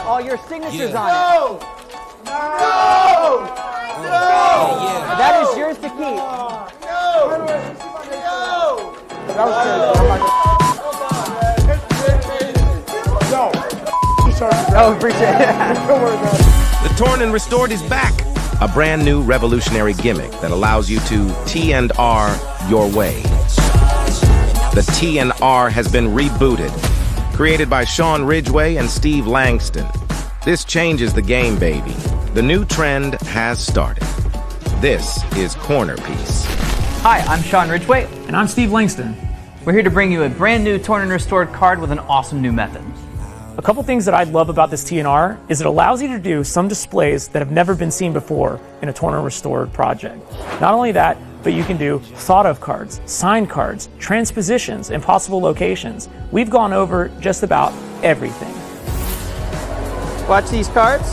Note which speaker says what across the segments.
Speaker 1: all your signatures on
Speaker 2: No! No! No!
Speaker 1: That is yours to keep.
Speaker 2: No! No!
Speaker 1: That was Oh, appreciate it. Don't worry about it.
Speaker 3: The Torn and Restored is back. A brand new revolutionary gimmick that allows you to T&R your way. The T&R has been rebooted. Created by Sean Ridgeway and Steve Langston. This changes the game, baby. The new trend has started. This is Corner Piece.
Speaker 1: Hi, I'm Sean Ridgeway.
Speaker 4: And I'm Steve Langston.
Speaker 1: We're here to bring you a brand new Torn and Restored card with an awesome new method.
Speaker 4: A couple things that I love about this T&R is it allows you to do some displays that have never been seen before in a Torn and Restored project. Not only that, but you can do thought of cards, signed cards, transpositions, and possible locations. We've gone over just about everything.
Speaker 1: Watch these cards.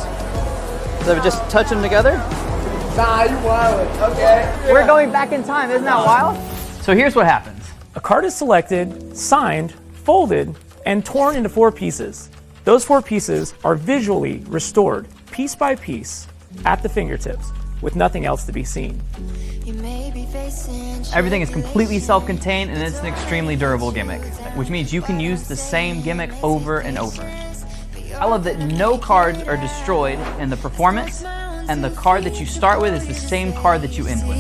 Speaker 1: So just touch them together.
Speaker 2: Nah, you wild. Okay.
Speaker 1: We're going back in time, isn't that wild? So here's what happens.
Speaker 4: A card is selected, signed, folded, and torn into 4 pieces. Those 4 pieces are visually restored, piece by piece, at the fingertips, with nothing else to be seen.
Speaker 1: Everything is completely self-contained and it's an extremely durable gimmick, which means you can use the same gimmick over and over. I love that no cards are destroyed in the performance, and the card that you start with is the same card that you end with.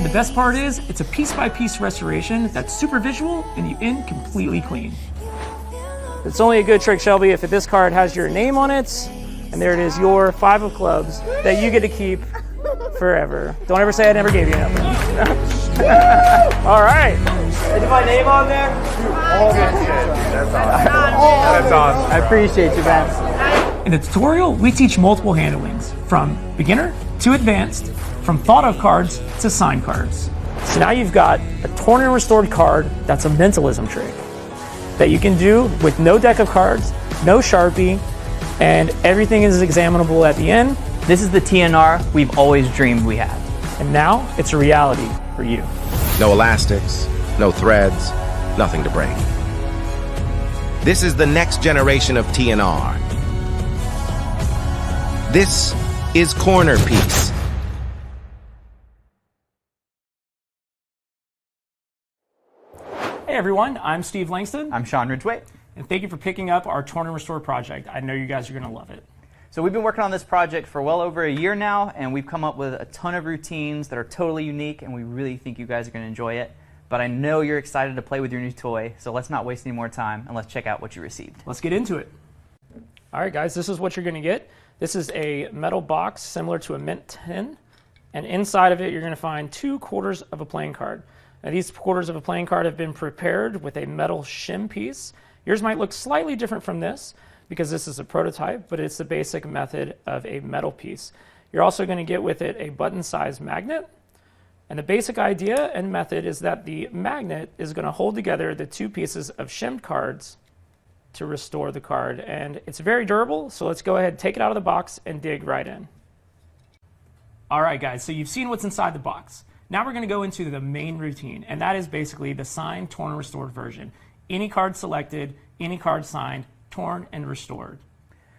Speaker 4: The best part is, it's a piece-by-piece restoration that's super visual and you end completely clean. It's only a good trick, Shelby, if this card has your name on it, and there it is, your 5 of clubs that you get to keep forever. Don't ever say I never gave you nothing. All right.
Speaker 1: Is my name on there?
Speaker 2: That's awesome. That's awesome.
Speaker 1: I appreciate you, man.
Speaker 4: In the tutorial, we teach multiple handlings, from beginner to advanced, from thought of cards to signed cards. So now you've got a Torn and Restored card that's a mentalism trick that you can do with no deck of cards, no Sharpie, and everything is examinable at the end.
Speaker 1: This is the T&R we've always dreamed we had.
Speaker 4: And now it's a reality for you.
Speaker 3: No elastics, no threads, nothing to break. This is the next generation of T&R. This is Corner Piece.
Speaker 4: Hey everyone, I'm Steve Langston.
Speaker 1: I'm Sean Ridgeway.
Speaker 4: And thank you for picking up our Torn and Restore project. I know you guys are going to love it.
Speaker 1: So we've been working on this project for well over a year now, and we've come up with a ton of routines that are totally unique, and we really think you guys are going to enjoy it. But I know you're excited to play with your new toy, so let's not waste any more time, and let's check out what you received.
Speaker 4: Let's get into it. All right, guys, this is what you're going to get. This is a metal box similar to a mint tin, and inside of it you're going to find 2 quarters of a playing card. Now, these quarters of a playing card have been prepared with a metal shim piece. Yours might look slightly different from this because this is a prototype, but it's the basic method of a metal piece. You're also going to get with it a button-sized magnet. And the basic idea and method is that the magnet is going to hold together the 2 pieces of shimmed cards to restore the card. And it's very durable, so let's go ahead, take it out of the box, and dig right in. All right, guys, so you've seen what's inside the box. Now we're going to go into the main routine, and that is basically the signed, torn, and restored version. Any card selected, any card signed, torn, and restored.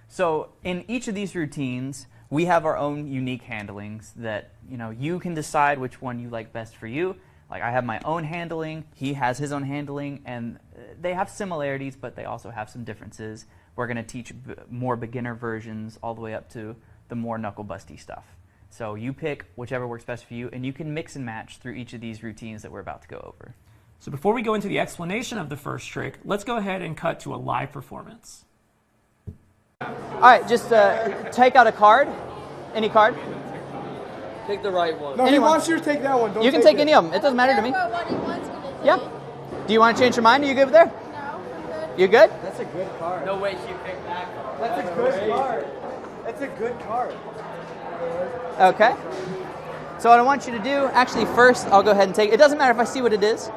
Speaker 1: So in each of these routines, we have our own unique handlings that you can decide which one you like best for you. Like I have my own handling, he has his own handling, and they have similarities, but they also have some differences. We're going to teach more beginner versions all the way up to the more knuckle-busty stuff. So you pick whichever works best for you, and you can mix and match through each of these routines that we're about to go over.
Speaker 4: So before we go into the explanation of the first trick, let's go ahead and cut to a live performance.
Speaker 1: All right, just take out a card, any card.
Speaker 5: Take the right one.
Speaker 2: No, he wants you to take that one. Don't
Speaker 1: You can take any of them. It doesn't matter to me. Yeah. Do you want to change your mind? Are you good with there?
Speaker 6: No.
Speaker 1: You good?
Speaker 2: That's a good card.
Speaker 5: No way she picked that card.
Speaker 2: That's a good card. That's a good card.
Speaker 1: Okay. So what I want you to do, actually first, I'll go ahead and take it. It doesn't matter if I see what it is.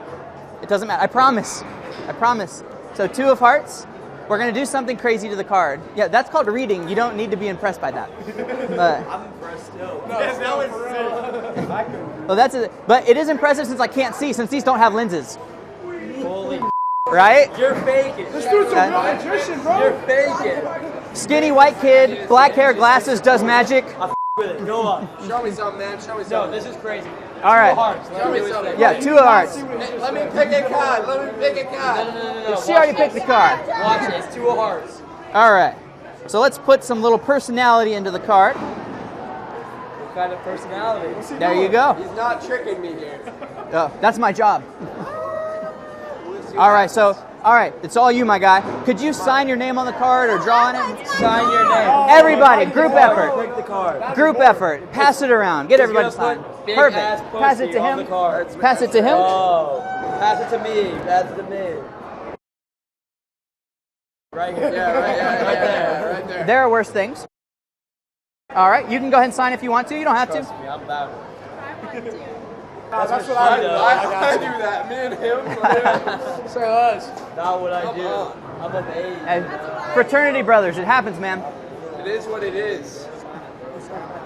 Speaker 1: It doesn't matter. I promise. I promise. So 2 of hearts. We're going to do something crazy to the card. Yeah, that's called reading. You don't need to be impressed by that.
Speaker 5: I'm impressed still.
Speaker 2: No, that was sick.
Speaker 1: Well, but it is impressive since I can't see, since these don't have lenses.
Speaker 5: Holy
Speaker 1: right?
Speaker 5: You're faking.
Speaker 2: This dude's a real magician, bro.
Speaker 5: You're faking.
Speaker 1: Skinny white kid, black hair, glasses, does magic.
Speaker 5: With it. Go on.
Speaker 2: Show me something, man. Show me
Speaker 5: No,
Speaker 2: something.
Speaker 5: this is crazy.
Speaker 1: All right.
Speaker 2: Show me something.
Speaker 1: Yeah, 2 of hearts.
Speaker 2: Let me pick a card. Let me pick a card.
Speaker 5: No.
Speaker 1: She already picked the card.
Speaker 5: Watch it. It's 2 of hearts.
Speaker 1: All right. So let's put some little personality into the card.
Speaker 5: What kind of personality?
Speaker 1: There you go.
Speaker 2: He's not tricking me here.
Speaker 1: Oh, that's my job. All right, it's all you, my guy. Could you sign your name on the card or draw on it?
Speaker 5: Sign your name.
Speaker 1: Everybody, group effort.
Speaker 5: Pick the card.
Speaker 1: Group effort. Pass it around. Get everybody to
Speaker 5: He's
Speaker 1: sign.
Speaker 5: gonna put big
Speaker 1: Perfect.
Speaker 5: ass
Speaker 1: Pass it
Speaker 5: pussy
Speaker 1: to
Speaker 5: on
Speaker 1: him.
Speaker 5: the card.
Speaker 1: Pass it to him.
Speaker 5: Oh, pass it to me. Pass it to me. Right here.
Speaker 2: Yeah, right there. Right there.
Speaker 1: There are worse things. All right, you can go ahead and sign if you want to. You don't have to.
Speaker 5: Trust me, I'm about it.
Speaker 2: That's what I do. I do that. Me and him. So us.
Speaker 5: Not what I do. I'm of age.
Speaker 1: And fraternity brothers, it happens, man.
Speaker 2: It is what it is.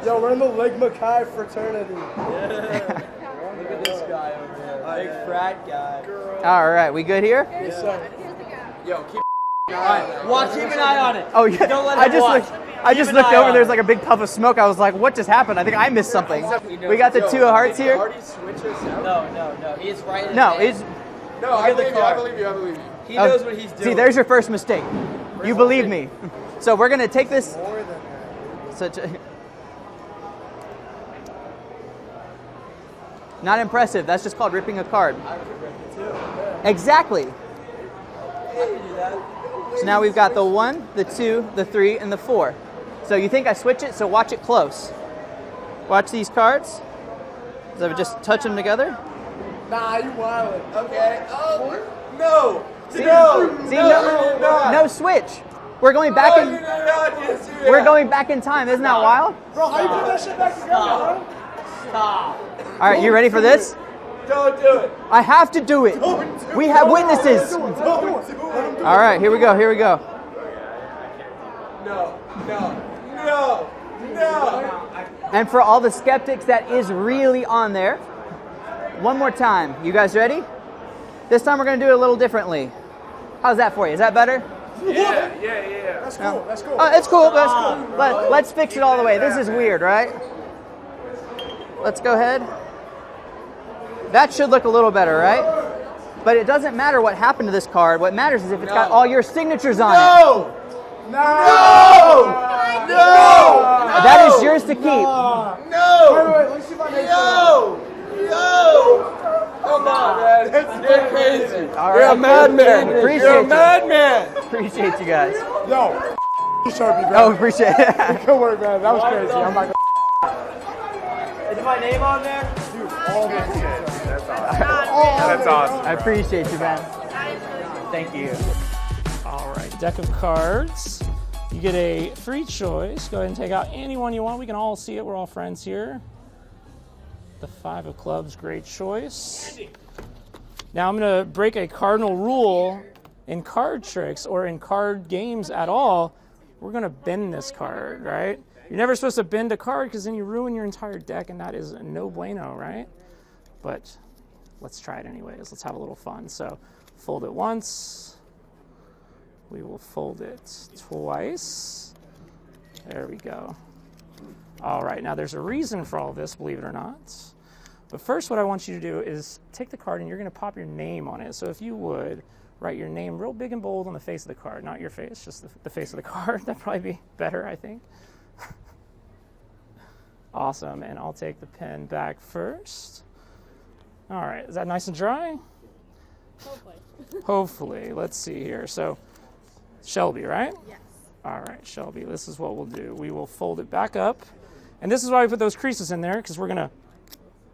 Speaker 2: Yo, we're in the Ligma Chi fraternity.
Speaker 5: Look at this guy over here. Big frat guy.
Speaker 1: All right, we good here?
Speaker 2: Yes, sir. Yo, keep
Speaker 5: Watch, keep an eye on it.
Speaker 1: Oh yeah.
Speaker 5: Don't let
Speaker 1: I
Speaker 5: him
Speaker 1: just
Speaker 5: watch.
Speaker 1: looked. I just
Speaker 5: Keep an
Speaker 1: looked
Speaker 5: eye
Speaker 1: over.
Speaker 5: on
Speaker 1: There's
Speaker 5: it.
Speaker 1: like a big puff of smoke. I was like, what just happened? I think I missed something. We got the 2 of hearts here.
Speaker 2: Already switch us out?
Speaker 5: No. He's right in
Speaker 1: No,
Speaker 5: his
Speaker 1: it's.
Speaker 5: hand.
Speaker 2: No, I
Speaker 5: at the
Speaker 2: believe you. I
Speaker 5: card.
Speaker 2: believe you. I believe you.
Speaker 5: He knows what he's doing.
Speaker 1: See, there's your first mistake. You believe me. So we're gonna take this.
Speaker 2: More than that.
Speaker 1: Not impressive. That's just called ripping a card. Exactly. So now we've got the 1, the 2, the 3, and the 4. So you think I switch it? So watch it close. Watch these cards. So I would just touch them together.
Speaker 2: Nah, you wildin'. Okay. Oh, no.
Speaker 1: See, no switch. We're going back in. We're going back in time. Isn't that wild?
Speaker 2: Bro, how you put that shit back together, bro?
Speaker 5: Stop.
Speaker 1: All right, you ready for this?
Speaker 2: Don't do it.
Speaker 1: I have to do it. We have witnesses.
Speaker 2: Don't do it. Let him do it.
Speaker 1: All right, here we go. Here we go.
Speaker 2: No.
Speaker 1: And for all the skeptics, that is really on there. One more time. You guys ready? This time we're going to do it a little differently. How's that for you? Is that better?
Speaker 2: Yeah. That's cool. That's cool.
Speaker 1: It's cool. That's cool. Let's fix it all the way. This is weird, right? Let's go ahead. That should look a little better, right? But it doesn't matter what happened to this card. What matters is if it's got all your signatures on it.
Speaker 2: No.
Speaker 1: That is yours to keep.
Speaker 2: Wait, let me see if I make Come on, man. That's crazy.
Speaker 1: All
Speaker 2: You're a
Speaker 1: right.
Speaker 2: madman.
Speaker 1: Appreciate
Speaker 2: You're a
Speaker 1: you.
Speaker 2: madman.
Speaker 1: Appreciate you guys.
Speaker 2: Yo, Sharpie,
Speaker 1: Oh,
Speaker 2: bro.
Speaker 1: appreciate it.
Speaker 2: Good work, man. That was crazy. I'm not
Speaker 5: Is my name on there?
Speaker 2: That's awesome.
Speaker 1: I appreciate you, man. Thank you.
Speaker 4: All right, deck of cards. You get a free choice. Go ahead and take out any one you want. We can all see it. We're all friends here. The 5 of clubs, great choice. Now I'm going to break a cardinal rule in card tricks or in card games at all. We're going to bend this card, right? You're never supposed to bend a card because then you ruin your entire deck, and that is no bueno, right? But let's try it anyways. Let's have a little fun. So fold it once. We will fold it twice. There we go. All right, now there's a reason for all this, believe it or not. But first what I want you to do is take the card and you're going to pop your name on it. So if you would, write your name real big and bold on the face of the card. Not your face, just the face of the card. That'd probably be better, I think. Awesome, and I'll take the pen back first. All right, is that nice and dry? Hopefully. Let's see here. So Shelby, right?
Speaker 6: Yes.
Speaker 4: All right, Shelby, this is what we'll do. We will fold it back up. And this is why we put those creases in there, because we're going to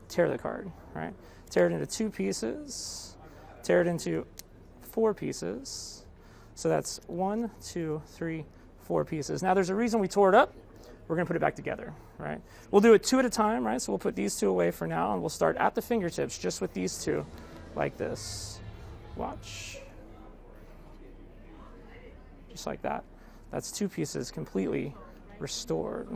Speaker 4: tear the card, right? Tear it into 2 pieces. Tear it into 4 pieces. So that's 1, 2, 3, 4 pieces. Now there's a reason we tore it up. We're going to put it back together, right? We'll do it 2 at a time, right? So we'll put these 2 away for now, and we'll start at the fingertips just with these 2, like this. Watch. Just like that. That's 2 pieces completely restored.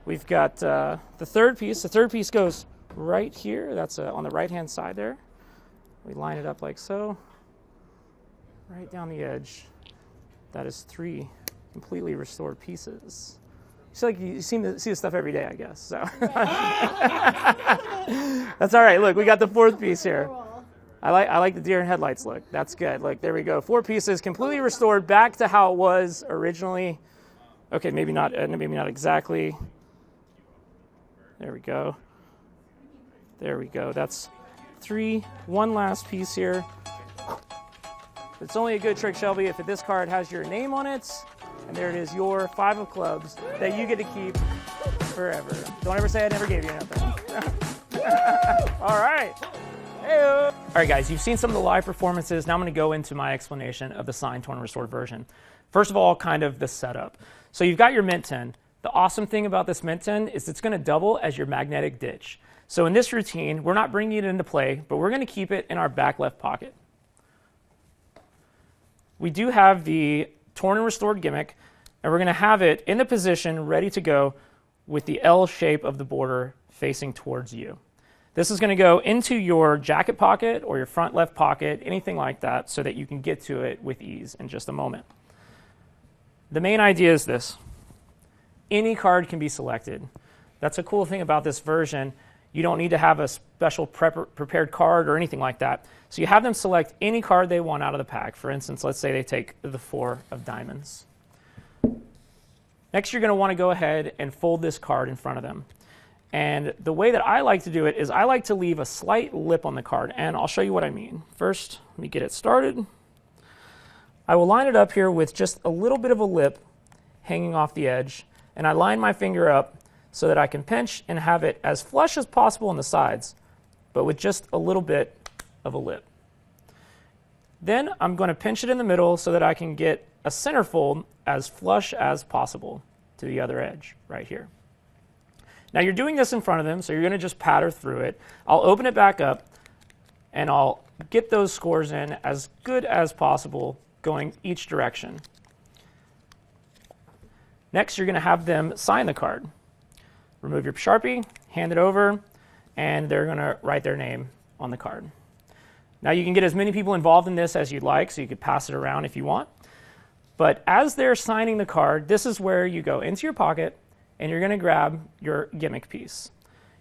Speaker 4: We've got the third piece. The third piece goes right here. That's on the right-hand side there. We line it up like so. right down the edge. That is 3 completely restored pieces. You seem to see this stuff every day, I guess. So that's all right. Look, we got the 4th piece here. I like the deer in headlights look. That's good. Look, there we go. 4 pieces completely restored back to how it was originally. Okay, maybe not exactly. There we go. There we go. That's 3. One last piece here. It's only a good trick, Shelby, if this card has your name on it, and there it is, your 5 of clubs that you get to keep forever. Don't ever say I never gave you nothing. All right. Hey-o. All right, guys, you've seen some of the live performances. Now I'm going to go into my explanation of the signed, torn, and restored version. First of all, kind of the setup. So you've got your mint tin. The awesome thing about this mint tin is it's going to double as your magnetic ditch. So in this routine, we're not bringing it into play, but we're going to keep it in our back left pocket. We do have the torn and restored gimmick, and we're going to have it in the position ready to go with the L shape of the border facing towards you. This is going to go into your jacket pocket or your front left pocket, anything like that, so that you can get to it with ease in just a moment. The main idea is this. Any card can be selected. That's a cool thing about this version. You don't need to have a special prepared card or anything like that. So you have them select any card they want out of the pack. For instance, let's say they take the 4 of diamonds. Next, you're going to want to go ahead and fold this card in front of them. And the way that I like to do it is I like to leave a slight lip on the card, and I'll show you what I mean. First, let me get it started. I will line it up here with just a little bit of a lip hanging off the edge, and I line my finger up so that I can pinch and have it as flush as possible on the sides, but with just a little bit of a lip. Then I'm going to pinch it in the middle so that I can get a center fold as flush as possible to the other edge right here. Now you're doing this in front of them, so you're going to just patter through it. I'll open it back up, and I'll get those scores in as good as possible going each direction. Next, you're going to have them sign the card. Remove your Sharpie, hand it over, and they're going to write their name on the card. Now you can get as many people involved in this as you'd like, so you could pass it around if you want. But as they're signing the card, this is where you go into your pocket, and you're going to grab your gimmick piece.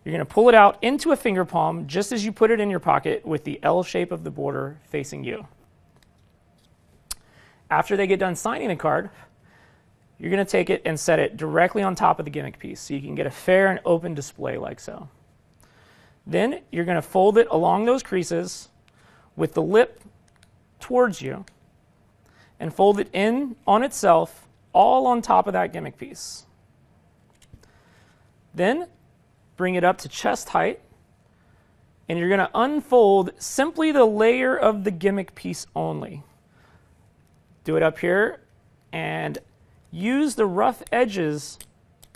Speaker 4: You're going to pull it out into a finger palm just as you put it in your pocket with the L shape of the border facing you. After they get done signing the card, you're going to take it and set it directly on top of the gimmick piece so you can get a fair and open display like so. Then you're going to fold it along those creases with the lip towards you and fold it in on itself all on top of that gimmick piece. Then bring it up to chest height, and you're going to unfold simply the layer of the gimmick piece only. Do it up here and use the rough edges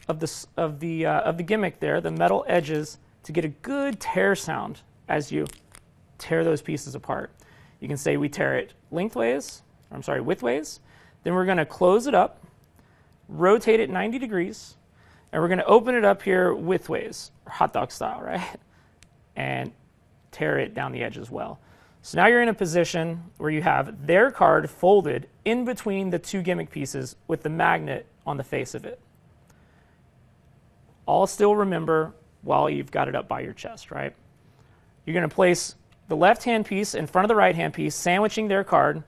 Speaker 4: of the gimmick there, the metal edges, to get a good tear sound as you tear those pieces apart. You can say we tear it widthways. Then we're going to close it up, rotate it 90 degrees, and we're going to open it up here widthways, or hot dog style, right? And tear it down the edge as well. So now you're in a position where you have their card folded in between the 2 gimmick pieces with the magnet on the face of it. All still remember while you've got it up by your chest, right? You're going to place the left-hand piece in front of the right-hand piece, sandwiching their card.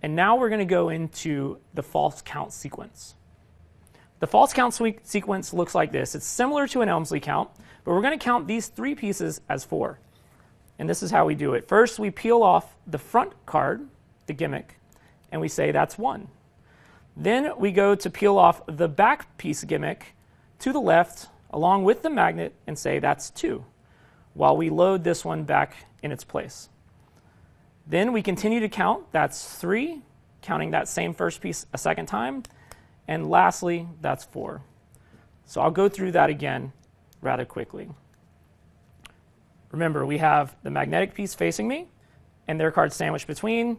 Speaker 4: And now we're going to go into the false count sequence. The false count sequence looks like this. It's similar to an Elmsley count, but we're going to count these 3 pieces as 4. And this is how we do it. First, we peel off the front card, the gimmick, and we say that's 1. Then we go to peel off the back piece gimmick to the left along with the magnet and say that's 2, while we load this one back in its place. Then we continue to count, that's 3, counting that same first piece a second time. And lastly, that's 4. So I'll go through that again rather quickly. Remember, we have the magnetic piece facing me and their card sandwiched between.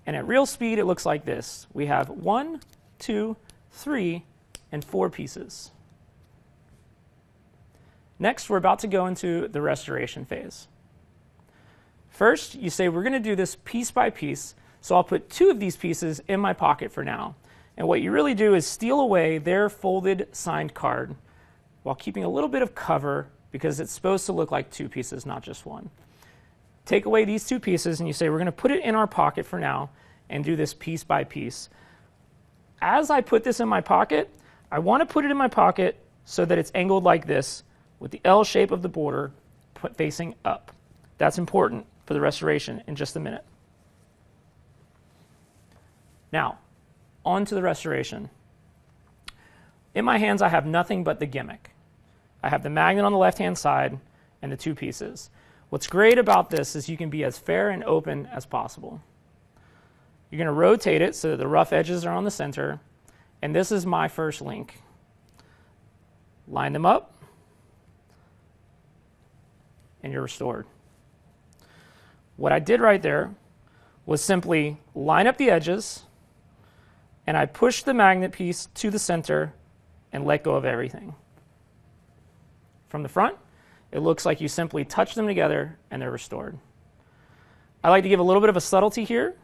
Speaker 4: And at real speed, it looks like this. We have 1, 2, 3, and 4 pieces. Next, we're about to go into the restoration phase. First, you say we're going to do this piece by piece So I'll put 2 of these pieces in my pocket for now. And what you really do is steal away their folded signed card while keeping a little bit of cover because it's supposed to look like 2 pieces, not just 1. Take away these 2 pieces and you say, we're going to put it in our pocket for now and do this piece by piece. As I put this in my pocket, I want to put it in my pocket so that it's angled like this with the L shape of the border facing up. That's important for the restoration in just a minute. Now, on to the restoration. In my hands, I have nothing but the gimmick. I have the magnet on the left-hand side and the 2 pieces. What's great about this is you can be as fair and open as possible. You're going to rotate it so that the rough edges are on the center, and this is my first link. Line them up, and you're restored. What I did right there was simply line up the edges, and I pushed the magnet piece to the center and let go of everything. From the front, it looks like you simply touch them together and they're restored. I like to give a little bit of a subtlety here,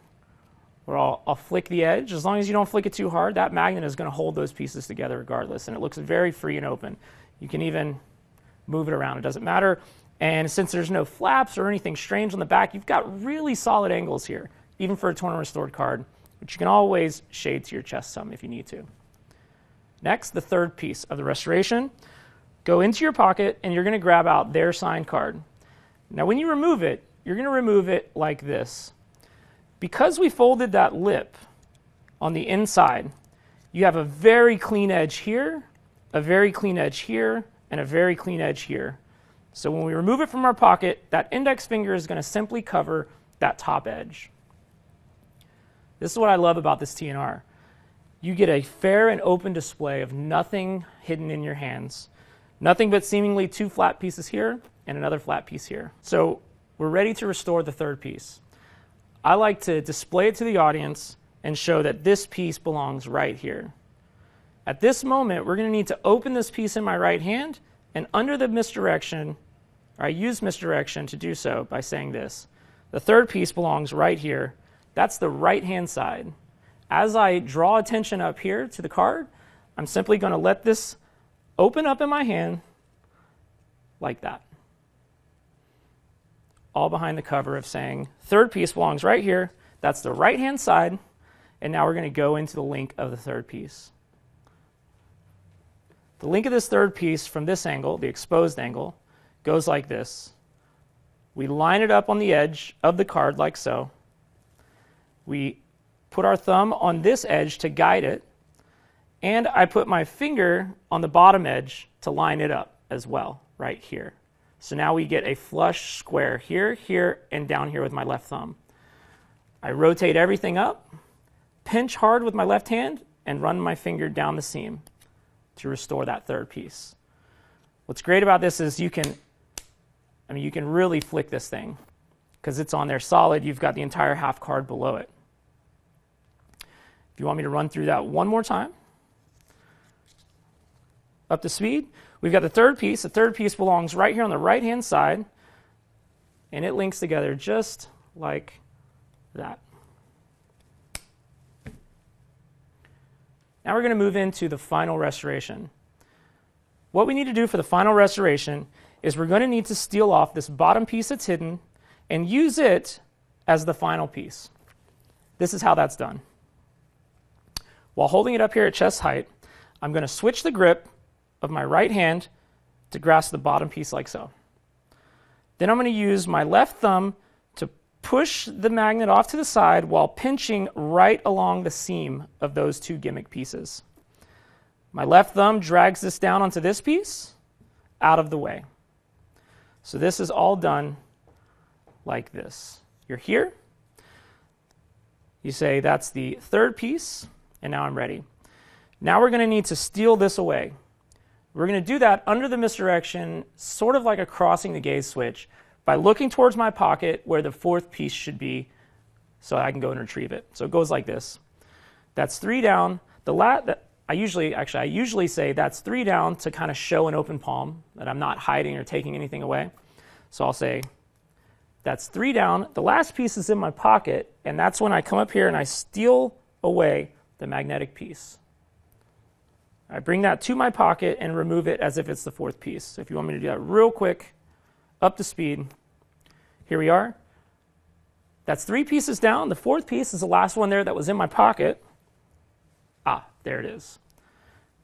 Speaker 4: where I'll flick the edge. As long as you don't flick it too hard, that magnet is going to hold those pieces together regardless, and it looks very free and open. You can even move it around, it doesn't matter. And since there's no flaps or anything strange on the back, you've got really solid angles here, even for a torn and restored card, which you can always shade to your chest some if you need to. Next, the 3rd piece of the restoration. Go into your pocket and you're going to grab out their signed card. Now when you remove it, you're going to remove it like this. Because we folded that lip on the inside, you have a very clean edge here, a very clean edge here, and a very clean edge here. So when we remove it from our pocket, that index finger is going to simply cover that top edge. This is what I love about this TNR. You get a fair and open display of nothing hidden in your hands. Nothing but seemingly 2 flat pieces here and another flat piece here. So we're ready to restore the 3rd piece. I like to display it to the audience and show that this piece belongs right here. At this moment, we're going to need to open this piece in my right hand, and under the misdirection, or I use misdirection to do so by saying this. The 3rd piece belongs right here. That's the right-hand side. As I draw attention up here to the card, I'm simply going to let this open up in my hand like that. All behind the cover of saying 3rd piece belongs right here. That's the right-hand side. And now we're going to go into the link of the 3rd piece. The link of this 3rd piece from this angle, the exposed angle, goes like this. We line it up on the edge of the card like so. We put our thumb on this edge to guide it. And I put my finger on the bottom edge to line it up as well, right here. So now we get a flush square here, here, and down here with my left thumb. I rotate everything up, pinch hard with my left hand, and run my finger down the seam to restore that 3rd piece. What's great about this is you can really flick this thing because it's on there solid. You've got the entire half card below it. If you want me to run through that one more time, up to speed, we've got the 3rd piece. The 3rd piece belongs right here on the right-hand side, and it links together just like that. Now we're going to move into the final restoration. What we need to do for the final restoration is we're going to need to steal off this bottom piece that's hidden and use it as the final piece. This is how that's done. While holding it up here at chest height, I'm going to switch the grip of my right hand to grasp the bottom piece like so. Then I'm going to use my left thumb to push the magnet off to the side while pinching right along the seam of those 2 gimmick pieces. My left thumb drags this down onto this piece, out of the way. So this is all done like this. You're here. You say, that's the 3rd piece, and now I'm ready. Now we're going to need to steal this away. We're going to do that under the misdirection, sort of like a crossing the gaze switch, by looking towards my pocket where the 4th piece should be so I can go and retrieve it. So it goes like this. That's 3 down. I usually say that's 3 down to kind of show an open palm, that I'm not hiding or taking anything away. So I'll say, that's 3 down. The last piece is in my pocket, And that's when I come up here and I steal away the magnetic piece. I bring that to my pocket and remove it as if it's the fourth piece. So if you want me to do that real quick, up to speed, here we are. That's 3 pieces down. The fourth piece is the last one there that was in my pocket. Ah, there it is.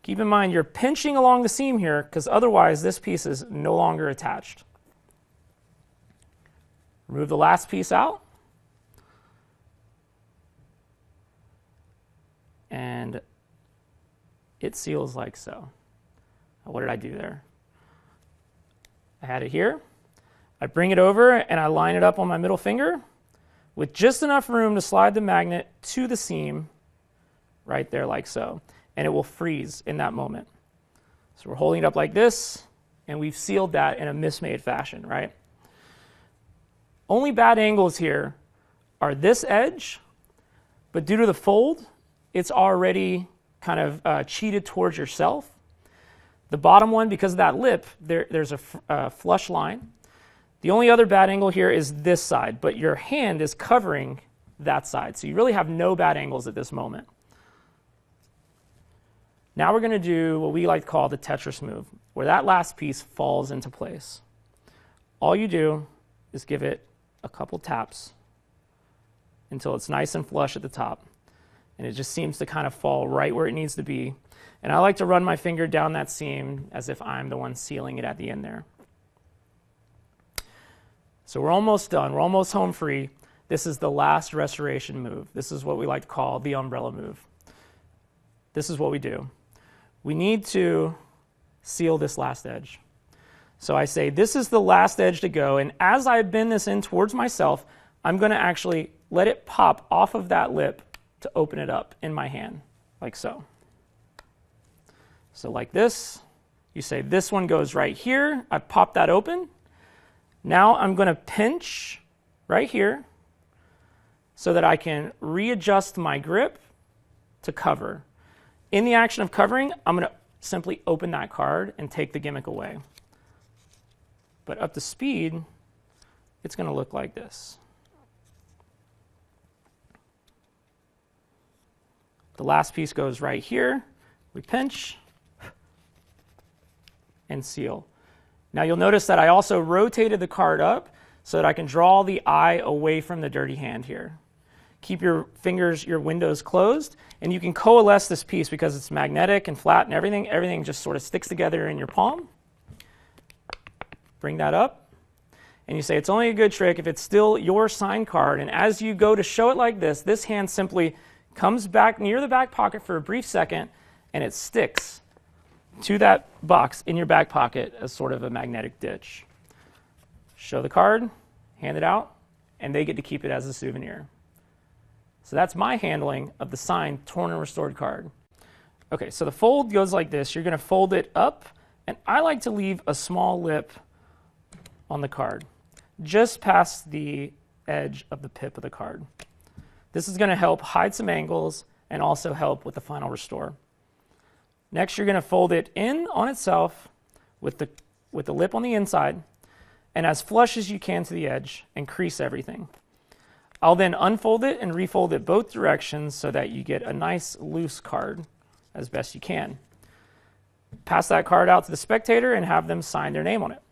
Speaker 4: Keep in mind, you're pinching along the seam here because otherwise this piece is no longer attached. Remove the last piece out. And it seals like so. What did I do there? I had it here. I bring it over and I line it up on my middle finger with just enough room to slide the magnet to the seam right there like so. And it will freeze in that moment. So we're holding it up like this, and we've sealed that in a mismade fashion, right? Only bad angles here are this edge, but due to the fold, it's already kind of cheated towards yourself. The bottom one, because of that lip, there's a flush line. The only other bad angle here is this side, but your hand is covering that side. So you really have no bad angles at this moment. Now we're going to do what we like to call the Tetris move, where that last piece falls into place. All you do is give it a couple taps until it's nice and flush at the top. And it just seems to kind of fall right where it needs to be. And I like to run my finger down that seam as if I'm the one sealing it at the end there. So we're almost done. We're almost home free. This is the last restoration move. This is what we like to call the umbrella move. This is what we do. We need to seal this last edge. So I say, this is the last edge to go. And as I bend this in towards myself, I'm going to actually let it pop off of that lip to open it up in my hand, like so. So like this, you say this one goes right here. I pop that open. Now I'm going to pinch right here so that I can readjust my grip to cover. In the action of covering, I'm going to simply open that card and take the gimmick away. But up to speed, it's going to look like this. The last piece goes right here. We pinch and seal. Now you'll notice that I also rotated the card up so that I can draw the eye away from the dirty hand here. Keep your fingers, your windows closed, and you can coalesce this piece because it's magnetic and flat and everything. Everything just sort of sticks together in your palm. Bring that up, and you say it's only a good trick if it's still your signed card, and as you go to show it like this hand simply comes back near the back pocket for a brief second, and it sticks to that box in your back pocket as sort of a magnetic ditch. Show the card, hand it out, and they get to keep it as a souvenir. So that's my handling of the signed, torn, and restored card. Okay, so the fold goes like this. You're going to fold it up, and I like to leave a small lip on the card, just past the edge of the pip of the card. This is going to help hide some angles and also help with the final restore. Next, you're going to fold it in on itself with the lip on the inside, and as flush as you can to the edge, and crease everything. I'll then unfold it and refold it both directions so that you get a nice loose card as best you can. Pass that card out to the spectator and have them sign their name on it.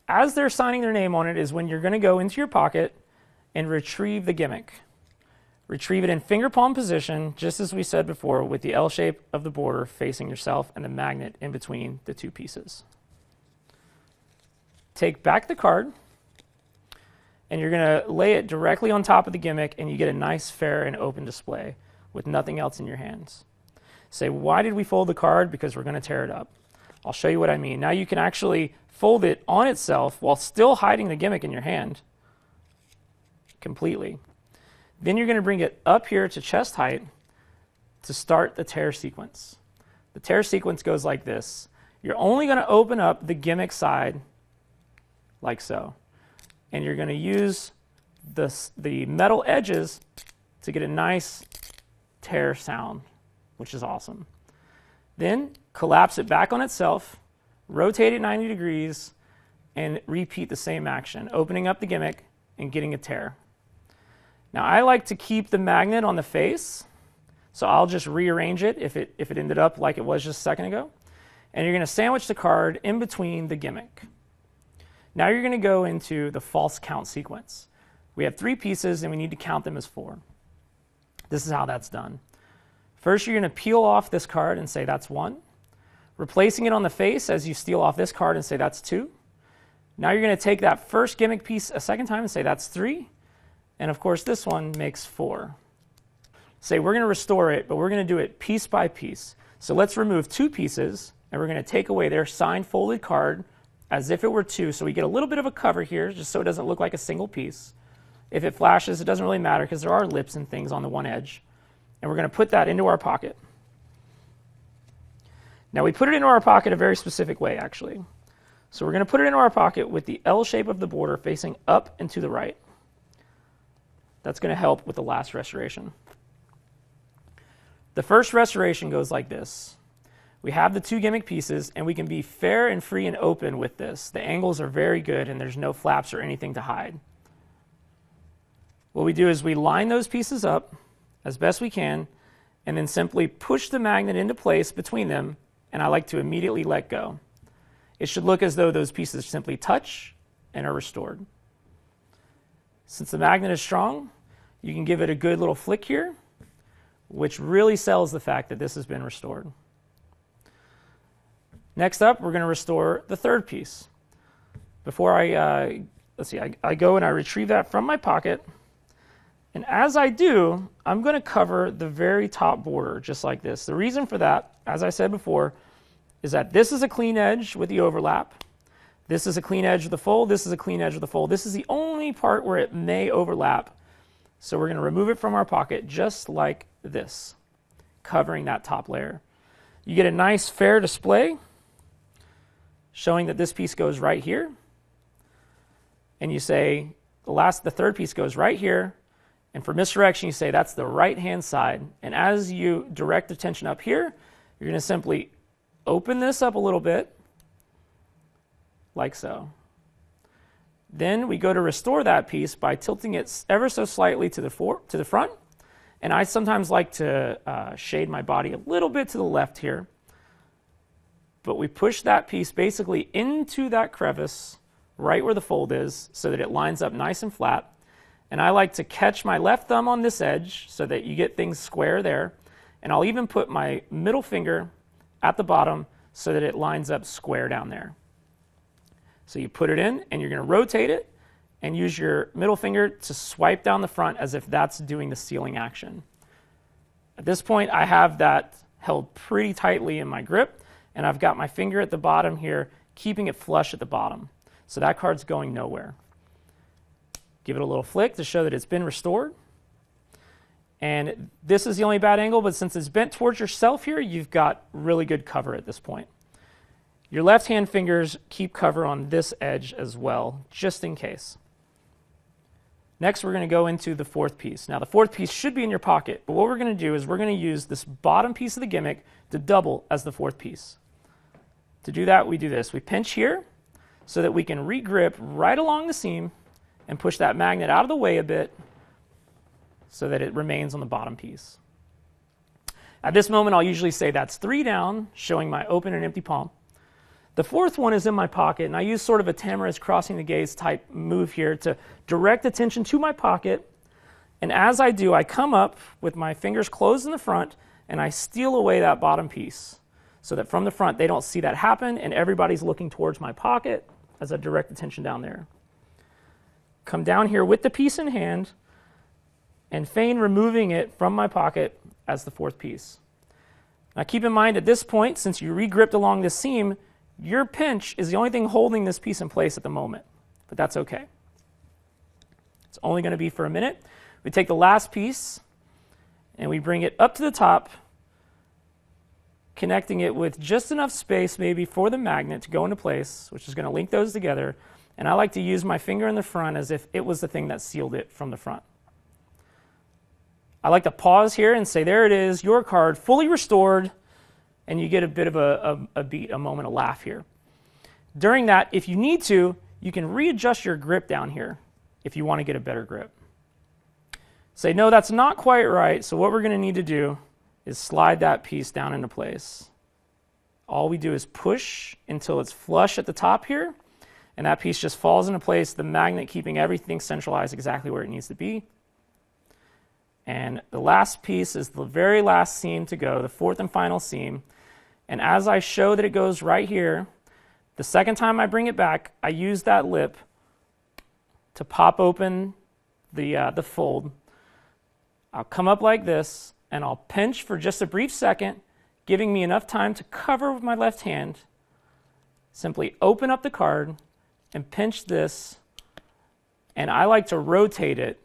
Speaker 4: As they're signing their name on it is when you're going to go into your pocket and retrieve the gimmick. Retrieve it in finger palm position, just as we said before, with the L shape of the border facing yourself and the magnet in between the two pieces. Take back the card, and you're going to lay it directly on top of the gimmick, and you get a nice, fair, and open display with nothing else in your hands. Say, why did we fold the card? Because we're going to tear it up. I'll show you what I mean. Now you can actually fold it on itself while still hiding the gimmick in your hand completely. Then you're going to bring it up here to chest height to start the tear sequence. The tear sequence goes like this. You're only going to open up the gimmick side like so. And you're going to use the metal edges to get a nice tear sound, which is awesome. Then collapse it back on itself, rotate it 90 degrees, and repeat the same action, opening up the gimmick and getting a tear. Now I like to keep the magnet on the face, so I'll just rearrange it if it ended up like it was just a second ago. And you're going to sandwich the card in between the gimmick. Now you're going to go into the false count sequence. We have 3 pieces and we need to count them as 4. This is how that's done. First, you're going to peel off this card and say that's 1. Replacing it on the face as you steal off this card and say that's 2. Now you're going to take that first gimmick piece a second time and say that's 3. And of course, this one makes 4. Say we're going to restore it, but we're going to do it piece by piece. So let's remove 2 pieces, and we're going to take away their signed folded card as if it were 2. So we get a little bit of a cover here, just so it doesn't look like a single piece. If it flashes, it doesn't really matter because there are lips and things on the one edge. And we're going to put that into our pocket. Now we put it into our pocket a very specific way, actually. So we're going to put it into our pocket with the L shape of the border facing up and to the right. That's going to help with the last restoration. The first restoration goes like this. We have the 2 gimmick pieces, and we can be fair and free and open with this. The angles are very good, and there's no flaps or anything to hide. What we do is we line those pieces up as best we can, and then simply push the magnet into place between them, and I like to immediately let go. It should look as though those pieces simply touch and are restored. Since the magnet is strong, you can give it a good little flick here, which really sells the fact that this has been restored. Next up, we're going to restore the 3rd piece. Before I go and I retrieve that from my pocket, and as I do, I'm going to cover the very top border just like this. The reason for that, as I said before, is that this is a clean edge with the overlap. This is a clean edge with the fold. This is a clean edge with the fold. This is the only part where it may overlap. So we're going to remove it from our pocket just like this, covering that top layer. You get a nice fair display showing that this piece goes right here. And you say the 3rd piece goes right here. And for misdirection, you say that's the right-hand side. And as you direct attention up here, you're going to simply open this up a little bit, like so. Then we go to restore that piece by tilting it ever so slightly to the front. And I sometimes like to shade my body a little bit to the left here. But we push that piece basically into that crevice right where the fold is so that it lines up nice and flat. And I like to catch my left thumb on this edge so that you get things square there. And I'll even put my middle finger at the bottom so that it lines up square down there. So you put it in and you're going to rotate it and use your middle finger to swipe down the front as if that's doing the sealing action. At this point, I have that held pretty tightly in my grip, and I've got my finger at the bottom here, keeping it flush at the bottom. So that card's going nowhere. Give it a little flick to show that it's been restored. And this is the only bad angle, but since it's bent towards yourself here, you've got really good cover at this point. Your left-hand fingers keep cover on this edge as well, just in case. Next, we're going to go into the 4th piece. Now, the 4th piece should be in your pocket, but what we're going to do is we're going to use this bottom piece of the gimmick to double as the 4th piece. To do that, we do this. We pinch here so that we can regrip right along the seam and push that magnet out of the way a bit so that it remains on the bottom piece. At this moment, I'll usually say that's 3 down, showing my open and empty palm. The 4th one is in my pocket, and I use sort of a Tamara's crossing the gaze type move here to direct attention to my pocket. And as I do, I come up with my fingers closed in the front, and I steal away that bottom piece so that from the front they don't see that happen, and everybody's looking towards my pocket as I direct attention down there. Come down here with the piece in hand and feign removing it from my pocket as the 4th piece. Now keep in mind at this point, since you re-gripped along this seam, your pinch is the only thing holding this piece in place at the moment, but that's okay. It's only going to be for a minute. We take the last piece and we bring it up to the top, connecting it with just enough space maybe for the magnet to go into place, which is going to link those together. And I like to use my finger in the front as if it was the thing that sealed it from the front. I like to pause here and say, there it is, your card, fully restored, and you get a bit of a beat, a moment, a laugh here. During that, if you need to, you can readjust your grip down here if you want to get a better grip. say, no, that's not quite right. So what we're going to need to do is slide that piece down into place. All we do is push until it's flush at the top here, and that piece just falls into place, the magnet keeping everything centralized exactly where it needs to be. And the last piece is the very last seam to go, the fourth and final seam. And as I show that it goes right here, the second time I bring it back, I use that lip to pop open the fold. I'll come up like this, and I'll pinch for just a brief second, giving me enough time to cover with my left hand. Simply open up the card and pinch this, and I like to rotate it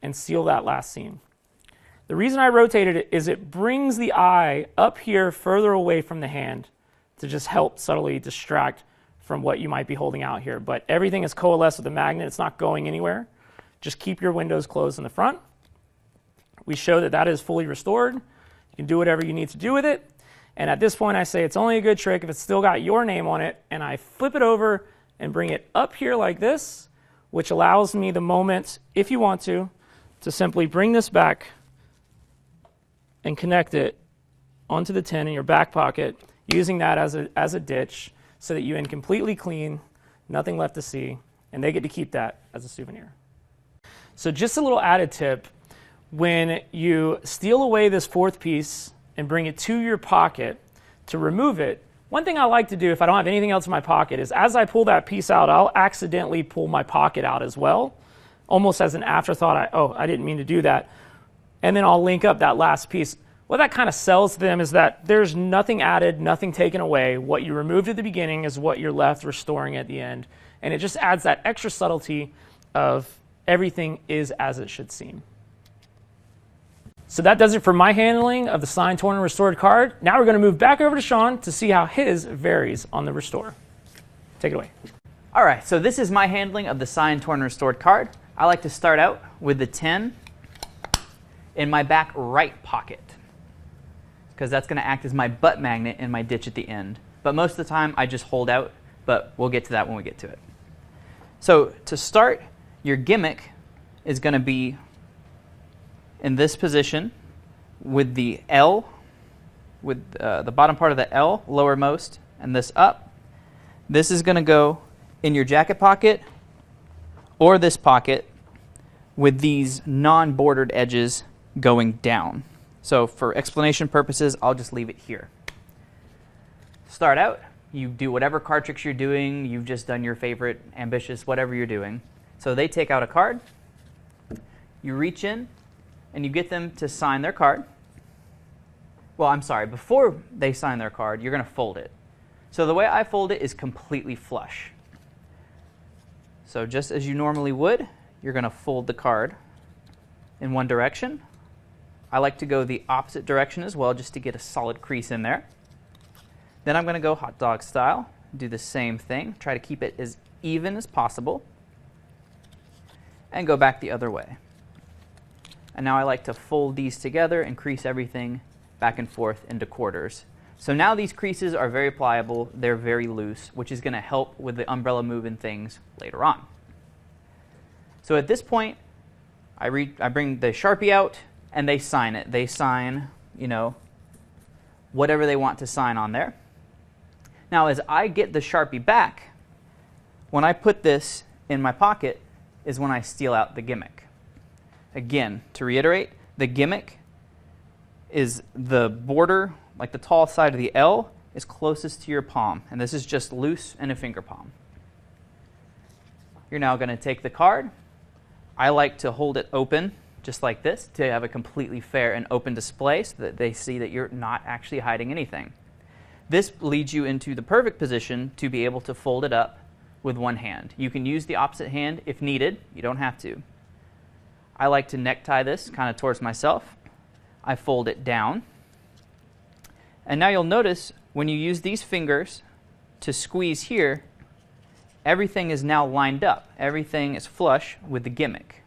Speaker 4: and seal that last seam. The reason I rotated it is it brings the eye up here further away from the hand to just help subtly distract from what you might be holding out here. But everything is coalesced with the magnet. It's not going anywhere. Just keep your windows closed in the front. We show that that is fully restored. You can do whatever you need to do with it. And at this point, I say it's only a good trick if it's still got your name on it. And I flip it over and bring it up here like this, which allows me the moment, if you want to simply bring this back and connect it onto the tin in your back pocket, using that as a ditch so that you end completely clean, nothing left to see, and they get to keep that as a souvenir. So just a little added tip, when you steal away this fourth piece and bring it to your pocket to remove it, one thing I like to do if I don't have anything else in my pocket is as I pull that piece out, I'll accidentally pull my pocket out as well, almost as an afterthought. I didn't mean to do that. And then I'll link up that last piece. What that kind of sells to them is that there's nothing added, nothing taken away. What you removed at the beginning is what you're left restoring at the end. And it just adds that extra subtlety of everything is as it should seem. So that does it for my handling of the signed, torn, and restored card. Now we're going to move back over to Sean to see how his varies on the restore. Take it away.
Speaker 1: All right, so this is my handling of the signed, torn, and restored card. I like to start out with the 10 in my back right pocket, because that's going to act as my butt magnet in my ditch at the end. But most of the time, I just hold out, but we'll get to that when we get to it. So to start, your gimmick is going to be in this position with the L, with the bottom part of the L lowermost, and this up. This is going to go in your jacket pocket or this pocket with these non-bordered edges going down. So for explanation purposes, I'll just leave it here. Start out, you do whatever card tricks you're doing. You've just done your favorite, ambitious, whatever you're doing. So they take out a card. You reach in and you get them to sign their card. Well, I'm sorry, before they sign their card, you're going to fold it. So the way I fold it is completely flush. So just as you normally would, you're going to fold the card in one direction. I like to go the opposite direction as well, just to get a solid crease in there. Then I'm going to go hot dog style, do the same thing, try to keep it as even as possible, and go back the other way. And now I like to fold these together and crease everything back and forth into quarters. So now these creases are very pliable, they're very loose, which is going to help with the umbrella move and things later on. So at this point, I bring the Sharpie out and they sign it. They sign, whatever they want to sign on there. Now as I get the Sharpie back, when I put this in my pocket is when I steal out the gimmick. Again, to reiterate, the gimmick is the border, like the tall side of the L, is closest to your palm. And this is just loose in a finger palm. You're now going to take the card. I like to hold it open, just like this, to have a completely fair and open display so that they see that you're not actually hiding anything. This leads you into the perfect position to be able to fold it up with one hand. You can use the opposite hand if needed. You don't have to. I like to necktie this kind of towards myself. I fold it down. And now you'll notice when you use these fingers to squeeze here, everything is now lined up. Everything is flush with the gimmick.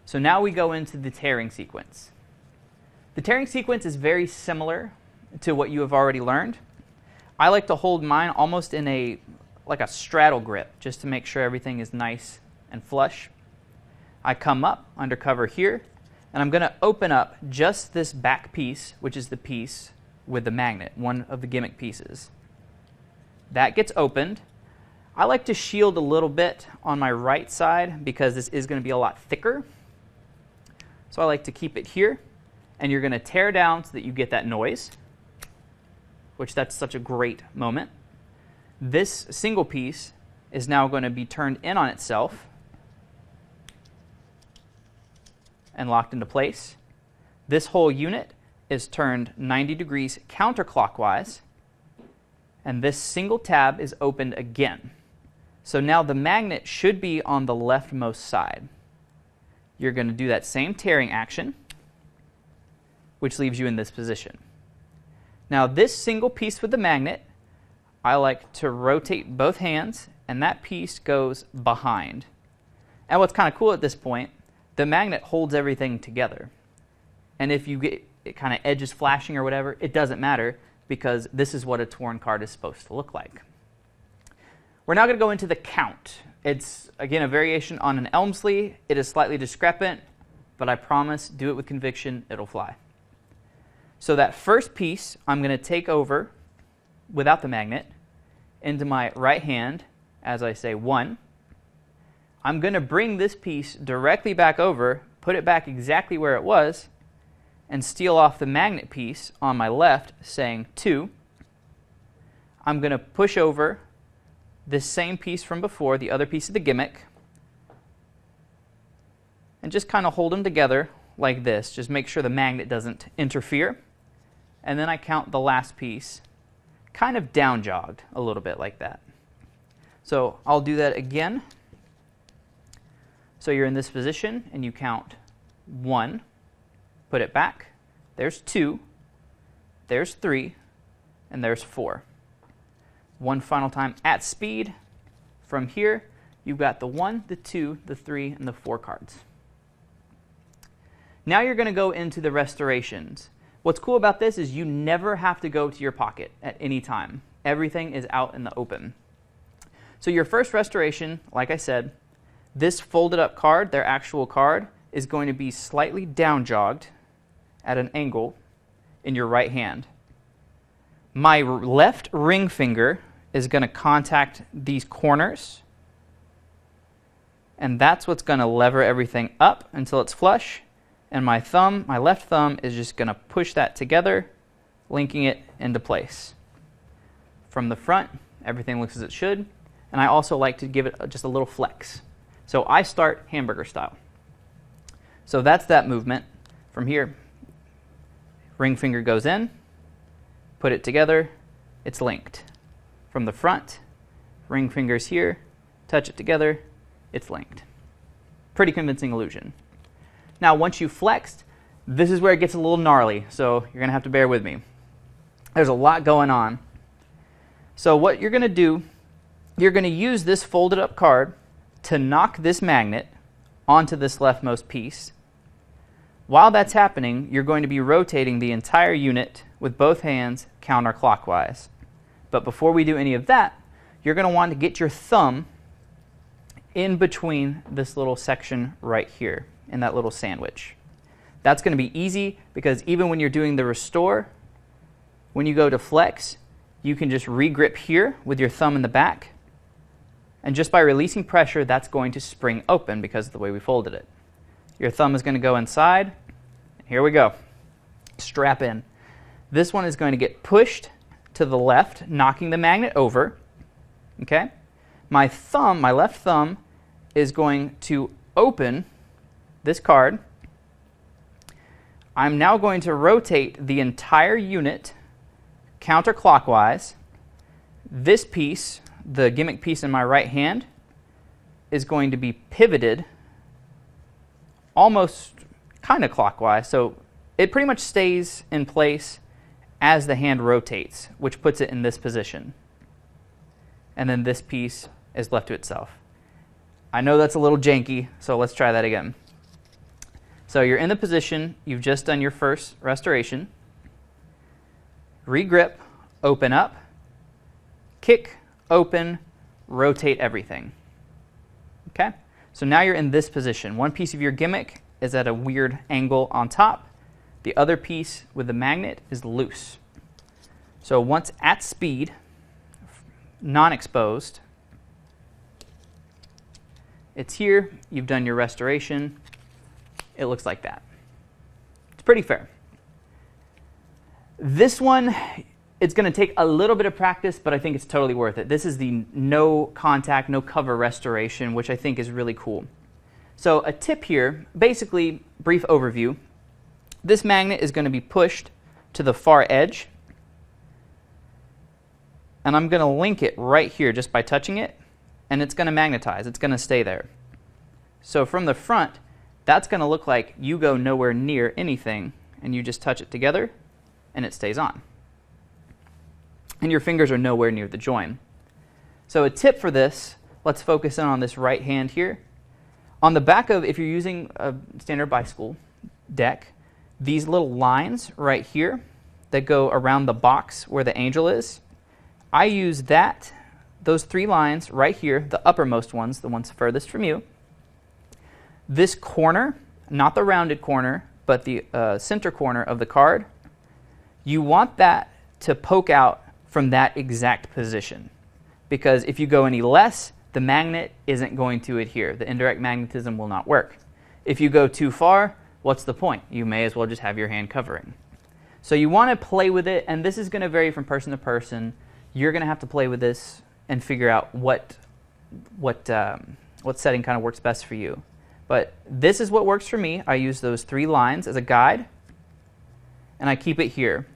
Speaker 1: So now we go into the tearing sequence. The tearing sequence is very similar to what you have already learned. I like to hold mine almost in like a straddle grip, just to make sure everything is nice and flush. I come up under cover here, and I'm going to open up just this back piece, which is the piece with the magnet, one of the gimmick pieces. That gets opened. I like to shield a little bit on my right side because this is going to be a lot thicker. So I like to keep it here, and you're going to tear down so that you get that noise, which that's such a great moment. This single piece is now going to be turned in on itself and locked into place. This whole unit is turned 90 degrees counterclockwise, and this single tab is opened again. So now the magnet should be on the leftmost side. You're going to do that same tearing action, which leaves you in this position. Now this single piece with the magnet, I like to rotate both hands, and that piece goes behind. And what's kind of cool at this point, the magnet holds everything together. And if you get it kind of edges flashing or whatever, it doesn't matter because this is what a torn card is supposed to look like. We're now going to go into the count. It's, again, a variation on an Elmsley. It is slightly discrepant, but I promise, do it with conviction, it'll fly. So that first piece, I'm going to take over without the magnet into my right hand as I say 1. I'm going to bring this piece directly back over, put it back exactly where it was, and steal off the magnet piece on my left saying 2. I'm going to push over this same piece from before, the other piece of the gimmick, and just kind of hold them together like this. Just make sure the magnet doesn't interfere. And then I count the last piece, kind of down jogged a little bit like that. So I'll do that again. So you're in this position and you count 1, put it back, there's 2, there's 3, and there's 4. One final time at speed. From here, you've got the 1, the 2, the 3, and the 4 cards. Now you're going to go into the restorations. What's cool about this is you never have to go to your pocket at any time. Everything is out in the open. So your first restoration, like I said, this folded up card, their actual card, is going to be slightly down jogged at an angle in your right hand. My left ring finger is going to contact these corners, and that's what's going to lever everything up until it's flush, and my left thumb is just going to push that together, linking it into place. From the front, everything looks as it should, and I also like to give it just a little flex. So I start hamburger style. So that's that movement. From here, ring finger goes in, put it together, it's linked. From the front, ring fingers here, touch it together, it's linked. Pretty convincing illusion. Now once you've flexed, this is where it gets a little gnarly, so you're going to have to bear with me. There's a lot going on. So what you're going to do, you're going to use this folded up card to knock this magnet onto this leftmost piece. While that's happening, you're going to be rotating the entire unit with both hands counterclockwise. But before we do any of that, you're going to want to get your thumb in between this little section right here, in that little sandwich. That's going to be easy because even when you're doing the restore, when you go to flex, you can just re-grip here with your thumb in the back. And just by releasing pressure, that's going to spring open because of the way we folded it. Your thumb is going to go inside. Here we go. Strap in. This one is going to get pushed to the left, knocking the magnet over. Okay? My left thumb, is going to open this card. I'm now going to rotate the entire unit counterclockwise. This piece, the gimmick piece in my right hand, is going to be pivoted almost kind of clockwise. So it pretty much stays in place as the hand rotates, which puts it in this position. And then this piece is left to itself. I know that's a little janky, so let's try that again. So you're in the position, you've just done your first restoration. Re-grip, open up, kick, open, rotate everything. Okay? So now you're in this position. One piece of your gimmick is at a weird angle on top. The other piece with the magnet is loose. So once at speed, non-exposed, it's here. You've done your restoration. It looks like that. It's pretty fair. This one, it's going to take a little bit of practice, but I think it's totally worth it. This is the no contact, no cover restoration, which I think is really cool. So a tip here, basically, brief overview. This magnet is going to be pushed to the far edge. And I'm going to link it right here just by touching it. And it's going to magnetize. It's going to stay there. So from the front, that's going to look like you go nowhere near anything, and you just touch it together, and it stays on. And your fingers are nowhere near the join. So a tip for this, let's focus in on this right hand here. On the back of, if you're using a standard bicycle deck, these little lines right here that go around the box where the angel is, I use those 3 lines right here, the uppermost ones, the ones furthest from you. This corner, not the rounded corner, but the center corner of the card, you want that to poke out from that exact position. Because if you go any less, the magnet isn't going to adhere. The indirect magnetism will not work. If you go too far, what's the point? You may as well just have your hand covering. So you want to play with it, and this is going to vary from person to person. You're going to have to play with this and figure out what setting kind of works best for you. But this is what works for me. I use those 3 lines as a guide, and I keep it here.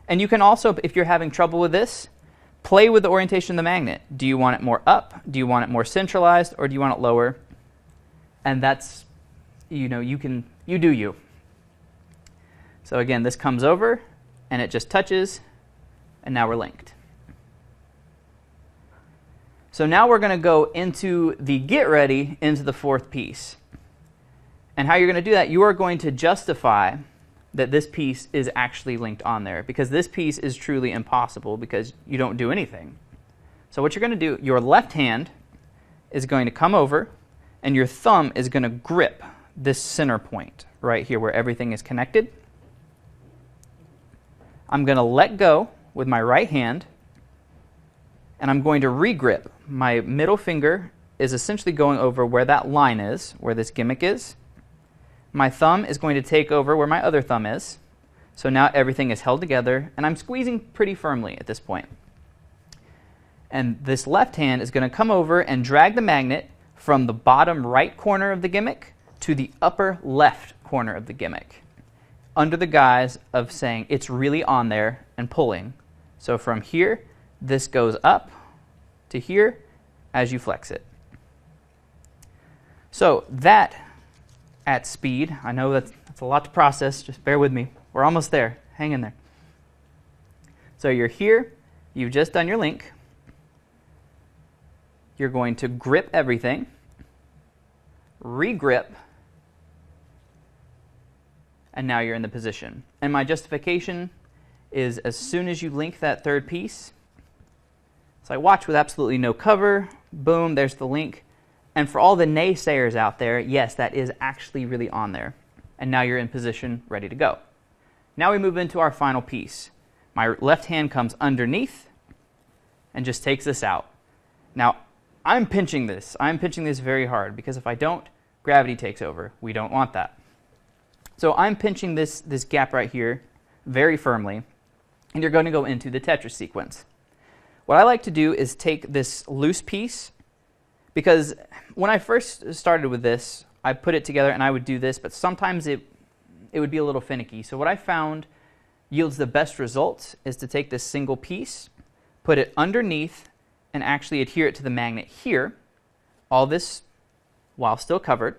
Speaker 1: And you can also, if you're having trouble with this, play with the orientation of the magnet. Do you want it more up? Do you want it more centralized? Or do you want it lower? And that's, you do you. So again, this comes over, and it just touches, and now we're linked. So now we're going to go into the get ready into the 4th piece. And how you're going to do that, you are going to justify that this piece is actually linked on there, because this piece is truly impossible because you don't do anything. So what you're going to do, your left hand is going to come over, and your thumb is going to grip this center point right here where everything is connected. I'm going to let go with my right hand, and I'm going to re-grip. My middle finger is essentially going over where that line is, where this gimmick is. My thumb is going to take over where my other thumb is. So now everything is held together, and I'm squeezing pretty firmly at this point. And this left hand is going to come over and drag the magnet from the bottom right corner of the gimmick to the upper left corner of the gimmick, under the guise of saying it's really on there and pulling. So from here, this goes up to here as you flex it. So that at speed, I know that's a lot to process, just bear with me. We're almost there. Hang in there. So you're here, you've just done your link. You're going to grip everything, re-grip, and now you're in the position. And my justification is as soon as you link that 3rd piece, so I watch with absolutely no cover, boom, there's the link. And for all the naysayers out there, yes, that is actually really on there. And now you're in position, ready to go. Now we move into our final piece. My left hand comes underneath and just takes this out. Now, I'm pinching this. I'm pinching this very hard, because if I don't, gravity takes over. We don't want that. So I'm pinching this gap right here very firmly, and you're going to go into the Tetris sequence. What I like to do is take this loose piece, because when I first started with this, I put it together and I would do this, but sometimes it would be a little finicky. So what I found yields the best results is to take this single piece, put it underneath, and actually adhere it to the magnet here, all this while still covered.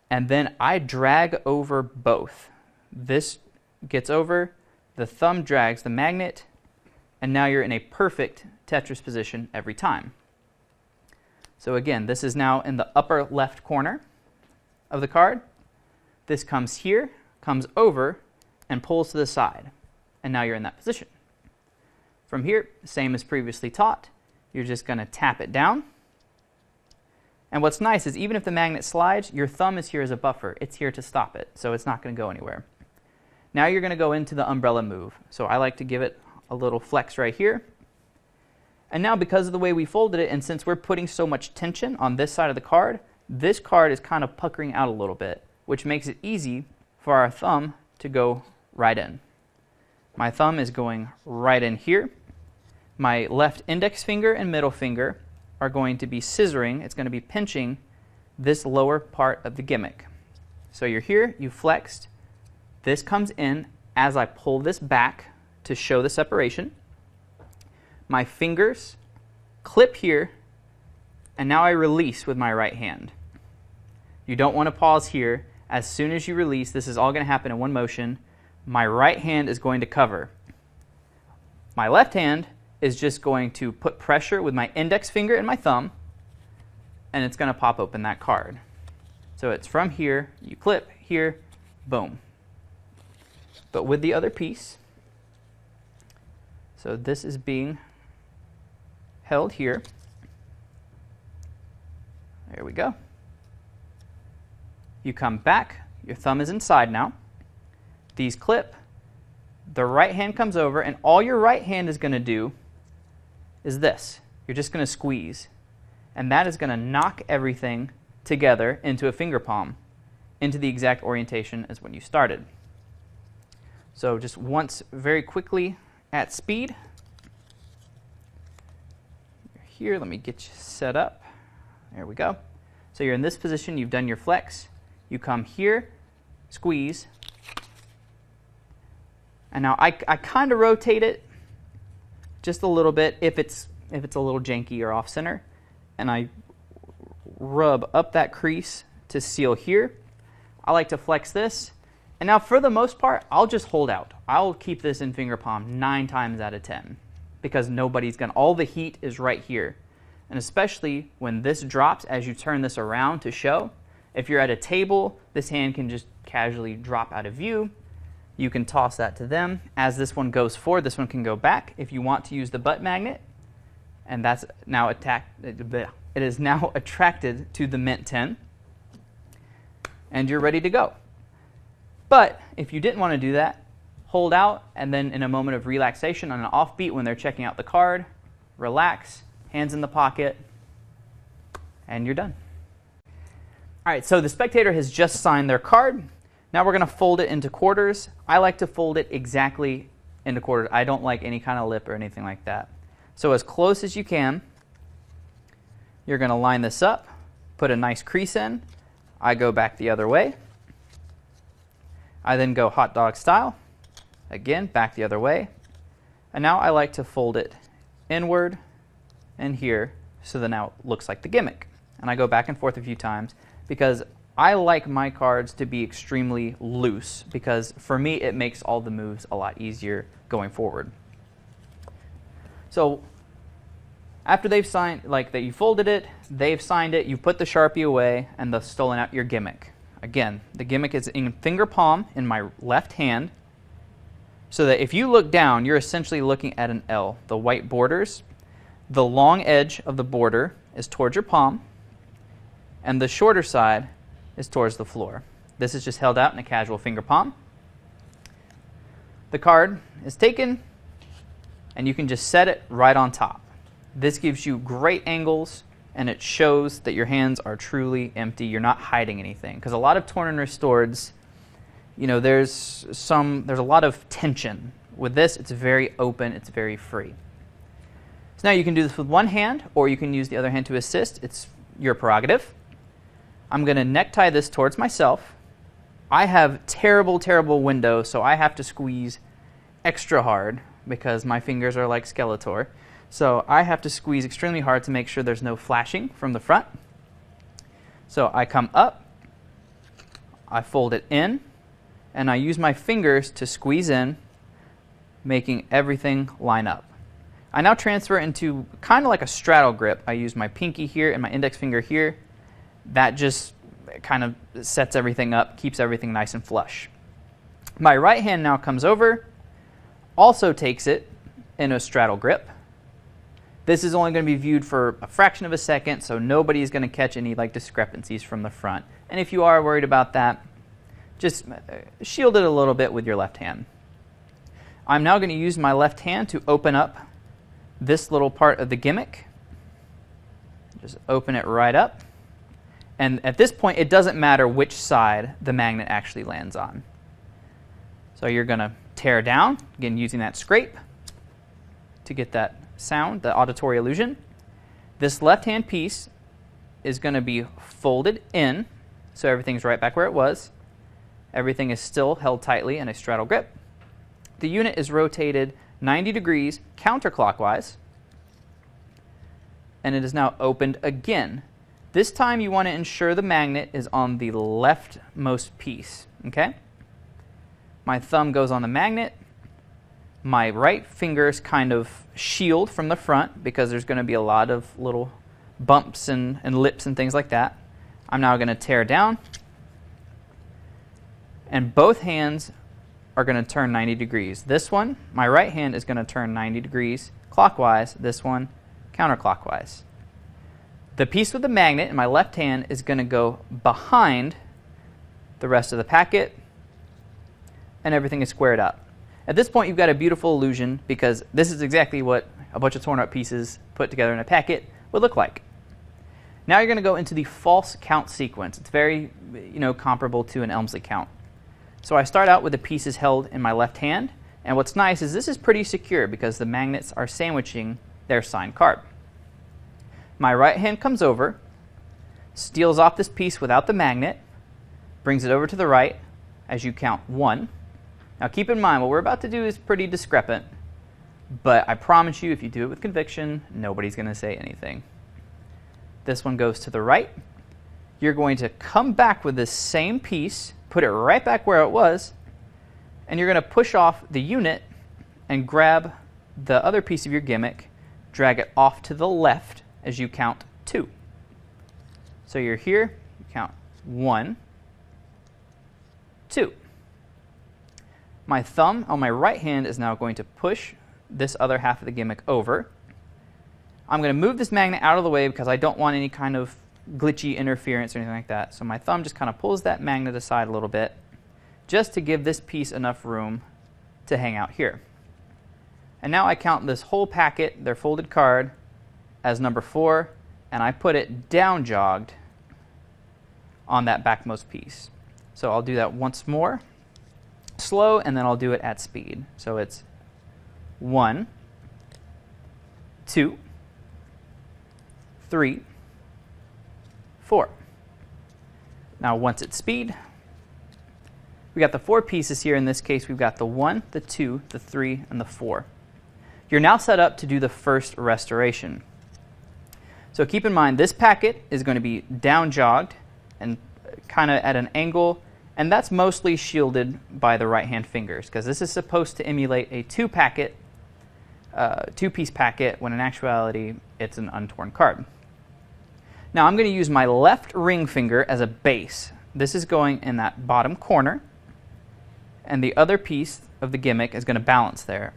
Speaker 1: And then I drag over both. This gets over, the thumb drags the magnet, and now you're in a perfect Tetris position every time. So again, this is now in the upper left corner of the card. This comes here, comes over, and pulls to the side. And now you're in that position. From here, same as previously taught, you're just going to tap it down, And what's nice is even if the magnet slides, your thumb is here as a buffer. It's here to stop it, so it's not going to go anywhere. Now you're going to go into the umbrella move. So I like to give it a little flex right here. And now because of the way we folded it, and since we're putting so much tension on this side of the card, this card is kind of puckering out a little bit, which makes it easy for our thumb to go right in. My thumb is going right in here. My left index finger and middle finger are going to be scissoring. It's going to be pinching this lower part of the gimmick. So you're here, you flexed. This comes in as I pull this back to show the separation. My fingers clip here, and now I release with my right hand. You don't want to pause here. As soon as you release, this is all going to happen in one motion. My right hand is going to cover. My left hand is just going to put pressure with my index finger and my thumb, and it's going to pop open that card. So it's from here, you clip, here, boom. But with the other piece, so this is being held here. There we go. You come back, your thumb is inside now. These clip, the right hand comes over, and all your right hand is going to do is this. You're just going to squeeze. And that is going to knock everything together into a finger palm, into the exact orientation as when you started. So just once very quickly at speed. Here, let me get you set up. There we go. So you're in this position, you've done your flex. You come here, squeeze. And now I kind of rotate it just a little bit if it's a little janky or off center. And I rub up that crease to seal here. I like to flex this. And now for the most part, I'll just hold out. I'll keep this in finger palm 9 times out of 10 because nobody's going to, all the heat is right here. And especially when this drops as you turn this around to show, if you're at a table, this hand can just casually drop out of view. You can toss that to them. As this one goes forward, this one can go back if you want to use the butt magnet. And that's now it is now attracted to the Mint 10. And you're ready to go. But if you didn't want to do that, hold out, and then in a moment of relaxation on an offbeat when they're checking out the card, relax, hands in the pocket, and you're done. All right, so the spectator has just signed their card. Now we're going to fold it into quarters. I like to fold it exactly into quarters. I don't like any kind of lip or anything like that. So as close as you can, you're going to line this up, put a nice crease in. I go back the other way. I then go hot dog style. Again, back the other way. And now I like to fold it inward and here so that now it looks like the gimmick. And I go back and forth a few times because I like my cards to be extremely loose because for me it makes all the moves a lot easier going forward. So after they've signed, like that you folded it, they've signed it, you put the Sharpie away and they've stolen out your gimmick. Again, the gimmick is in finger palm in my left hand so that if you look down, you're essentially looking at an L. The white borders, the long edge of the border is towards your palm and the shorter side is towards the floor. This is just held out in a casual finger palm. The card is taken and you can just set it right on top. This gives you great angles and it shows that your hands are truly empty. You're not hiding anything. Because a lot of torn and restored, you know, there's a lot of tension. With this, it's very open, it's very free. So now you can do this with one hand, or you can use the other hand to assist. It's your prerogative. I'm going to necktie this towards myself. I have terrible, terrible window, so I have to squeeze extra hard because my fingers are like Skeletor. So I have to squeeze extremely hard to make sure there's no flashing from the front. So I come up, I fold it in, and I use my fingers to squeeze in, making everything line up. I now transfer into kind of like a straddle grip. I use my pinky here and my index finger here. That just kind of sets everything up, keeps everything nice and flush. My right hand now comes over, also takes it in a straddle grip, This is only going to be viewed for a fraction of a second, so nobody's going to catch any like discrepancies from the front. And if you are worried about that, just shield it a little bit with your left hand. I'm now going to use my left hand to open up this little part of the gimmick. Just open it right up. And at this point, it doesn't matter which side the magnet actually lands on. So you're going to tear down, again using that scrape to get that sound, the auditory illusion. This left-hand piece is going to be folded in, so everything's right back where it was. Everything is still held tightly in a straddle grip. The unit is rotated 90 degrees counterclockwise, and it is now opened again. This time you want to ensure the magnet is on the leftmost piece, okay? My thumb goes on the magnet. My right fingers kind of shield from the front because there's going to be a lot of little bumps and lips and things like that. I'm now going to tear down, and both hands are going to turn 90 degrees. This one, my right hand, is going to turn 90 degrees clockwise. This one, counterclockwise. The piece with the magnet in my left hand is going to go behind the rest of the packet, and everything is squared up. At this point, you've got a beautiful illusion because this is exactly what a bunch of torn up pieces put together in a packet would look like. Now you're going to go into the false count sequence. It's very, comparable to an Elmsley count. So I start out with the pieces held in my left hand, and what's nice is this is pretty secure because the magnets are sandwiching their signed card. My right hand comes over, steals off this piece without the magnet, brings it over to the right as you count 1. Now keep in mind, what we're about to do is pretty discrepant, but I promise you if you do it with conviction, nobody's going to say anything. This one goes to the right. You're going to come back with this same piece, put it right back where it was, and you're going to push off the unit and grab the other piece of your gimmick, drag it off to the left as you count 2. So you're here, you count 1, 2. My thumb on my right hand is now going to push this other half of the gimmick over. I'm going to move this magnet out of the way because I don't want any kind of glitchy interference or anything like that. So my thumb just kind of pulls that magnet aside a little bit just to give this piece enough room to hang out here. And now I count this whole packet, their folded card, as number 4, and I put it down jogged on that backmost piece. So I'll do that once more, slow, and then I'll do it at speed. So it's 1, 2, 3, 4. Now once at speed, we got the 4 pieces here. In this case, we've got the 1, the 2, the 3, and the 4. You're now set up to do the first restoration. So keep in mind, this packet is going to be down jogged and kind of at an angle, and that's mostly shielded by the right hand fingers because this is supposed to emulate a two-piece packet when in actuality it's an untorn card. Now I'm going to use my left ring finger as a base. This is going in that bottom corner, and the other piece of the gimmick is going to balance there.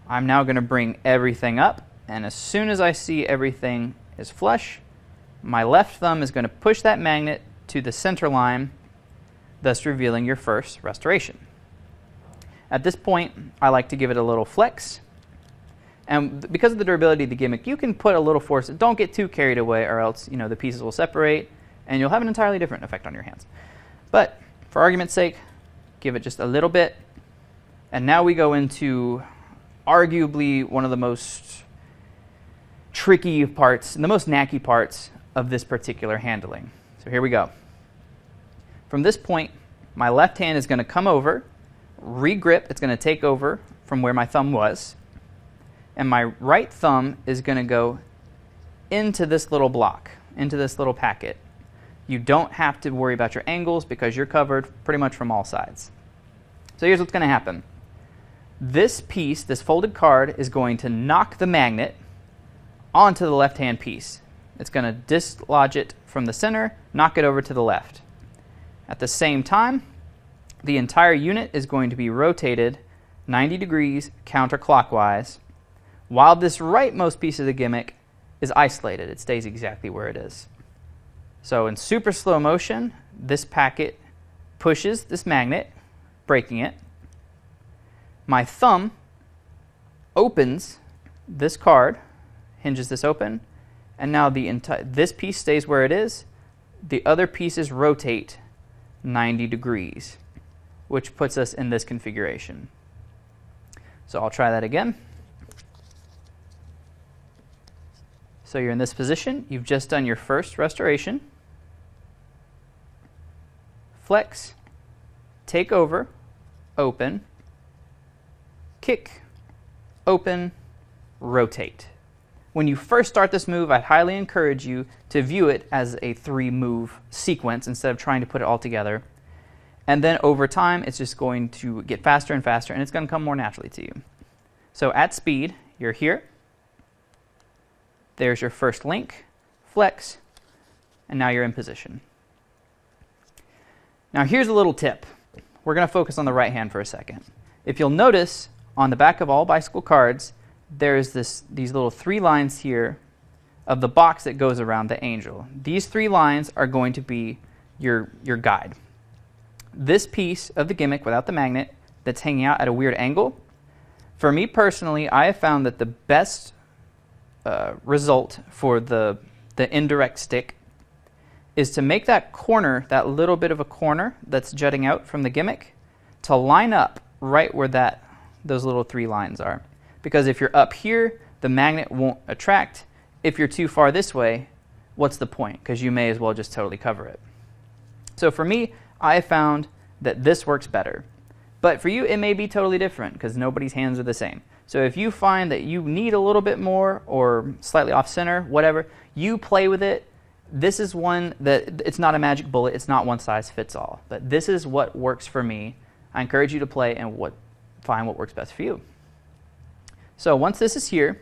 Speaker 1: I'm now going to bring everything up, and as soon as I see everything is flush, my left thumb is going to push that magnet to the center line, thus revealing your first restoration. At this point, I like to give it a little flex. And because of the durability of the gimmick, you can put a little force. Don't get too carried away, or else the pieces will separate, and you'll have an entirely different effect on your hands. But for argument's sake, give it just a little bit. And now we go into arguably one of the most tricky parts and the most knacky parts of this particular handling. So here we go. From this point, my left hand is going to come over, re-grip. It's going to take over from where my thumb was. And my right thumb is going to go into this little block, into this little packet. You don't have to worry about your angles because you're covered pretty much from all sides. So here's what's going to happen. This piece, this folded card, is going to knock the magnet onto the left-hand piece. It's going to dislodge it from the center, knock it over to the left. At the same time, the entire unit is going to be rotated 90 degrees counterclockwise, while this rightmost piece of the gimmick is isolated. It stays exactly where it is. So in super slow motion, this packet pushes this magnet, breaking it. My thumb opens this card, hinges this open, and now this piece stays where it is. The other pieces rotate 90 degrees, which puts us in this configuration. So I'll try that again. So you're in this position. You've just done your first restoration. Flex, take over, open, kick, open, rotate. When you first start this move, I'd highly encourage you to view it as a 3-move sequence instead of trying to put it all together. And then over time, it's just going to get faster and faster, and it's going to come more naturally to you. So at speed, you're here. There's your first link, flex, and now you're in position. Now here's a little tip. We're going to focus on the right hand for a second. If you'll notice, on the back of all bicycle cards, there's these little 3 lines here of the box that goes around the angel. These 3 lines are going to be your guide. This piece of the gimmick without the magnet that's hanging out at a weird angle, for me personally, I have found that the best result for the indirect stick is to make that corner, that little bit of a corner that's jutting out from the gimmick, to line up right where those little 3 lines are. Because if you're up here, the magnet won't attract. If you're too far this way, what's the point? Because you may as well just totally cover it. So for me, I found that this works better. But for you, it may be totally different because nobody's hands are the same. So if you find that you need a little bit more or slightly off center, whatever, you play with it. This is one that it's not a magic bullet. It's not one size fits all. But this is what works for me. I encourage you to play and find what works best for you. So once this is here,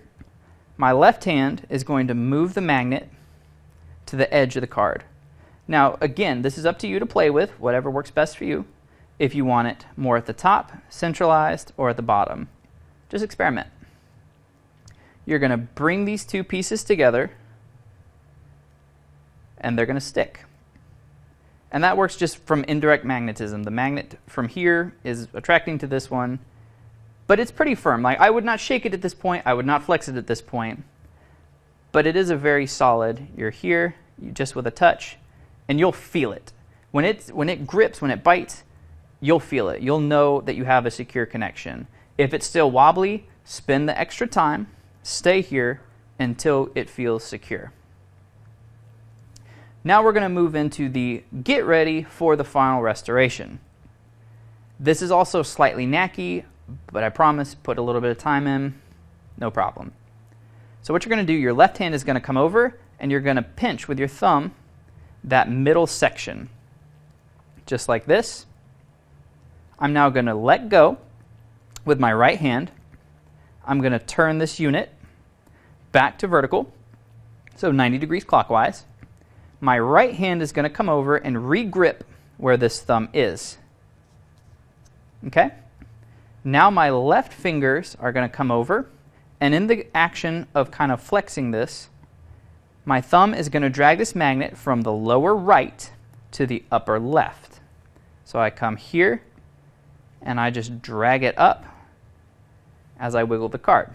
Speaker 1: my left hand is going to move the magnet to the edge of the card. Now, again, this is up to you to play with, whatever works best for you. If you want it more at the top, centralized, or at the bottom, just experiment. You're going to bring these 2 pieces together, and they're going to stick. And that works just from indirect magnetism. The magnet from here is attracting to this one, but it's pretty firm. Like, I would not shake it at this point. I would not flex it at this point. But it is a very solid, you're here, just with a touch, and you'll feel it. When it grips, when it bites, you'll feel it. You'll know that you have a secure connection. If it's still wobbly, spend the extra time, stay here until it feels secure. Now we're going to move into the get ready for the final restoration. This is also slightly knacky, but I promise, put a little bit of time in, no problem. So what you're going to do, your left hand is going to come over and you're going to pinch with your thumb that middle section, just like this. I'm now going to let go with my right hand. I'm going to turn this unit back to vertical, so 90 degrees clockwise. My right hand is going to come over and re-grip where this thumb is. Okay? Now my left fingers are going to come over, and in the action of kind of flexing this, my thumb is going to drag this magnet from the lower right to the upper left. So I come here, and I just drag it up as I wiggle the card.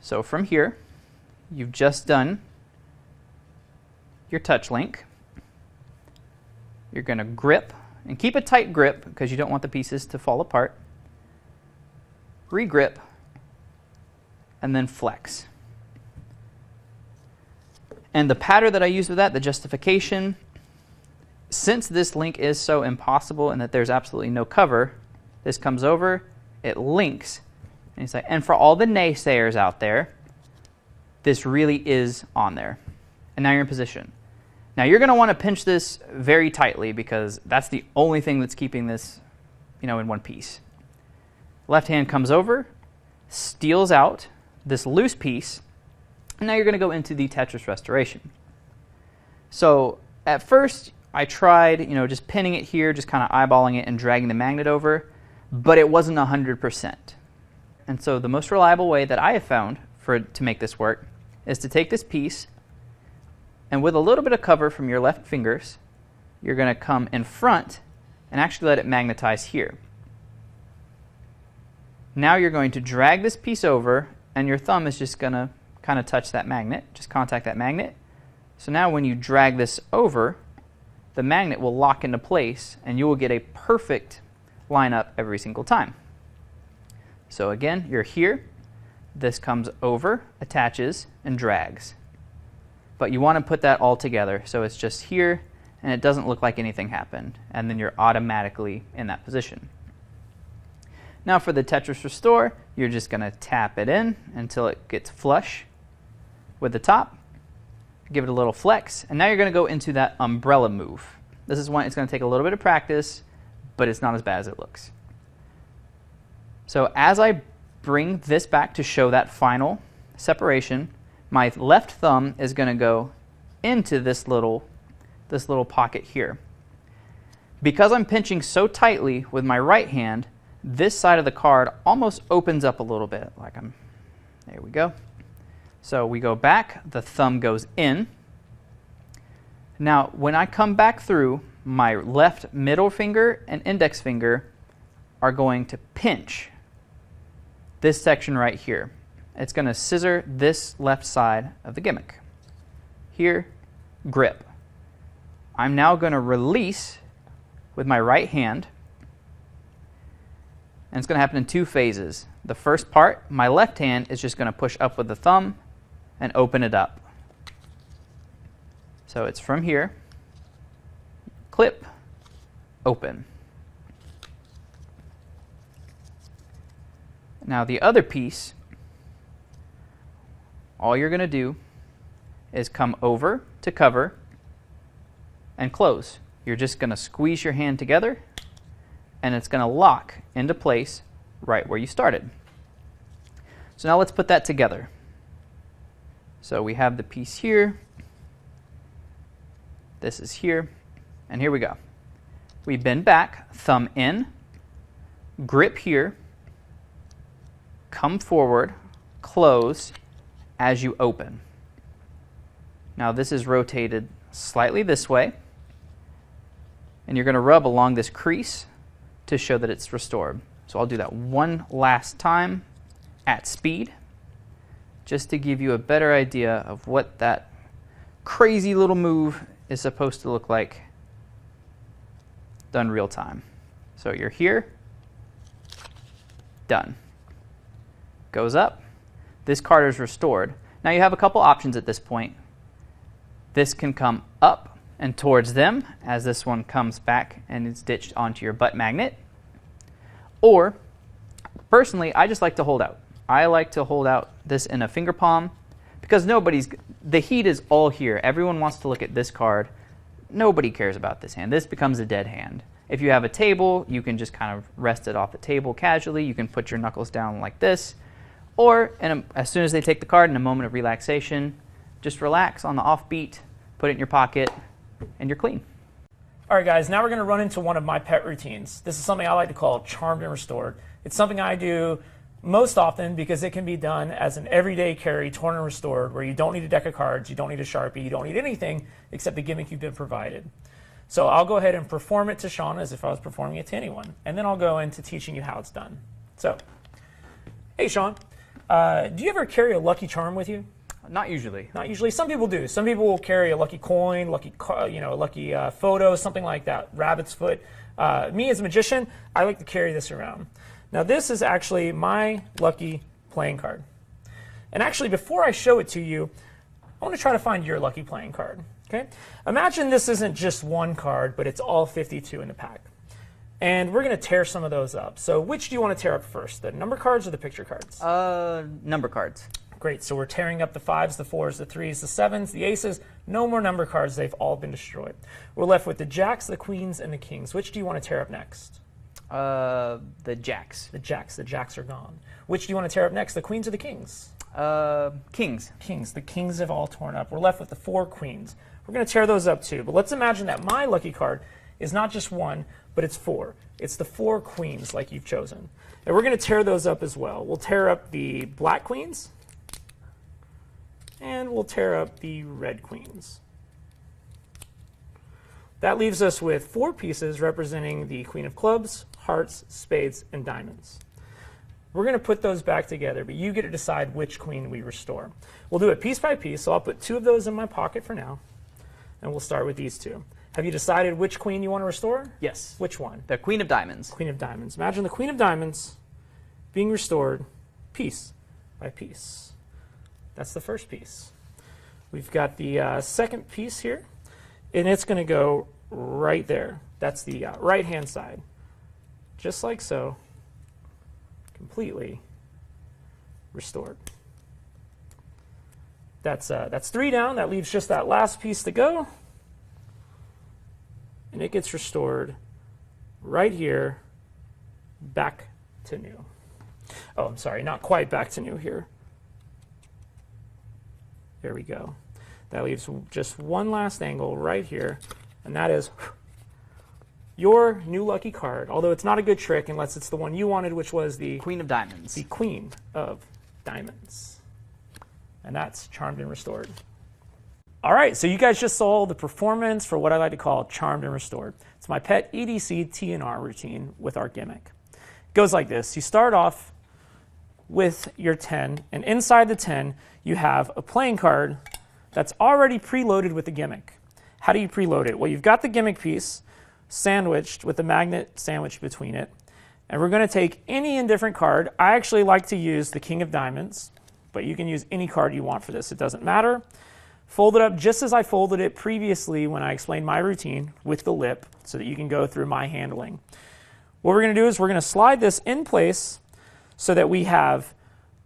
Speaker 1: So from here, you've just done your touch link. You're going to grip, and keep a tight grip because you don't want the pieces to fall apart. Re-grip, and then flex. And the pattern that I use with that, the justification, since this link is so impossible and that there's absolutely no cover, this comes over, it links, and it's like, and for all the naysayers out there, this really is on there. And now you're in position. Now you're going to want to pinch this very tightly because that's the only thing that's keeping this, in one piece. Left hand comes over, steals out this loose piece, and now you're going to go into the Tetris restoration. So at first I tried, just pinning it here, just kind of eyeballing it and dragging the magnet over, but it wasn't 100%. and so the most reliable way that I have found to make this work is to take this piece, and with a little bit of cover from your left fingers, you're going to come in front and actually let it magnetize here. Now you're going to drag this piece over, and your thumb is just going to kind of touch that magnet, just contact that magnet. So now when you drag this over, the magnet will lock into place, and you will get a perfect lineup every single time. So again, you're here. This comes over, attaches, and drags. But you want to put that all together so it's just here, and it doesn't look like anything happened, and then you're automatically in that position. Now for the Tetris Restore, you're just going to tap it in until it gets flush with the top. Give it a little flex, and now you're going to go into that umbrella move. This is one, it's going to take a little bit of practice, but it's not as bad as it looks. So as I bring this back to show that final separation, my left thumb is going to go into this little pocket here. Because I'm pinching so tightly with my right hand, this side of the card almost opens up a little bit. There we go. So we go back, the thumb goes in. Now, when I come back through, my left middle finger and index finger are going to pinch this section right here. It's going to scissor this left side of the gimmick. Here, grip. I'm now going to release with my right hand, and it's going to happen in two phases. The first part, my left hand is just going to push up with the thumb and open it up. So it's from here, clip, open. Now the other piece, all you're going to do is come over to cover and close. You're just going to squeeze your hand together, and it's going to lock into place right where you started. So now let's put that together. So we have the piece here, this is here, and here we go. We bend back, thumb in, grip here, come forward, close as you open. Now this is rotated slightly this way, and you're going to rub along this crease to show that it's restored. So I'll do that one last time at speed, just to give you a better idea of what that crazy little move is supposed to look like done real time. So you're here, done. Goes up, this card is restored. Now you have a couple options at this point. This can come up and towards them as this one comes back and is ditched onto your butt magnet. Or, personally, I just like to hold out. I like to hold out this in a finger palm because the heat is all here. Everyone wants to look at this card. Nobody cares about this hand. This becomes a dead hand. If you have a table, you can just kind of rest it off the table casually. You can put your knuckles down like this. Or as soon as they take the card, in a moment of relaxation, just relax on the offbeat, put it in your pocket, and you're clean.
Speaker 4: All right, guys, now we're going to run into one of my pet routines. This is something I like to call charmed and restored. It's something I do most often because it can be done as an everyday carry, torn and restored, where you don't need a deck of cards, you don't need a Sharpie, you don't need anything except the gimmick you've been provided. So I'll go ahead and perform it to Sean as if I was performing it to anyone, and then I'll go into teaching you how it's done. So, hey, Sean, do you ever carry a lucky charm with you?
Speaker 1: Not usually.
Speaker 4: Not usually. Some people do. Some people will carry a lucky coin, lucky photo, something like that, rabbit's foot. Me as a magician, I like to carry this around. Now this is actually my lucky playing card. And actually, before I show it to you, I want to try to find your lucky playing card. Okay? Imagine this isn't just one card, but it's all 52 in the pack. And we're going to tear some of those up. So which do you want to tear up first, the number cards or the picture cards?
Speaker 1: Number cards.
Speaker 4: Great, so we're tearing up the 5s, the 4s, the 3s, the 7s, the aces. No more number cards, they've all been destroyed. We're left with the jacks, the queens, and the kings. Which do you want to tear up next?
Speaker 1: The jacks.
Speaker 4: The jacks are gone. Which do you want to tear up next, the queens or the kings?
Speaker 1: Kings.
Speaker 4: Kings, the kings have all torn up. We're left with the 4 queens. We're going to tear those up too, but let's imagine that my lucky card is not just one, but it's 4. It's the 4 queens like you've chosen. And we're going to tear those up as well. We'll tear up the black queens, and we'll tear up the red queens. That leaves us with 4 pieces representing the queen of clubs, hearts, spades, and diamonds. We're going to put those back together, but you get to decide which queen we restore. We'll do it piece by piece, so I'll put 2 of those in my pocket for now, and we'll start with these 2. Have you decided which queen you want to restore?
Speaker 1: Yes.
Speaker 4: Which one?
Speaker 1: The queen of diamonds.
Speaker 4: Queen of diamonds. Imagine the queen of diamonds being restored piece by piece. That's the first piece. We've got the second piece here, and it's going to go right there. That's the right-hand side. Just like so, completely restored. That's 3 down. That leaves just that last piece to go. And it gets restored right here, back to new. Oh, I'm sorry, not quite back to new here. There we go. That leaves just one last angle right here, and that is your new lucky card, although it's not a good trick unless it's the one you wanted, which was the
Speaker 1: Queen of diamonds.
Speaker 4: The queen of diamonds. And that's charmed and restored. All right, so you guys just saw the performance for what I like to call charmed and restored. It's my pet EDC TNR routine with our gimmick. It goes like this. You start off with your 10, and inside the 10, you have a playing card that's already preloaded with the gimmick. How do you preload it? Well, you've got the gimmick piece sandwiched with the magnet sandwiched between it, and we're going to take any indifferent card. I actually like to use the King of Diamonds, but you can use any card you want for this. It doesn't matter. Fold it up just as I folded it previously when I explained my routine with the lip so that you can go through my handling. What we're going to do is we're going to slide this in place so that we have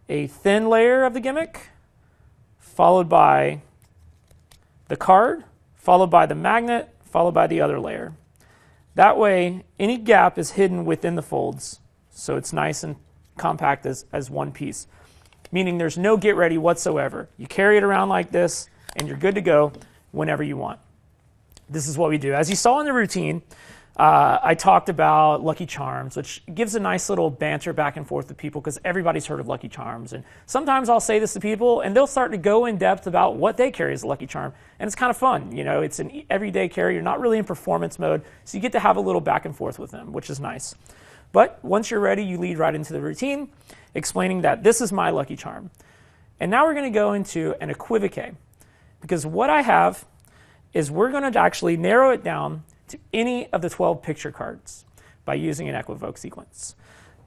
Speaker 4: a thin layer of the gimmick followed by the card, followed by the magnet, followed by the other layer. That way, any gap is hidden within the folds, so it's nice and compact as one piece, meaning there's no get ready whatsoever. You carry it around like this, and you're good to go whenever you want. This is what we do. As you saw in the routine, I talked about Lucky Charms, which gives a nice little banter back and forth with people because everybody's heard of Lucky Charms. And sometimes I'll say this to people, and they'll start to go in depth about what they carry as a Lucky Charm. And it's kind of fun. You know, it's an everyday carry. You're not really in performance mode, so you get to have a little back and forth with them, which is nice. But once you're ready, you lead right into the routine, explaining that this is my Lucky Charm. And now we're going to go into an equivoque. Because what I have is we're going to actually narrow it down to any of the 12 picture cards by using an equivoque sequence.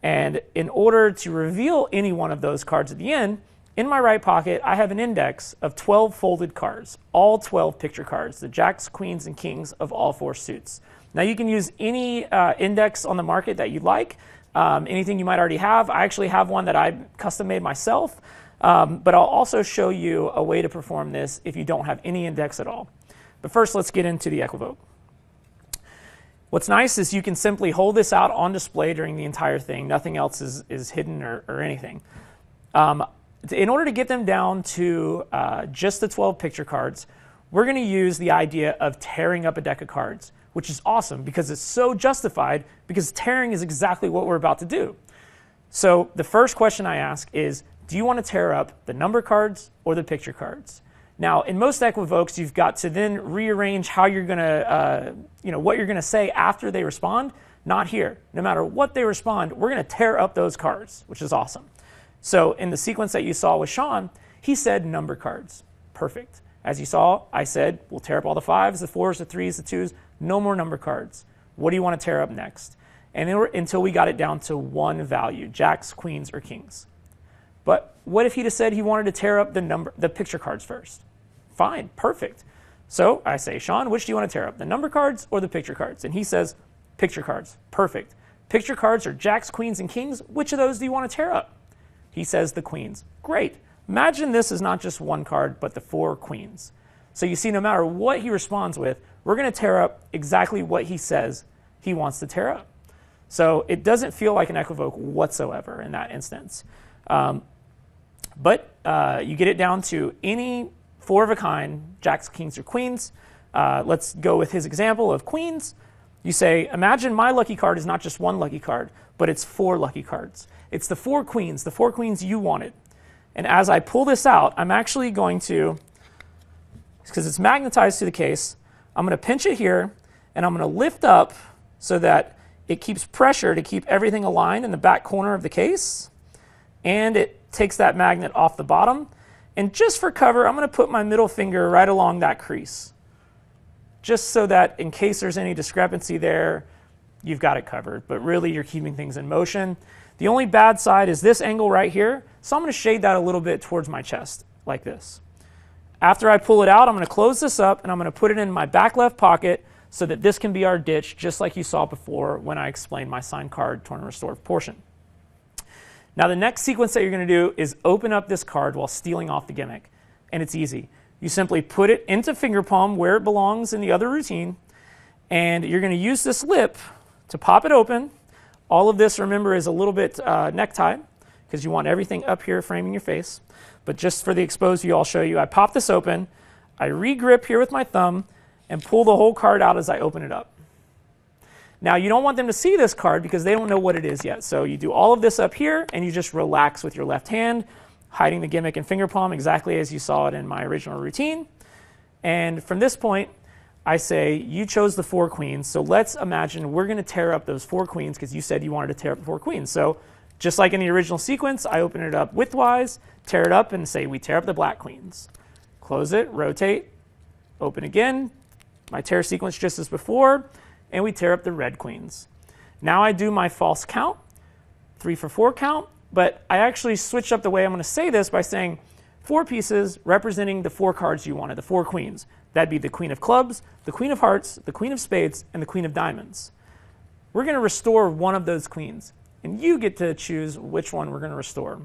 Speaker 4: And in order to reveal any one of those cards at the end, in my right pocket, I have an index of 12 folded cards, all 12 picture cards, the jacks, queens, and kings of all 4 suits. Now you can use any index on the market that you'd like, anything you might already have. I actually have one that I custom made myself. But I'll also show you a way to perform this if you don't have any index at all. But first, let's get into the equivoque. What's nice is you can simply hold this out on display during the entire thing. Nothing else is hidden or anything. In order to get them down to just the 12 picture cards, we're going to use the idea of tearing up a deck of cards, which is awesome because it's so justified because tearing is exactly what we're about to do. So the first question I ask is, do you want to tear up the number cards or the picture cards? Now, in most equivokes, you've got to then rearrange how you're going to, what you're going to say after they respond. Not here. No matter what they respond, we're going to tear up those cards, which is awesome. So in the sequence that you saw with Sean, he said number cards. Perfect. As you saw, I said, we'll tear up all the 5s, the 4s, the 3s, the 2s, no more number cards. What do you want to tear up next? And until we got it down to one value, jacks, queens, or kings. But what if he'd have said he wanted to tear up the picture cards first? Fine, perfect. So I say, Sean, which do you want to tear up, the number cards or the picture cards? And he says, picture cards. Perfect. Picture cards are jacks, queens, and kings. Which of those do you want to tear up? He says the queens. Great. Imagine this is not just one card, but the 4 queens. So you see, no matter what he responds with, we're going to tear up exactly what he says he wants to tear up. So it doesn't feel like an equivoque whatsoever in that instance. But you get it down to any 4 of a kind, jacks, kings, or queens. Let's go with his example of queens. You say, imagine my lucky card is not just one lucky card, but it's 4 lucky cards. It's the 4 queens you wanted. And as I pull this out, I'm actually going to, because it's magnetized to the case, I'm going to pinch it here, and I'm going to lift up so that it keeps pressure to keep everything aligned in the back corner of the case, and it takes that magnet off the bottom. And just for cover, I'm going to put my middle finger right along that crease, just so that in case there's any discrepancy there, you've got it covered. But really, you're keeping things in motion. The only bad side is this angle right here, so I'm going to shade that a little bit towards my chest, like this. After I pull it out, I'm going to close this up, and I'm going to put it in my back left pocket so that this can be our ditch, just like you saw before when I explained my signed card torn and restored portion. Now, the next sequence that you're going to do is open up this card while stealing off the gimmick, and it's easy. You simply put it into finger palm where it belongs in the other routine, and you're going to use this lip to pop it open. All of this, remember, is a little bit necktie, because you want everything up here framing your face. But just for the exposed view, I'll show you. I pop this open, I re-grip here with my thumb, and pull the whole card out as I open it up. Now, you don't want them to see this card because they don't know what it is yet. So you do all of this up here, and you just relax with your left hand, hiding the gimmick in finger palm exactly as you saw it in my original routine. And from this point, I say, you chose the 4 queens, so let's imagine we're going to tear up those 4 queens because you said you wanted to tear up the 4 queens. So just like in the original sequence, I open it up widthwise, tear it up, and say we tear up the black queens. Close it, rotate, open again, my tear sequence just as before, and we tear up the red queens. Now I do my false count, 3 for 4 count, but I actually switched up the way I'm going to say this by saying 4 pieces representing the 4 cards you wanted, the 4 queens. That'd be the Queen of Clubs, the Queen of Hearts, the Queen of Spades, and the Queen of Diamonds. We're going to restore one of those queens, and you get to choose which one we're going to restore.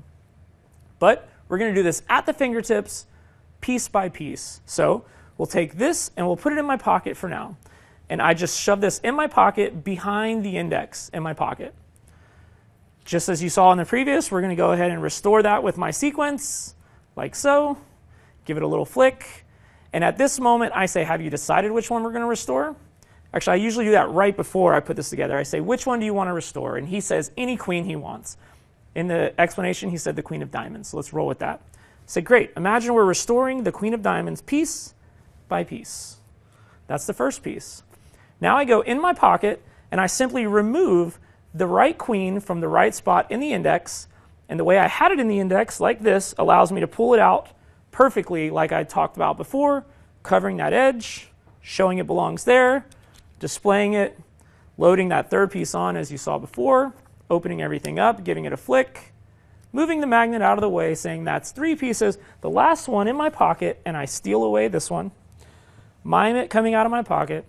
Speaker 4: But we're going to do this at the fingertips, piece by piece. So we'll take this and we'll put it in my pocket for now. And I just shove this in my pocket behind the index in my pocket. Just as you saw in the previous, we're going to go ahead and restore that with my sequence, like so. Give it a little flick. And at this moment, I say, have you decided which one we're going to restore? Actually, I usually do that right before I put this together. I say, which one do you want to restore? And he says any queen he wants. In the explanation, he said the Queen of Diamonds. So let's roll with that. Say, great. Imagine we're restoring the Queen of Diamonds piece by piece. That's the first piece. Now I go in my pocket, and I simply remove the right queen from the right spot in the index. And the way I had it in the index, like this, allows me to pull it out perfectly like I talked about before, covering that edge, showing it belongs there, displaying it, loading that third piece on as you saw before, opening everything up, giving it a flick, moving the magnet out of the way, saying that's 3 pieces, the last one in my pocket, and I steal away this one, mime it coming out of my pocket,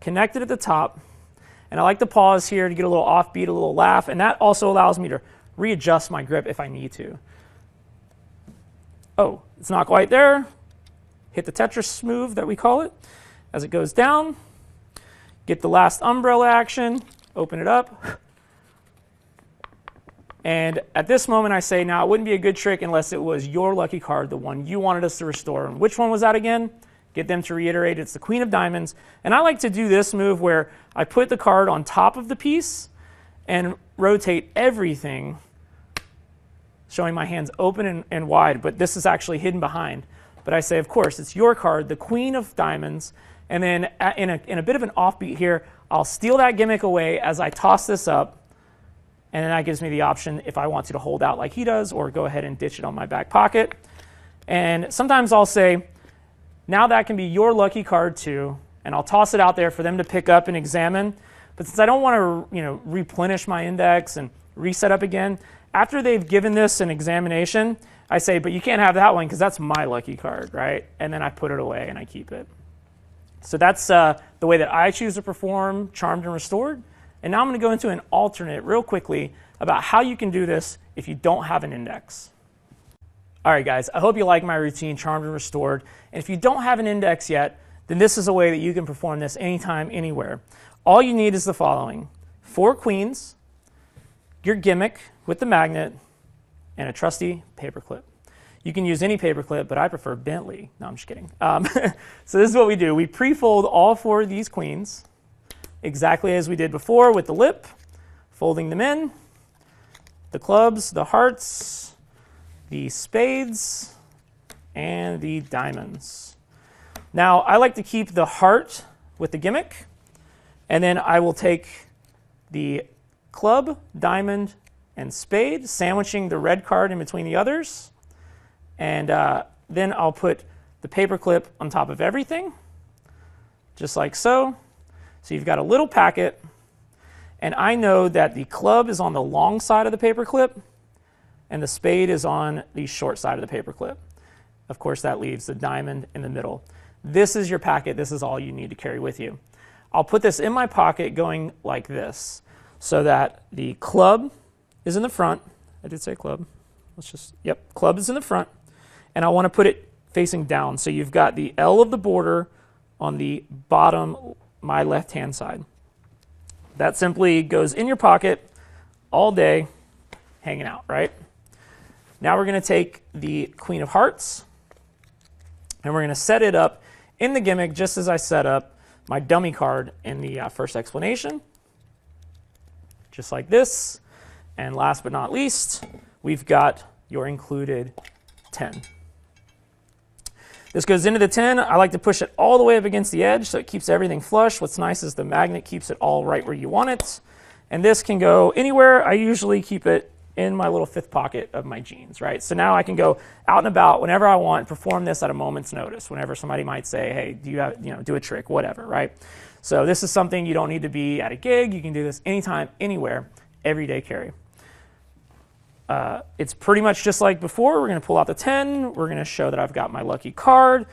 Speaker 4: connect it at the top, and I like to pause here to get a little offbeat, a little laugh, and that also allows me to readjust my grip if I need to. Oh, it's not quite there. Hit the Tetris move that we call it as it goes down. Get the last umbrella action, open it up. And at this moment I say, now it wouldn't be a good trick unless it was your lucky card, the one you wanted us to restore. And which one was that again? Get them to reiterate, it's the Queen of Diamonds. And I like to do this move where I put the card on top of the piece and rotate everything, showing my hands open and wide, but this is actually hidden behind. But I say, of course, it's your card, the Queen of Diamonds. And then in a bit of an offbeat here, I'll steal that gimmick away as I toss this up. And then that gives me the option if I want to hold out like he does or go ahead and ditch it on my back pocket. And sometimes I'll say, now that can be your lucky card too. And I'll toss it out there for them to pick up and examine. But since I don't want to replenish my index and reset up again, after they've given this an examination, I say, but you can't have that one because that's my lucky card, right? And then I put it away and I keep it. So that's the way that I choose to perform Charmed and Restored. And now I'm going to go into an alternate real quickly about how you can do this if you don't have an index. All right, guys, I hope you like my routine, Charmed and Restored. And if you don't have an index yet, then this is a way that you can perform this anytime, anywhere. All you need is the following: 4 queens, your gimmick with the magnet, and a trusty paper clip. You can use any paper clip, but I prefer Bentley. No, I'm just kidding. So this is what we do. We pre-fold all 4 of these queens exactly as we did before with the lip, folding them in, the clubs, the hearts, the spades, and the diamonds. Now, I like to keep the heart with the gimmick, and then I will take the club, diamond, and spade, sandwiching the red card in between the others, and then I'll put the paper clip on top of everything, just like so. So you've got a little packet, and I know that the club is on the long side of the paper clip, and the spade is on the short side of the paper clip. Of course, that leaves the diamond in the middle. This is your packet. This is all you need to carry with you. I'll put this in my pocket going like this, so that the club is in the front. I did say club. Club is in the front. And I want to put it facing down. So you've got the L of the border on the bottom, my left-hand side. That simply goes in your pocket all day, hanging out, right? Now we're going to take the Queen of Hearts, and we're going to set it up in the gimmick just as I set up my dummy card in the first explanation. Just like this. And last but not least, we've got your included 10. This goes into the 10. I like to push it all the way up against the edge so it keeps everything flush. What's nice is the magnet keeps it all right where you want it. And this can go anywhere. I usually keep it in my little 5th pocket of my jeans, right? So now I can go out and about whenever I want, perform this at a moment's notice, whenever somebody might say, hey, do you have, do a trick, whatever, right? So this is something you don't need to be at a gig. You can do this anytime, anywhere, everyday carry. It's pretty much just like before. We're going to pull out the 10. We're going to show that I've got my lucky card.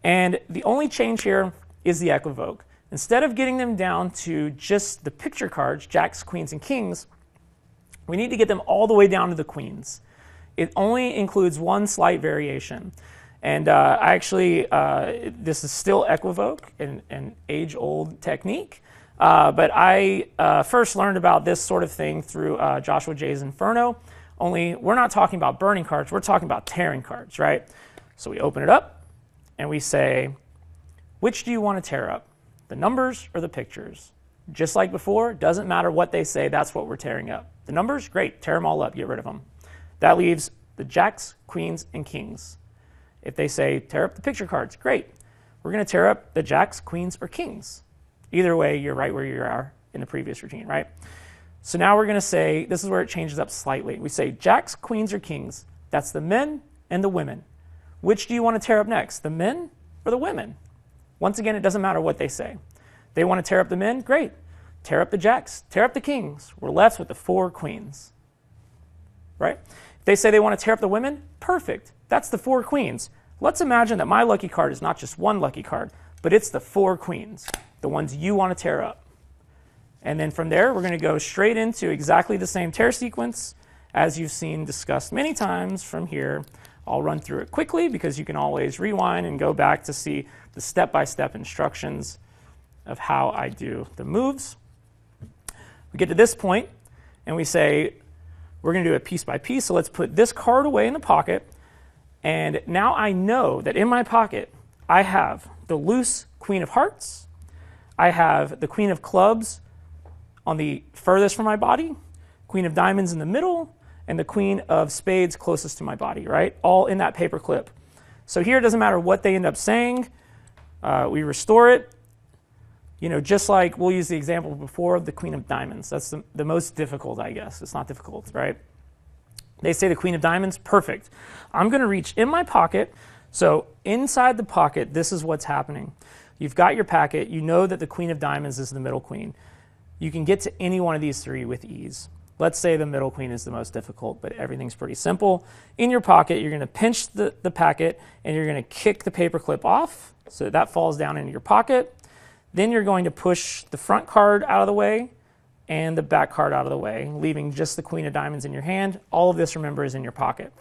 Speaker 4: And the only change here is the equivoke. Instead of getting them down to just the picture cards, jacks, queens, and kings, we need to get them all the way down to the queens. It only includes one slight variation. And this is still equivoke, an age-old technique. But I first learned about this sort of thing through Joshua Jay's Inferno. Only we're not talking about burning cards, we're talking about tearing cards, right? So we open it up and we say, which do you want to tear up? The numbers or the pictures? Just like before, doesn't matter what they say, that's what we're tearing up. The numbers, great, tear them all up, get rid of them. That leaves the jacks, queens, and kings. If they say tear up the picture cards, great. We're going to tear up the jacks, queens, or kings. Either way, you're right where you are in the previous routine, right? So now we're going to say, this is where it changes up slightly. We say jacks, queens, or kings. That's the men and the women. Which do you want to tear up next, the men or the women? Once again, it doesn't matter what they say. They want to tear up the men, great. Tear up the jacks, tear up the kings. We're left with the 4 queens, right? If they say they want to tear up the women, perfect. That's the 4 queens. Let's imagine that my lucky card is not just one lucky card, but it's the 4 queens, the ones you want to tear up. And then from there, we're going to go straight into exactly the same tear sequence as you've seen discussed many times from here. I'll run through it quickly because you can always rewind and go back to see the step-by-step instructions of how I do the moves. We get to this point and we say, we're going to do it piece by piece. So let's put this card away in the pocket. And now I know that in my pocket, I have the loose Queen of Hearts. I have the Queen of Clubs on the furthest from my body, Queen of Diamonds in the middle, and the Queen of Spades closest to my body, right? All in that paper clip. So here it doesn't matter what they end up saying. We restore it. Just like we'll use the example before of the Queen of Diamonds. That's the most difficult, I guess. It's not difficult, right? They say the Queen of Diamonds, perfect. I'm going to reach in my pocket. So inside the pocket, this is what's happening. You've got your packet. You know that the Queen of Diamonds is the middle queen. You can get to any one of these 3 with ease. Let's say the middle queen is the most difficult, but everything's pretty simple. In your pocket, you're going to pinch the packet, and you're going to kick the paper clip off, so that falls down into your pocket. Then you're going to push the front card out of the way and the back card out of the way, leaving just the Queen of Diamonds in your hand. All of this, remember, is in your pocket.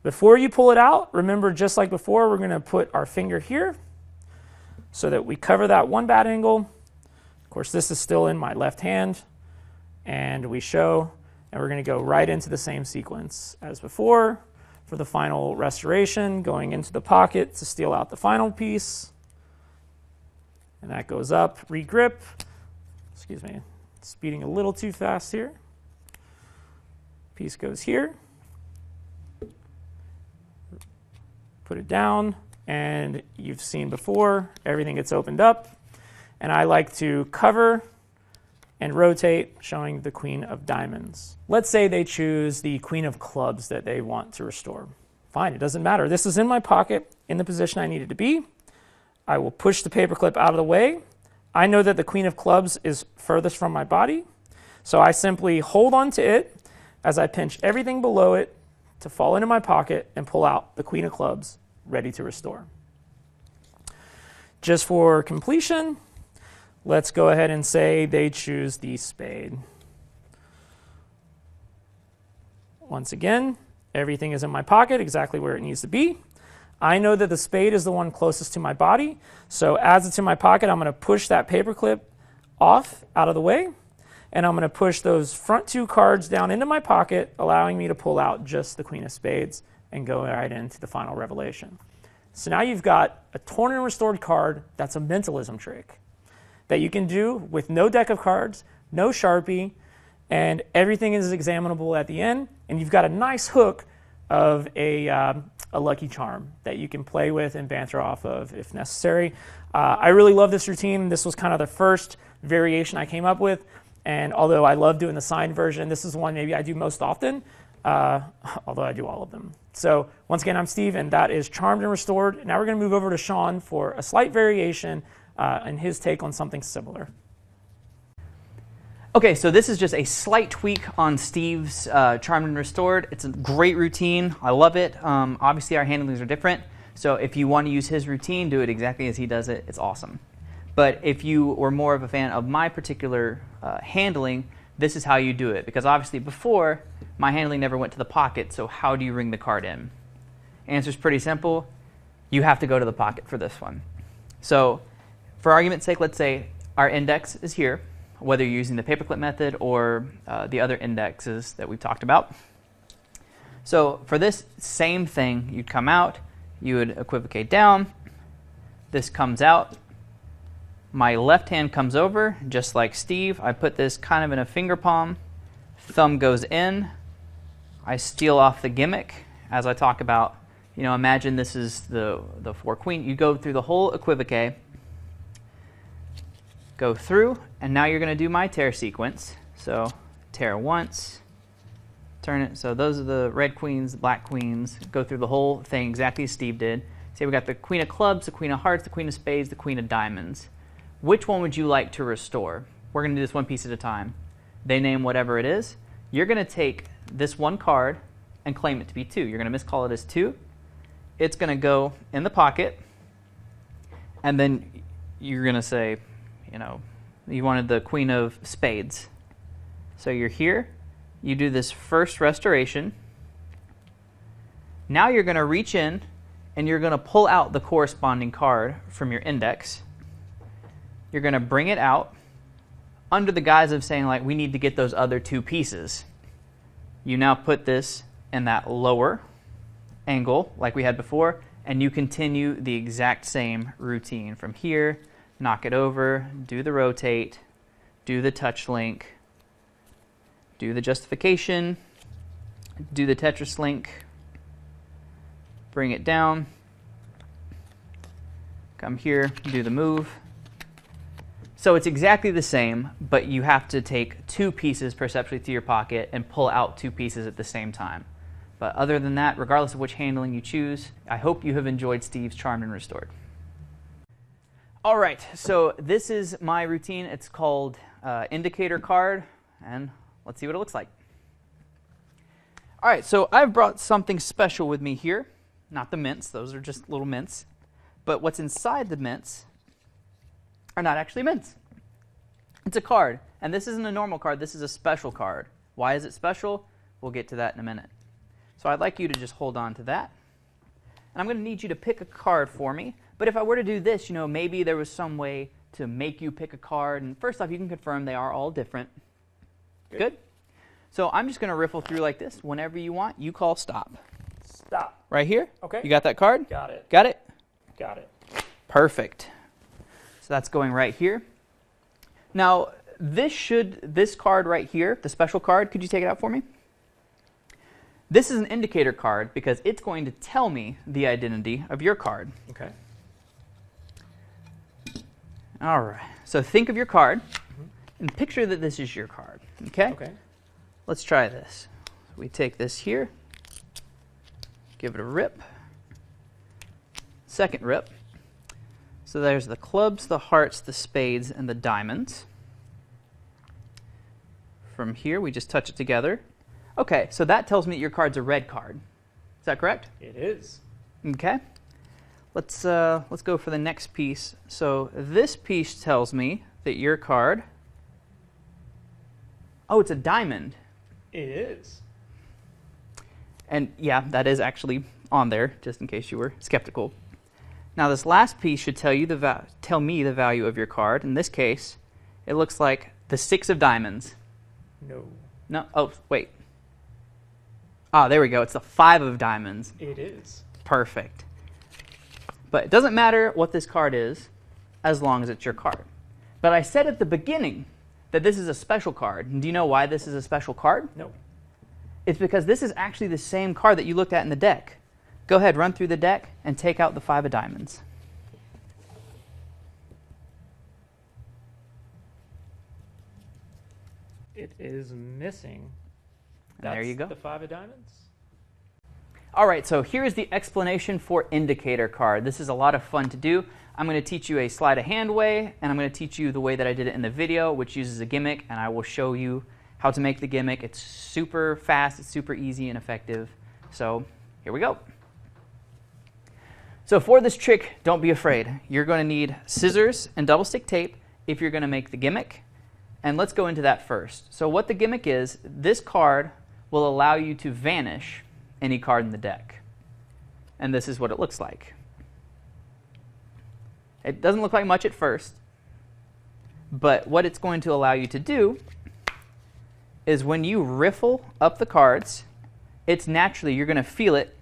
Speaker 4: Before you pull it out, remember, just like before, we're going to put our finger here so that we cover that one bad angle. Of course, this is still in my left hand. And we show, and we're going to go right into the same sequence as before. for the final restoration, going into the pocket to steal out the final piece. And that goes up, re-grip. Excuse me, speeding a little too fast here. Piece goes here. Put it down, and you've seen before, everything gets opened up. And I like to cover and rotate, showing the Queen of Diamonds. Let's say they choose the Queen of Clubs that they want to restore. Fine, it doesn't matter. This is in my pocket, in the position I need it to be. I will push the paperclip out of the way. I know that the Queen of Clubs is furthest from my body, so I simply hold on to it as I pinch everything below it to fall into my pocket and pull out the Queen of Clubs, ready to restore. Just for completion, let's go ahead and say they choose the spade. Once again, everything is in my pocket exactly where it needs to be. I know that the spade is the one closest to my body, so as it's in my pocket, I'm going to push that paperclip off out of the way, and I'm going to push those front two cards down into my pocket, allowing me to pull out just the Queen of Spades and go right into the final revelation. So now you've got a torn and restored card that's a mentalism trick that you can do with no deck of cards, no Sharpie, and everything is examinable at the end, and you've got a nice hook of a lucky charm that you can play with and banter off of if necessary. I really love this routine. This was kind of the first variation I came up with, and although I love doing the signed version, this is one maybe I do most often, although I do all of them. So once again, I'm Steve, and that is Charmed and Restored. Now we're going to move over to Sean for a slight variation and his take on something similar.
Speaker 1: Okay, so this is just a slight tweak on Steve's Charmed and Restored. It's a great routine. I love it. Obviously, our handlings are different, so if you want to use his routine, do it exactly as he does it. It's awesome. But if you were more of a fan of my particular handling, this is how you do it. Because obviously before, my handling never went to the pocket, so how do you ring the card in? Answer's pretty simple. You have to go to the pocket for this one. So for argument's sake, let's say our index is here, whether you're using the paperclip method or the other indexes that we've talked about. So for this same thing, you'd come out, you would equivocate down, this comes out, my left hand comes over, just like Steve. I put this kind of in a finger palm, thumb goes in, I steal off the gimmick. As I talk about, you know, imagine this is the four queen. You go through the whole equivoque, go through, and now you're going to do my tear sequence. So tear once, turn it. So those are the red queens, the black queens. Go through the whole thing exactly as Steve did. Say we got the Queen of Clubs, the Queen of Hearts, the Queen of Spades, the Queen of Diamonds. Which one would you like to restore? We're going to do this one piece at a time. They name whatever it is. You're going to take this one card and claim it to be 2. You're going to miscall it as 2. It's going to go in the pocket, and then you're going to say, you know, you wanted the Queen of Spades. So you're here, you do this first restoration. Now you're going to reach in and you're going to pull out the corresponding card from your index. You're going to bring it out under the guise of saying, like, we need to get those other 2 pieces. You now put this in that lower angle like we had before, and you continue the exact same routine from here. Knock it over, do the rotate, do the touch link, do the justification, do the Tetris link, bring it down, come here, do the move. So it's exactly the same, but you have to take 2 pieces perceptually to your pocket and pull out 2 pieces at the same time. But other than that, regardless of which handling you choose, I hope you have enjoyed Steve's Charmed and Restored. All right, so this is my routine. It's called Indicator Card, and let's see what it looks like. All right, so I've brought something special with me here. Not the mints, those are just little mints. But what's inside the mints are not actually mints. It's a card, and this isn't a normal card, this is a special card. Why is it special? We'll get to that in a minute. So I'd like you to just hold on to that. And I'm going to need you to pick a card for me. But if I were to do this, you know, maybe there was some way to make you pick a card. And first off, you can confirm they are all different. Good? So I'm just going to riffle through like this. Whenever you want, you call stop.
Speaker 4: Stop.
Speaker 1: Right here?
Speaker 4: Okay.
Speaker 1: You got that card?
Speaker 4: Got it.
Speaker 1: Got it?
Speaker 4: Got it.
Speaker 1: Perfect. So that's going right here. Now, this card right here, the special card, could you take it out for me? This is an indicator card because it's going to tell me the identity of your card.
Speaker 4: Okay.
Speaker 1: All right. So think of your card and picture that this is your card. Okay?
Speaker 4: Okay.
Speaker 1: Let's try this. We take this here, give it a rip, second rip. So there's the clubs, the hearts, the spades, and the diamonds. From here, we just touch it together. Okay, so that tells me that your card's a red card. Is that correct?
Speaker 4: It is.
Speaker 1: Okay. Let's go for the next piece. So this piece tells me that your card, oh, it's a diamond.
Speaker 4: It is.
Speaker 1: And yeah, that is actually on there, just in case you were skeptical. Now this last piece should tell me the value of your card. In this case, it looks like the 6 of diamonds.
Speaker 4: No.
Speaker 1: No, oh, wait. Ah, there we go. It's the 5 of diamonds.
Speaker 4: It is.
Speaker 1: Perfect. But it doesn't matter what this card is, as long as it's your card. But I said at the beginning that this is a special card. And do you know why this is a special card?
Speaker 4: No.
Speaker 1: It's because this is actually the same card that you looked at in the deck. Go ahead, run through the deck and take out the 5 of diamonds.
Speaker 4: It is missing.
Speaker 1: And there you go.
Speaker 4: The 5 of diamonds.
Speaker 1: All right, so here's the explanation for indicator card. This is a lot of fun to do. I'm going to teach you a sleight of hand way, and I'm going to teach you the way that I did it in the video, which uses a gimmick, and I will show you how to make the gimmick. It's super fast, it's super easy and effective. So here we go. So for this trick, don't be afraid. You're going to need scissors and double stick tape if you're going to make the gimmick. And let's go into that first. So what the gimmick is, this card will allow you to vanish any card in the deck. And this is what it looks like. It doesn't look like much at first, but what it's going to allow you to do is when you riffle up the cards, it's naturally, you're going to feel it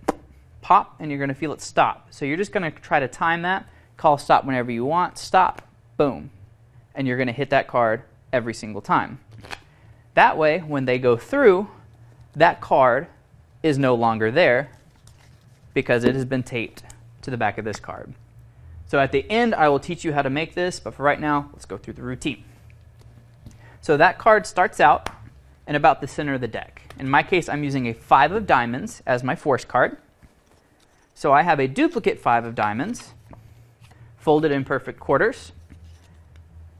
Speaker 1: pop and you're going to feel it stop. So you're just going to try to time that, call stop whenever you want, stop, boom. And you're going to hit that card every single time. That way, when they go through, that card is no longer there because it has been taped to the back of this card. So at the end, I will teach you how to make this, but for right now, let's go through the routine. So that card starts out in about the center of the deck. In my case, I'm using a 5 of diamonds as my force card. So I have a duplicate 5 of diamonds folded in perfect quarters.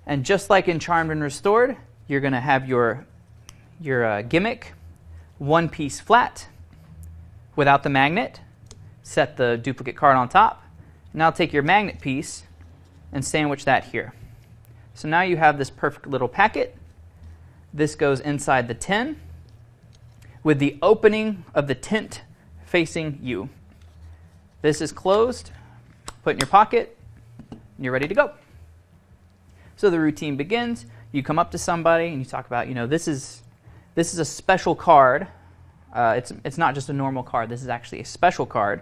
Speaker 1: And just like in Charmed and Restored, you're going to have your gimmick one piece flat without the magnet. Set the duplicate card on top. Now take your magnet piece and sandwich that here. So now you have this perfect little packet. This goes inside the tin with the opening of the tint facing you. This is closed, put in your pocket, and you're ready to go. So the routine begins. You come up to somebody and you talk about, this is a special card. It's not just a normal card. This is actually a special card.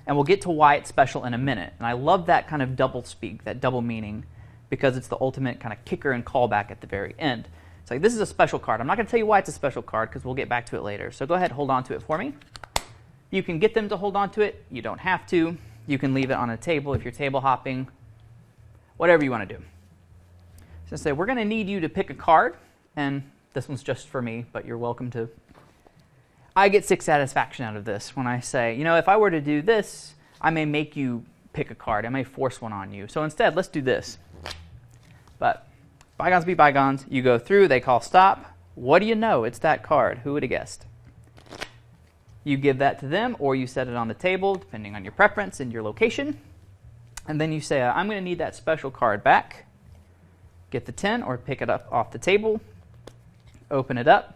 Speaker 1: And we'll get to why it's special in a minute. And I love that kind of double speak, that double meaning, because it's the ultimate kind of kicker and callback at the very end. It's like, this is a special card. I'm not going to tell you why it's a special card because we'll get back to it later. So go ahead, hold on to it for me. You can get them to hold on to it. You don't have to. You can leave it on a table if you're table hopping. Whatever you want to do. So say, we're going to need you to pick a card. And this one's just for me, but you're welcome to. I get 6 satisfaction out of this when I say, if I were to do this, I may make you pick a card. I may force one on you. So instead, let's do this. But bygones be bygones. You go through, they call stop. What do you know? It's that card. Who would have guessed? You give that to them, or you set it on the table, depending on your preference and your location. And then you say, I'm going to need that special card back. Get the 10 or pick it up off the table. Open it up.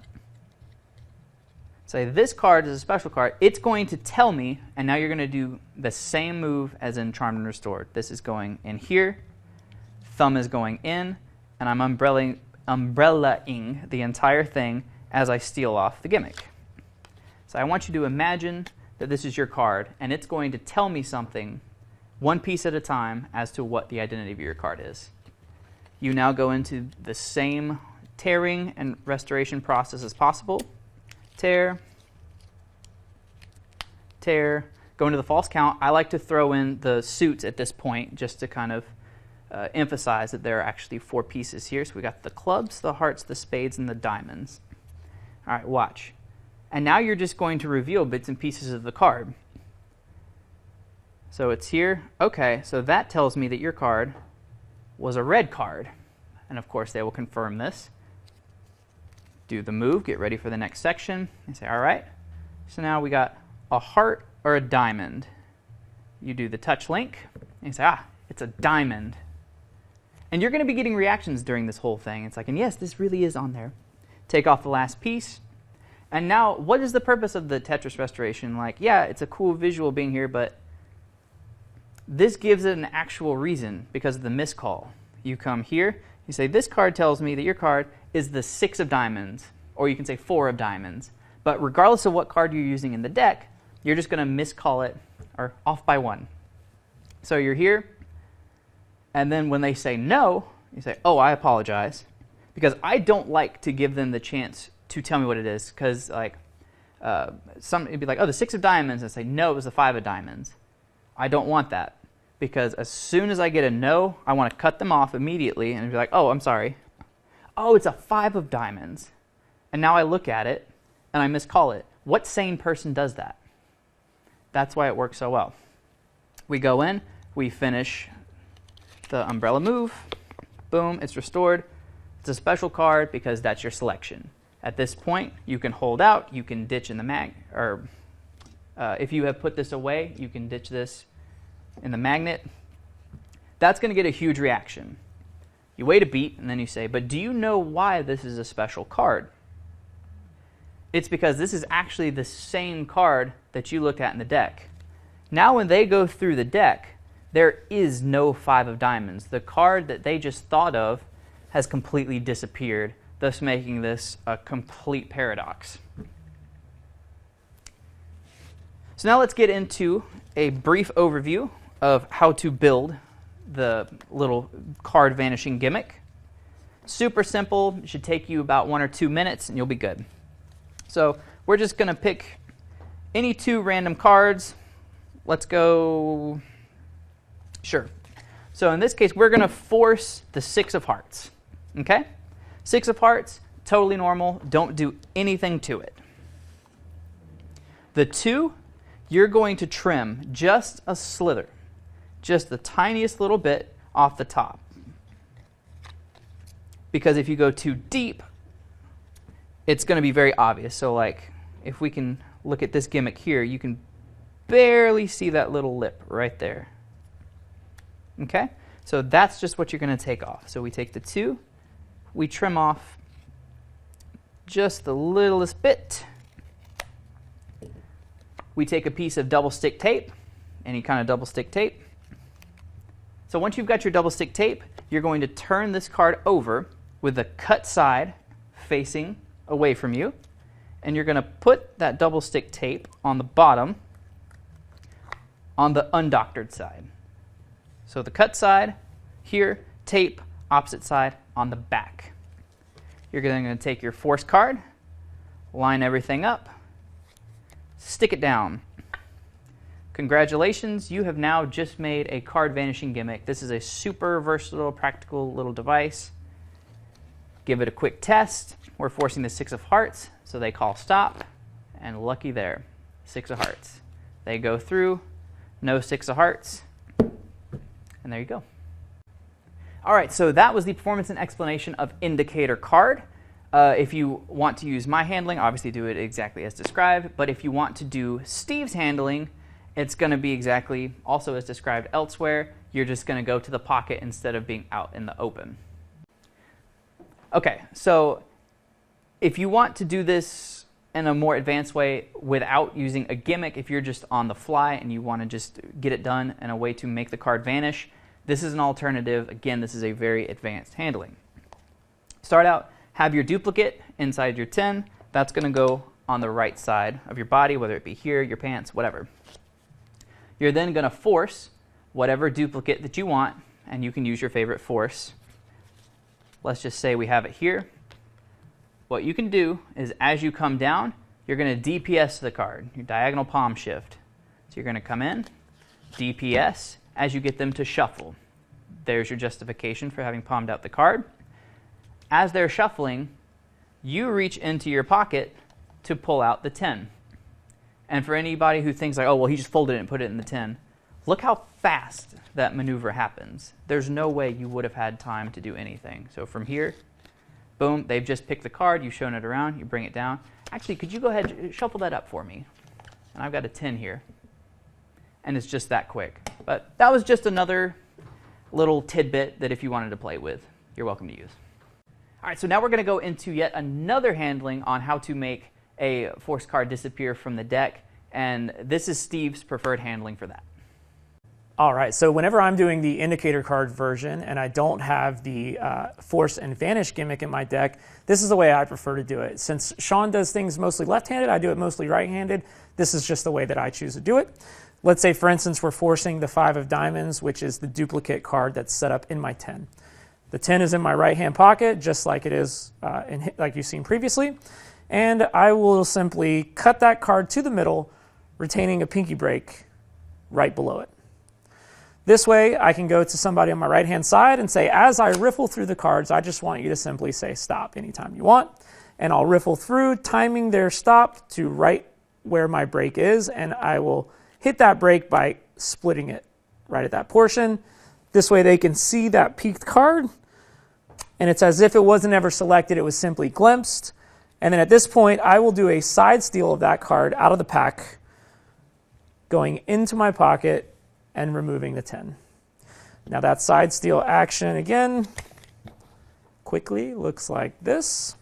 Speaker 1: Say, this card is a special card. It's going to tell me, and now you're going to do the same move as in Charmed and Restored. This is going in here. Thumb is going in, and I'm umbrella-ing the entire thing as I steal off the gimmick. So I want you to imagine that this is your card, and it's going to tell me something one piece at a time as to what the identity of your card is. You now go into the same tearing and restoration process as possible. Tear, tear, go into the false count. I like to throw in the suits at this point just to kind of emphasize that there are actually 4 pieces here. So we got the clubs, the hearts, the spades, and the diamonds. All right, watch. And now you're just going to reveal bits and pieces of the card. So it's here. Okay, so that tells me that your card was a red card. And of course, they will confirm this. Do the move, get ready for the next section, and say, all right. So now we got a heart or a diamond. You do the touch link, and you say, ah, it's a diamond. And you're going to be getting reactions during this whole thing. It's like, and yes, this really is on there. Take off the last piece. And now, what is the purpose of the Tetris restoration? Like, yeah, it's a cool visual being here, but this gives it an actual reason because of the miscall. You come here, you say, this card tells me that your card is the 6 of diamonds, or you can say 4 of diamonds. But regardless of what card you're using in the deck, you're just going to miscall it, or off by 1. So you're here, and then when they say no, you say, oh, I apologize. Because I don't like to give them the chance to tell me what it is, because like, it'd be like, oh, the 6 of diamonds, and say, no, it was the 5 of diamonds. I don't want that, because as soon as I get a no, I want to cut them off immediately and be like, oh, I'm sorry. Oh, it's a 5 of diamonds. And now I look at it, and I miscall it. What sane person does that? That's why it works so well. We go in, we finish the umbrella move. Boom, it's restored. It's a special card because that's your selection. At this point, you can hold out, you can ditch in the mag, or if you have put this away, you can ditch this in the magnet. That's going to get a huge reaction. You wait a beat, and then you say, but do you know why this is a special card? It's because this is actually the same card that you looked at in the deck. Now when they go through the deck, there is no 5 of diamonds. The card that they just thought of has completely disappeared, thus making this a complete paradox. So now let's get into a brief overview of how to build the little card vanishing gimmick. Super simple. It should take you about 1 or 2 minutes and you'll be good. So we're just going to pick any 2 random cards. Let's go, sure. So in this case, we're going to force the 6 of hearts. Okay? 6 of hearts, totally normal. Don't do anything to it. The 2, you're going to trim just a slither, just the tiniest little bit off the top. Because if you go too deep, it's going to be very obvious. So like, if we can look at this gimmick here, you can barely see that little lip right there. Okay? So that's just what you're going to take off. So we take the 2, we trim off just the littlest bit. We take a piece of double stick tape, any kind of double stick tape. So once you've got your double stick tape, you're going to turn this card over with the cut side facing away from you, and you're going to put that double stick tape on the bottom on the undoctored side. So the cut side here, tape, opposite side on the back. You're then going to take your force card, line everything up, stick it down. Congratulations, you have now just made a card vanishing gimmick. This is a super versatile, practical little device. Give it a quick test. We're forcing the 6 of hearts, so they call stop, and looky there, 6 of hearts. They go through, no 6 of hearts, and there you go. All right, so that was the performance and explanation of Indicator card. If you want to use my handling, obviously do it exactly as described, but if you want to do Steve's handling, it's going to be exactly also as described elsewhere. You're just going to go to the pocket instead of being out in the open. Okay, so if you want to do this in a more advanced way without using a gimmick, if you're just on the fly and you want to just get it done in a way to make the card vanish, this is an alternative. Again, this is a very advanced handling. Start out, have your duplicate inside your tin. That's going to go on the right side of your body, whether it be here, your pants, whatever. You're then going to force whatever duplicate that you want, and you can use your favorite force. Let's just say we have it here. What you can do is as you come down, you're going to DPS the card, your diagonal palm shift. So you're going to come in, DPS, as you get them to shuffle. There's your justification for having palmed out the card. As they're shuffling, you reach into your pocket to pull out the 10. And for anybody who thinks like, oh, well, he just folded it and put it in the 10, look how fast that maneuver happens. There's no way you would have had time to do anything. So from here, boom, they've just picked the card, you've shown it around, you bring it down. Actually, could you go ahead and shuffle that up for me? And I've got a 10 here. And it's just that quick. But that was just another little tidbit that if you wanted to play with, you're welcome to use. All right, so now we're going to go into yet another handling on how to make a force card disappear from the deck. And this is Steve's preferred handling for that.
Speaker 4: All right, so whenever I'm doing the indicator card version and I don't have the force and vanish gimmick in my deck, this is the way I prefer to do it. Since Sean does things mostly left-handed, I do it mostly right-handed. This is just the way that I choose to do it. Let's say, for instance, we're forcing the 5 of diamonds, which is the duplicate card that's set up in my 10. The 10 is in my right-hand pocket, just like it is like you've seen previously. And I will simply cut that card to the middle, retaining a pinky break right below it. This way, I can go to somebody on my right-hand side and say, as I riffle through the cards, I just want you to simply say stop anytime you want. And I'll riffle through, timing their stop to right where my break is, and I will hit that break by splitting it right at that portion. This way they can see that peaked card, and it's as if it wasn't ever selected, it was simply glimpsed. And then at this point, I will do a side steal of that card out of the pack, going into my pocket and removing the 10. Now that side steal action, again, quickly looks like this.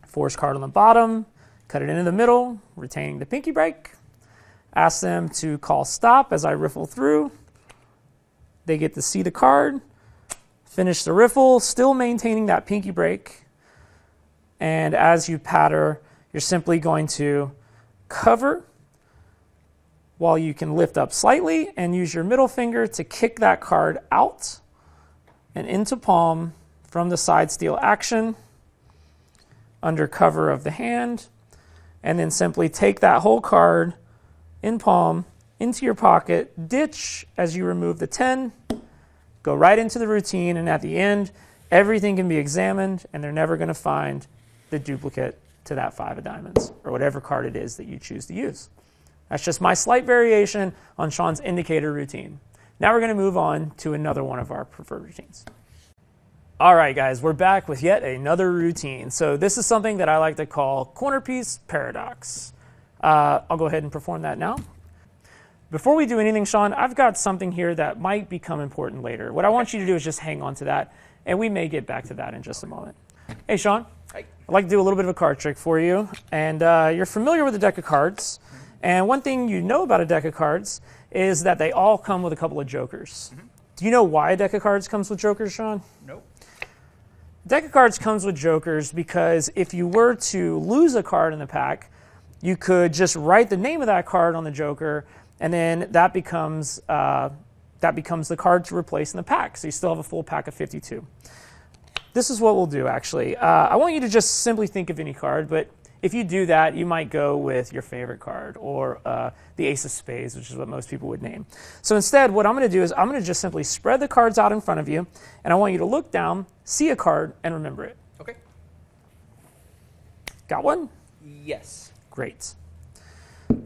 Speaker 4: Force card on the bottom, cut it into the middle, retaining the pinky break. Ask them to call stop as I riffle through. They get to see the card, finish the riffle, still maintaining that pinky break. And as you patter, you're simply going to cover while you can lift up slightly and use your middle finger to kick that card out and into palm from the side steal action under cover of the hand, and then simply take that whole card in palm into your pocket, ditch as you remove the 10, go right into the routine, and at the end, everything can be examined and they're never going to find the duplicate to that 5 of diamonds or whatever card it is that you choose to use. That's just my slight variation on Sean's indicator routine. Now we're going to move on to another one of our preferred routines. All right, guys, we're back with yet another routine. So this is something that I like to call corner piece paradox. I'll go ahead and perform that now. Before we do anything, Sean, I've got something here that might become important later. What I want you to do is just hang on to that, and we may get back to that in just a moment. Hey, Sean.
Speaker 1: Hi.
Speaker 4: I'd like to do a little bit of a card trick for you. And you're familiar with a deck of cards. And one thing you know about a deck of cards is that they all come with a couple of jokers. Do you know why a deck of cards comes with jokers, Sean?
Speaker 1: Nope.
Speaker 4: A deck of cards comes with jokers because if you were to lose a card in the pack, you could just write the name of that card on the joker, and then that becomes the card to replace in the pack. So you still have a full pack of 52. This is what we'll do, actually. I want you to just simply think of any card, but if you do that, you might go with your favorite card or the Ace of Spades, which is what most people would name. So instead, what I'm going to do is I'm going to just simply spread the cards out in front of you, and I want you to look down, see a card, and remember it.
Speaker 1: Okay.
Speaker 4: Got one?
Speaker 1: Yes.
Speaker 4: Great.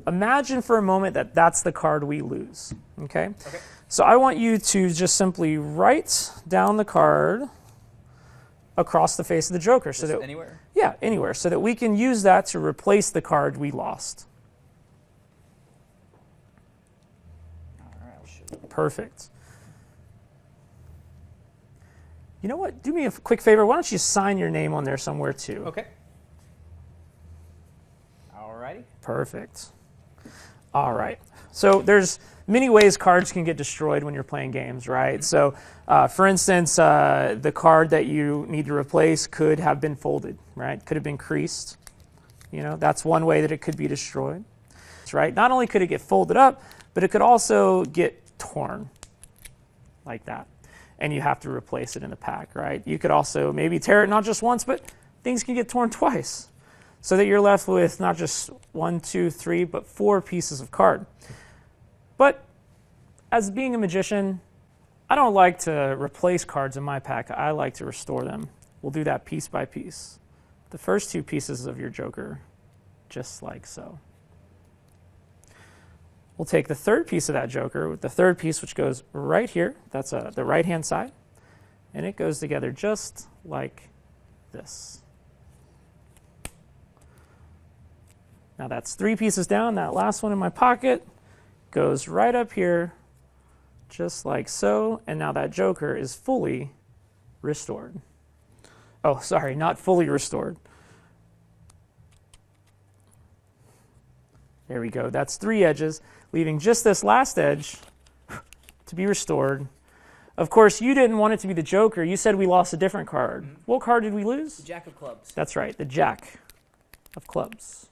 Speaker 4: Imagine for a moment that that's the card we lose. Okay?
Speaker 1: Okay.
Speaker 4: So I want you to just simply write down the card across the face of the joker. So that,
Speaker 1: anywhere?
Speaker 4: Yeah, anywhere. So that we can use that to replace the card we lost.
Speaker 1: All right, I'll show you.
Speaker 4: Perfect. You know what? Do me a quick favor. Why don't you sign your name on there somewhere too?
Speaker 1: Okay. All righty.
Speaker 4: Perfect. All right. So there's many ways cards can get destroyed when you're playing games, right? So, for instance, the card that you need to replace could have been folded, right? Could have been creased. You know, that's one way that it could be destroyed. That's right. Not only could it get folded up, but it could also get torn like that. And you have to replace it in the pack, right? You could also maybe tear it not just once, but things can get torn twice. So that you're left with not just 1, 2, 3, but 4 pieces of card. But as being a magician, I don't like to replace cards in my pack. I like to restore them. We'll do that piece by piece. The first 2 pieces of your Joker, just like so. We'll take the third piece of that Joker, with the third piece which goes right here. That's the right-hand side. And it goes together just like this. Now that's 3 pieces down. That last one in my pocket goes right up here, just like so. And now that Joker is fully restored. Oh, sorry, not fully restored. There we go. That's 3 edges, leaving just this last edge to be restored. Of course, you didn't want it to be the Joker. You said we lost a different card. What card did we lose?
Speaker 5: The Jack of Clubs.
Speaker 4: That's right, the Jack of Clubs.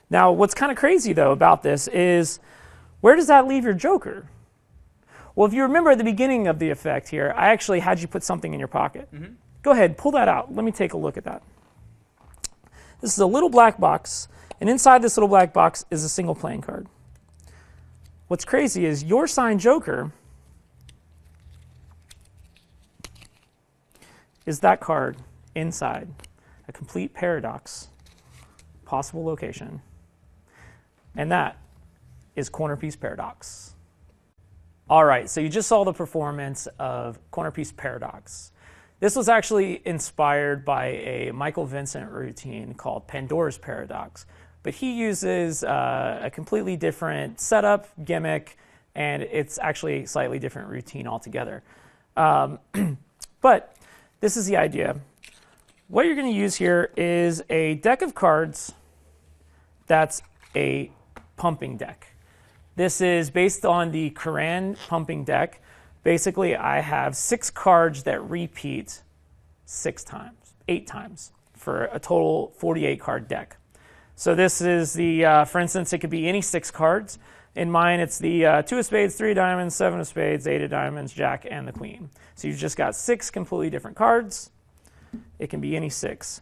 Speaker 4: Now, what's kind of crazy, though, about this is, where does that leave your Joker? Well, if you remember at the beginning of the effect here, I actually had you put something in your pocket. Go ahead, pull that out. Let me take a look at that. This is a little black box, and inside this little black box is a single playing card. What's crazy is your signed Joker is that card inside a complete paradox, possible location. And that is Corner Piece Paradox. All right, so you just saw the performance of Corner Piece Paradox. This was actually inspired by a Michael Vincent routine called Pandora's Paradox, but he uses a completely different setup, gimmick, and it's actually a slightly different routine altogether. But this is the idea. What you're going to use here is a deck of cards that's a pumping deck. This is based on the Quran pumping deck. Basically, I have 6 cards that repeat 8 times, for a total 48 card deck. So this is the, for instance, it could be any 6 cards. In mine, it's the 2 of spades, 3 of diamonds, 7 of spades, 8 of diamonds, Jack, and the Queen. So you've just got 6 completely different cards. It can be any 6.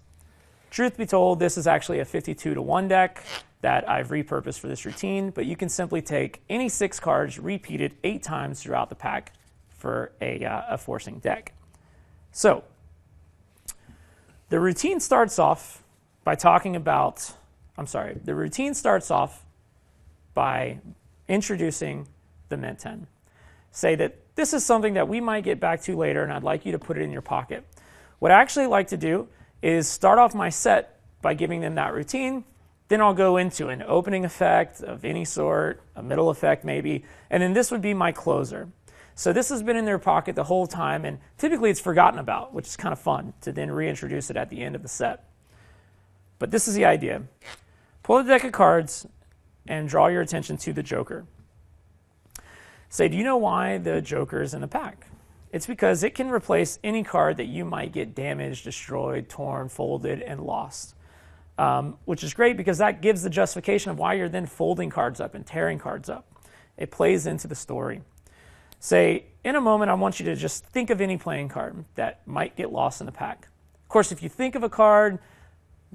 Speaker 4: Truth be told, this is actually a 52-to-1 deck that I've repurposed for this routine, but you can simply take any 6 cards repeated 8 times throughout the pack for a forcing deck. So the routine starts off by introducing the Mint 10. Say that this is something that we might get back to later, and I'd like you to put it in your pocket. What I actually like to do is start off my set by giving them that routine. Then I'll go into an opening effect of any sort, a middle effect maybe, and then this would be my closer. So this has been in their pocket the whole time, and typically it's forgotten about, which is kind of fun to then reintroduce it at the end of the set. But this is the idea. Pull the deck of cards and draw your attention to the Joker. Say, do you know why the Joker is in the pack? It's because it can replace any card that you might get damaged, destroyed, torn, folded, and lost. Which is great because that gives the justification of why you're then folding cards up and tearing cards up. It plays into the story. Say, in a moment, I want you to just think of any playing card that might get lost in the pack. Of course, if you think of a card,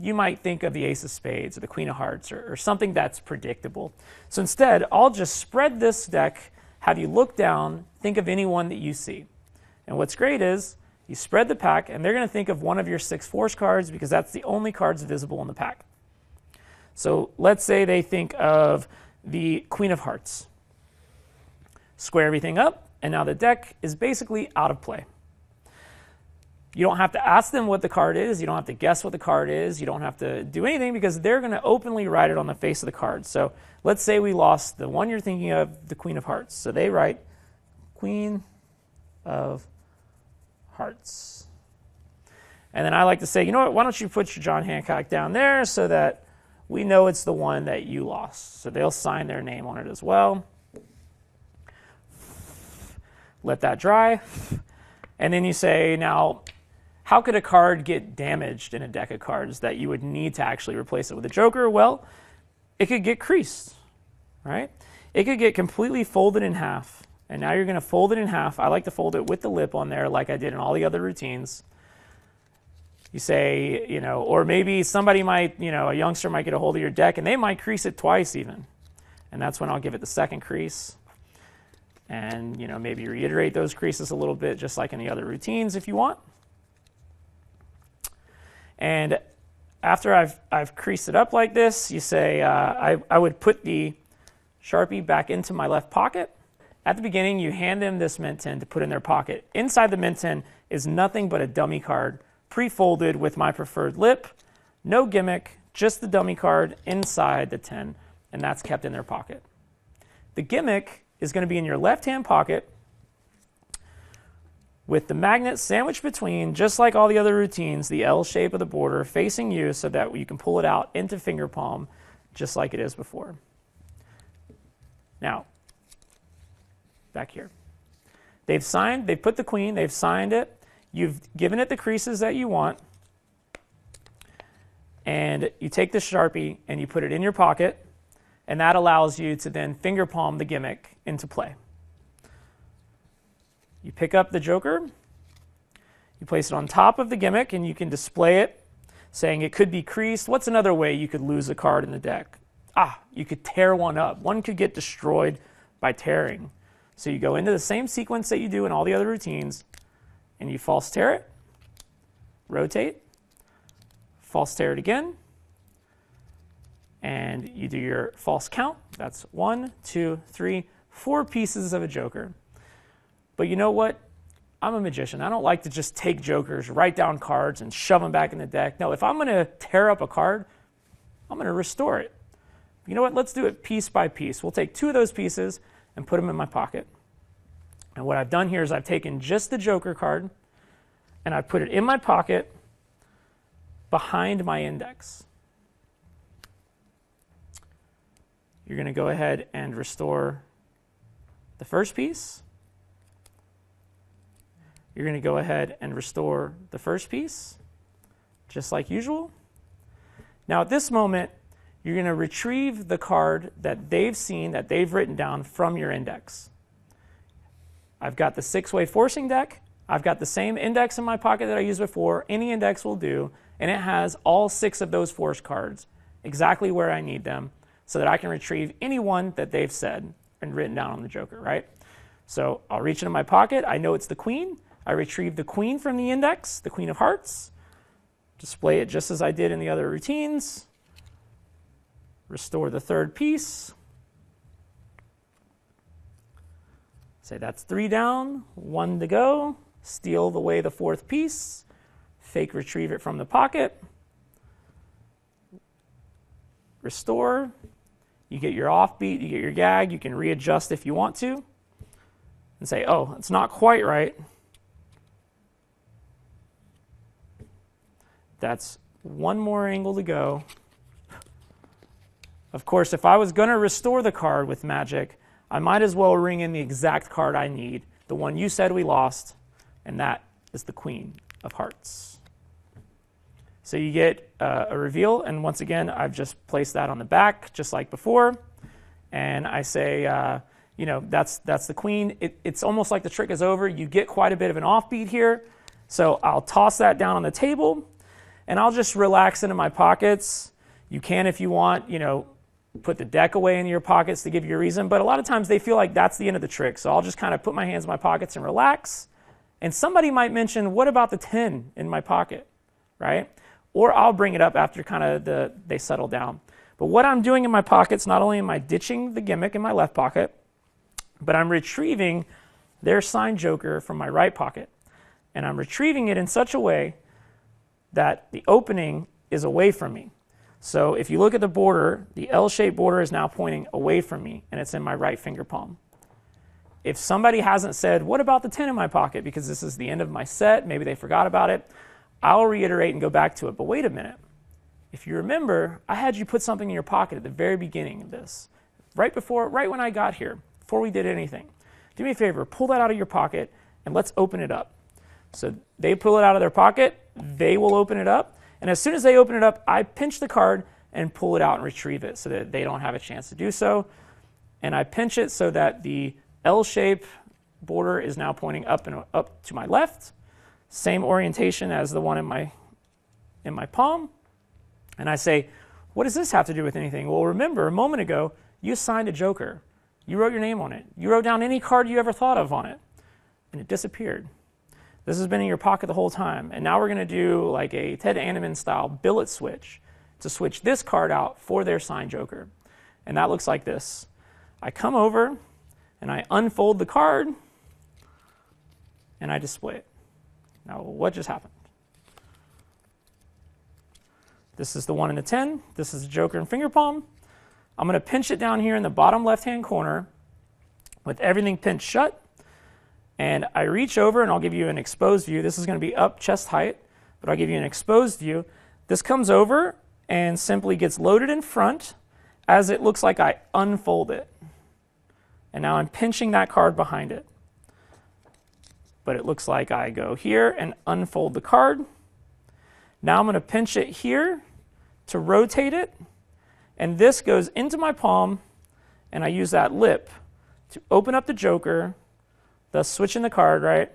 Speaker 4: you might think of the Ace of Spades or the Queen of Hearts or something that's predictable. So instead, I'll just spread this deck, have you look down, think of any one that you see. And what's great is you spread the pack, and they're going to think of one of your 6 force cards because that's the only cards visible in the pack. So let's say they think of the Queen of Hearts. Square everything up, and now the deck is basically out of play. You don't have to ask them what the card is. You don't have to guess what the card is. You don't have to do anything because they're going to openly write it on the face of the card. So let's say we lost the one you're thinking of, the Queen of Hearts. So they write Queen of Hearts. And then I like to say, you know what, why don't you put your John Hancock down there so that we know it's the one that you lost. So they'll sign their name on it as well. Let that dry. And then you say, now, how could a card get damaged in a deck of cards that you would need to actually replace it with a joker? Well, it could get creased, right? It could get completely folded in half. And now you're going to fold it in half. I like to fold it with the lip on there like I did in all the other routines. You say, you know, or maybe somebody might, you know, a youngster might get a hold of your deck and they might crease it twice even. And that's when I'll give it the second crease. And, you know, maybe reiterate those creases a little bit just like in the other routines if you want. And after I've creased it up like this, you say, I would put the Sharpie back into my left pocket. At the beginning, you hand them this mint tin to put in their pocket. Inside the mint tin is nothing but a dummy card, pre-folded with my preferred lip. No gimmick, just the dummy card inside the tin, and that's kept in their pocket. The gimmick is going to be in your left-hand pocket with the magnet sandwiched between, just like all the other routines, the L shape of the border facing you so that you can pull it out into finger palm just like it is before. Now, back here. They've put the queen, they've signed it, you've given it the creases that you want, and you take the Sharpie and you put it in your pocket, and that allows you to then finger palm the gimmick into play. You pick up the joker, you place it on top of the gimmick, and you can display it, saying it could be creased. What's another way you could lose a card in the deck? You could tear one up. One could get destroyed by tearing. So you go into the same sequence that you do in all the other routines, and you false tear it, rotate, false tear it again, and you do your false count. That's 1, 2, 3, 4 pieces of a joker. But you know what? I'm a magician. I don't like to just take jokers, write down cards, and shove them back in the deck. No, if I'm going to tear up a card, I'm going to restore it. You know what? Let's do it piece by piece. We'll take 2 of those pieces and put them in my pocket. And what I've done here is I've taken just the joker card and I put it in my pocket behind my index. You're going to go ahead and restore the first piece. You're going to go ahead and restore the first piece, just like usual. Now at this moment, you're going to retrieve the card that they've seen, that they've written down from your index. I've got the 6-way forcing deck. I've got the same index in my pocket that I used before. Any index will do, and it has all 6 of those force cards exactly where I need them so that I can retrieve any one that they've said and written down on the joker, right? So I'll reach into my pocket. I know it's the queen. I retrieve the queen from the index, the queen of hearts. Display it just as I did in the other routines. Restore the third piece. Say that's 3 down, 1 to go. Steal away the 4th piece. Fake retrieve it from the pocket. Restore. You get your offbeat, you get your gag. You can readjust if you want to. And say, oh, it's not quite right. That's 1 more angle to go. Of course, if I was going to restore the card with magic, I might as well ring in the exact card I need, the one you said we lost, and that is the Queen of Hearts. So you get a reveal, and once again, I've just placed that on the back, just like before, and I say, you know, that's the Queen. It's almost like the trick is over. You get quite a bit of an offbeat here, so I'll toss that down on the table, and I'll just relax into my pockets. You can, if you want, you know, put the deck away in your pockets to give you a reason, but a lot of times they feel like that's the end of the trick. So I'll just kind of put my hands in my pockets and relax. And somebody might mention, what about the 10 in my pocket, right? Or I'll bring it up after kind of they settle down. But what I'm doing in my pockets, not only am I ditching the gimmick in my left pocket, but I'm retrieving their signed joker from my right pocket. And I'm retrieving it in such a way that the opening is away from me. So if you look at the border, the L-shaped border is now pointing away from me, and it's in my right finger palm. If somebody hasn't said, what about the 10 in my pocket, because this is the end of my set, maybe they forgot about it, I'll reiterate and go back to it. But wait a minute. If you remember, I had you put something in your pocket at the very beginning of this, right when I got here, before we did anything. Do me a favor, pull that out of your pocket, and let's open it up. So they pull it out of their pocket, they will open it up, and as soon as they open it up, I pinch the card and pull it out and retrieve it so that they don't have a chance to do so. And I pinch it so that the L-shape border is now pointing up and up to my left. Same orientation as the one in my palm. And I say, what does this have to do with anything? Well, remember, a moment ago, you signed a joker. You wrote your name on it. You wrote down any card you ever thought of on it, and it disappeared. This has been in your pocket the whole time, and now we're going to do like a Ted Anneman style billet switch to switch this card out for their signed joker. And that looks like this. I come over, and I unfold the card, and I display it. Now, what just happened? This is the 1 and the 10. This is the joker and finger palm. I'm going to pinch it down here in the bottom left-hand corner with everything pinched shut. And I reach over, and I'll give you an exposed view. This is going to be up chest height, but I'll give you an exposed view. This comes over and simply gets loaded in front as it looks like I unfold it. And now I'm pinching that card behind it. But it looks like I go here and unfold the card. Now I'm going to pinch it here to rotate it. And this goes into my palm, and I use that lip to open up the joker, thus switching the card, right?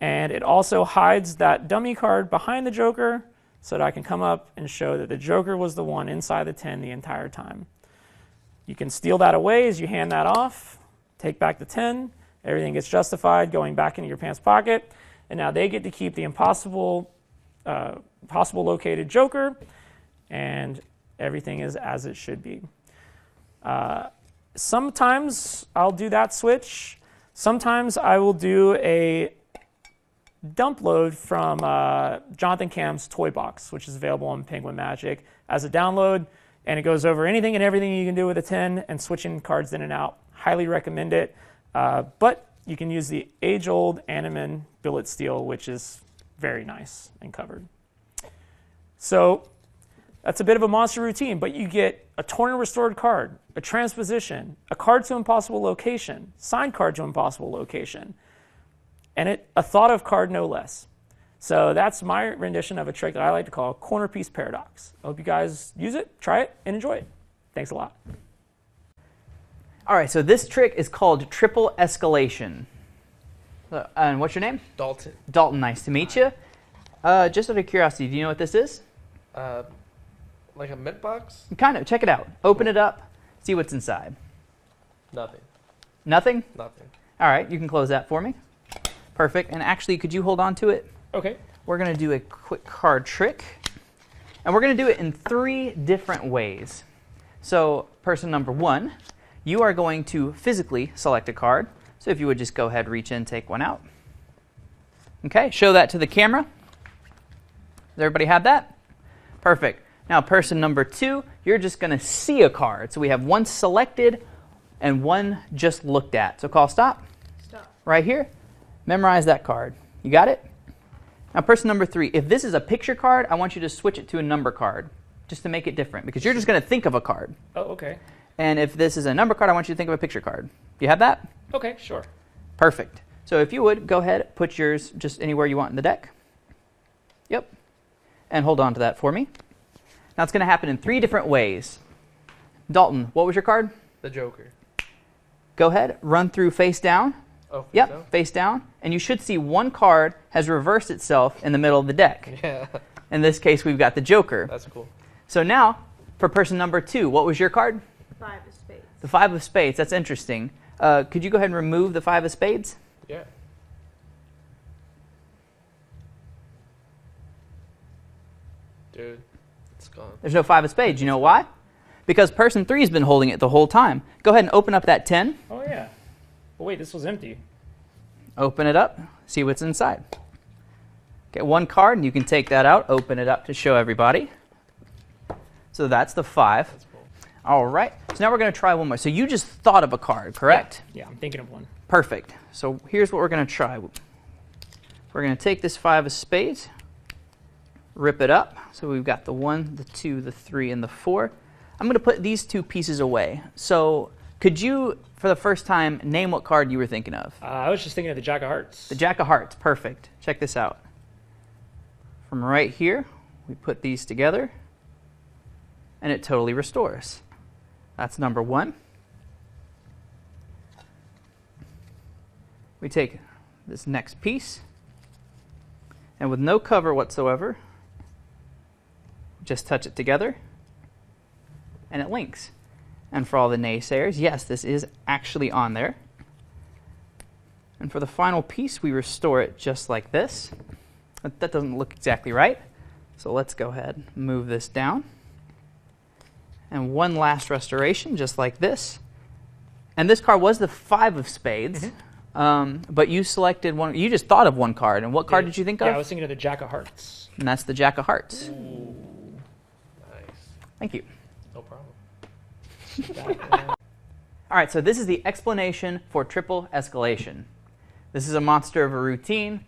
Speaker 4: And it also hides that dummy card behind the joker so that I can come up and show that the joker was the one inside the 10 the entire time. You can steal that away as you hand that off, take back the 10, everything gets justified, going back into your pants pocket, and now they get to keep the impossible located joker, and everything is as it should be. Sometimes I'll do that switch. Sometimes I will do a dump load from Jonathan Cam's Toy Box, which is available on Penguin Magic as a download, and it goes over anything and everything you can do with a 10 and switching cards in and out. Highly recommend it. But you can use the age-old Anneman billet steel, which is very nice and covered. So that's a bit of a monster routine, but you get a torn and restored card, a transposition, a card to impossible location, signed card to impossible location, and a thought of card no less. So that's my rendition of a trick that I like to call corner piece paradox. I hope you guys use it, try it, and enjoy it. Thanks a lot.
Speaker 1: All right, so this trick is called triple escalation. And what's your name?
Speaker 2: Dalton.
Speaker 1: Dalton, nice to meet you. Just out of curiosity, do you know what this is?
Speaker 2: Like a mint box?
Speaker 1: Kind of. Check it out. Open it up. See what's inside.
Speaker 2: Nothing.
Speaker 1: Nothing?
Speaker 2: Nothing.
Speaker 1: All right, you can close that for me. Perfect. And actually, could you hold on to it?
Speaker 4: Okay.
Speaker 1: We're going to do a quick card trick. And we're going to do it in 3 different ways. So, person number 1, you are going to physically select a card. So if you would just go ahead, reach in, take one out. Okay, show that to the camera. Does everybody have that? Perfect. Now, person number 2, you're just going to see a card. So we have one selected and one just looked at. So call stop.
Speaker 6: Stop.
Speaker 1: Right here. Memorize that card. You got it? Now, person number 3, if this is a picture card, I want you to switch it to a number card just to make it different because you're just going to think of a card.
Speaker 4: Oh, okay.
Speaker 1: And if this is a number card, I want you to think of a picture card. You have that?
Speaker 4: Okay, sure.
Speaker 1: Perfect. So if you would, go ahead, put yours just anywhere you want in the deck. Yep. And hold on to that for me. Now it's going to happen in 3 different ways. Dalton, what was your card?
Speaker 2: The Joker.
Speaker 1: Go ahead, run through face down.
Speaker 2: Oh, face
Speaker 1: Yep,
Speaker 2: down?
Speaker 1: face down. And you should see one card has reversed itself in the middle of the deck.
Speaker 2: Yeah.
Speaker 1: In this case, we've got the Joker.
Speaker 2: That's cool.
Speaker 1: So now, for person number 2, what was your card?
Speaker 6: 5 of spades.
Speaker 1: The 5 of spades. That's interesting. Could you go ahead and remove the 5 of spades?
Speaker 2: Yeah. Dude, it's gone.
Speaker 1: There's no 5 of spades. You know why? Because person 3 has been holding it the whole time. Go ahead and open up that 10.
Speaker 4: Oh, yeah. Oh, wait, this was empty.
Speaker 1: Open it up. See what's inside. Get one card, and you can take that out. Open it up to show everybody. So that's the 5.
Speaker 2: That's cool.
Speaker 1: All right. So now we're going to try one more. So you just thought of a card, correct?
Speaker 4: Yeah, I'm thinking of one.
Speaker 1: Perfect. So here's what we're going to try. We're going to take this 5 of spades, rip it up. So we've got the 1, the 2, the 3, and the 4. I'm going to put these 2 pieces away. So could you, for the first time, name what card you were thinking of?
Speaker 4: I was just thinking of the Jack of Hearts.
Speaker 1: The Jack of Hearts. Perfect. check this out. From right here, we put these together, and it totally restores. That's number one. We take this next piece, and with no cover whatsoever, just touch it together, and it links. And for all the naysayers, yes, this is actually on there. And for the final piece, we restore it just like this. That doesn't look exactly right, so let's go ahead and move this down. And one last restoration, just like this. And this card was the 5 of spades. But you selected one. You just thought of one card. And what card did you think of?
Speaker 4: Yeah, I was thinking of the Jack of Hearts.
Speaker 1: And that's the Jack of Hearts.
Speaker 5: Ooh. Nice.
Speaker 1: Thank you.
Speaker 5: No problem.
Speaker 1: All right, so this is the explanation for triple escalation. This is a monster of a routine.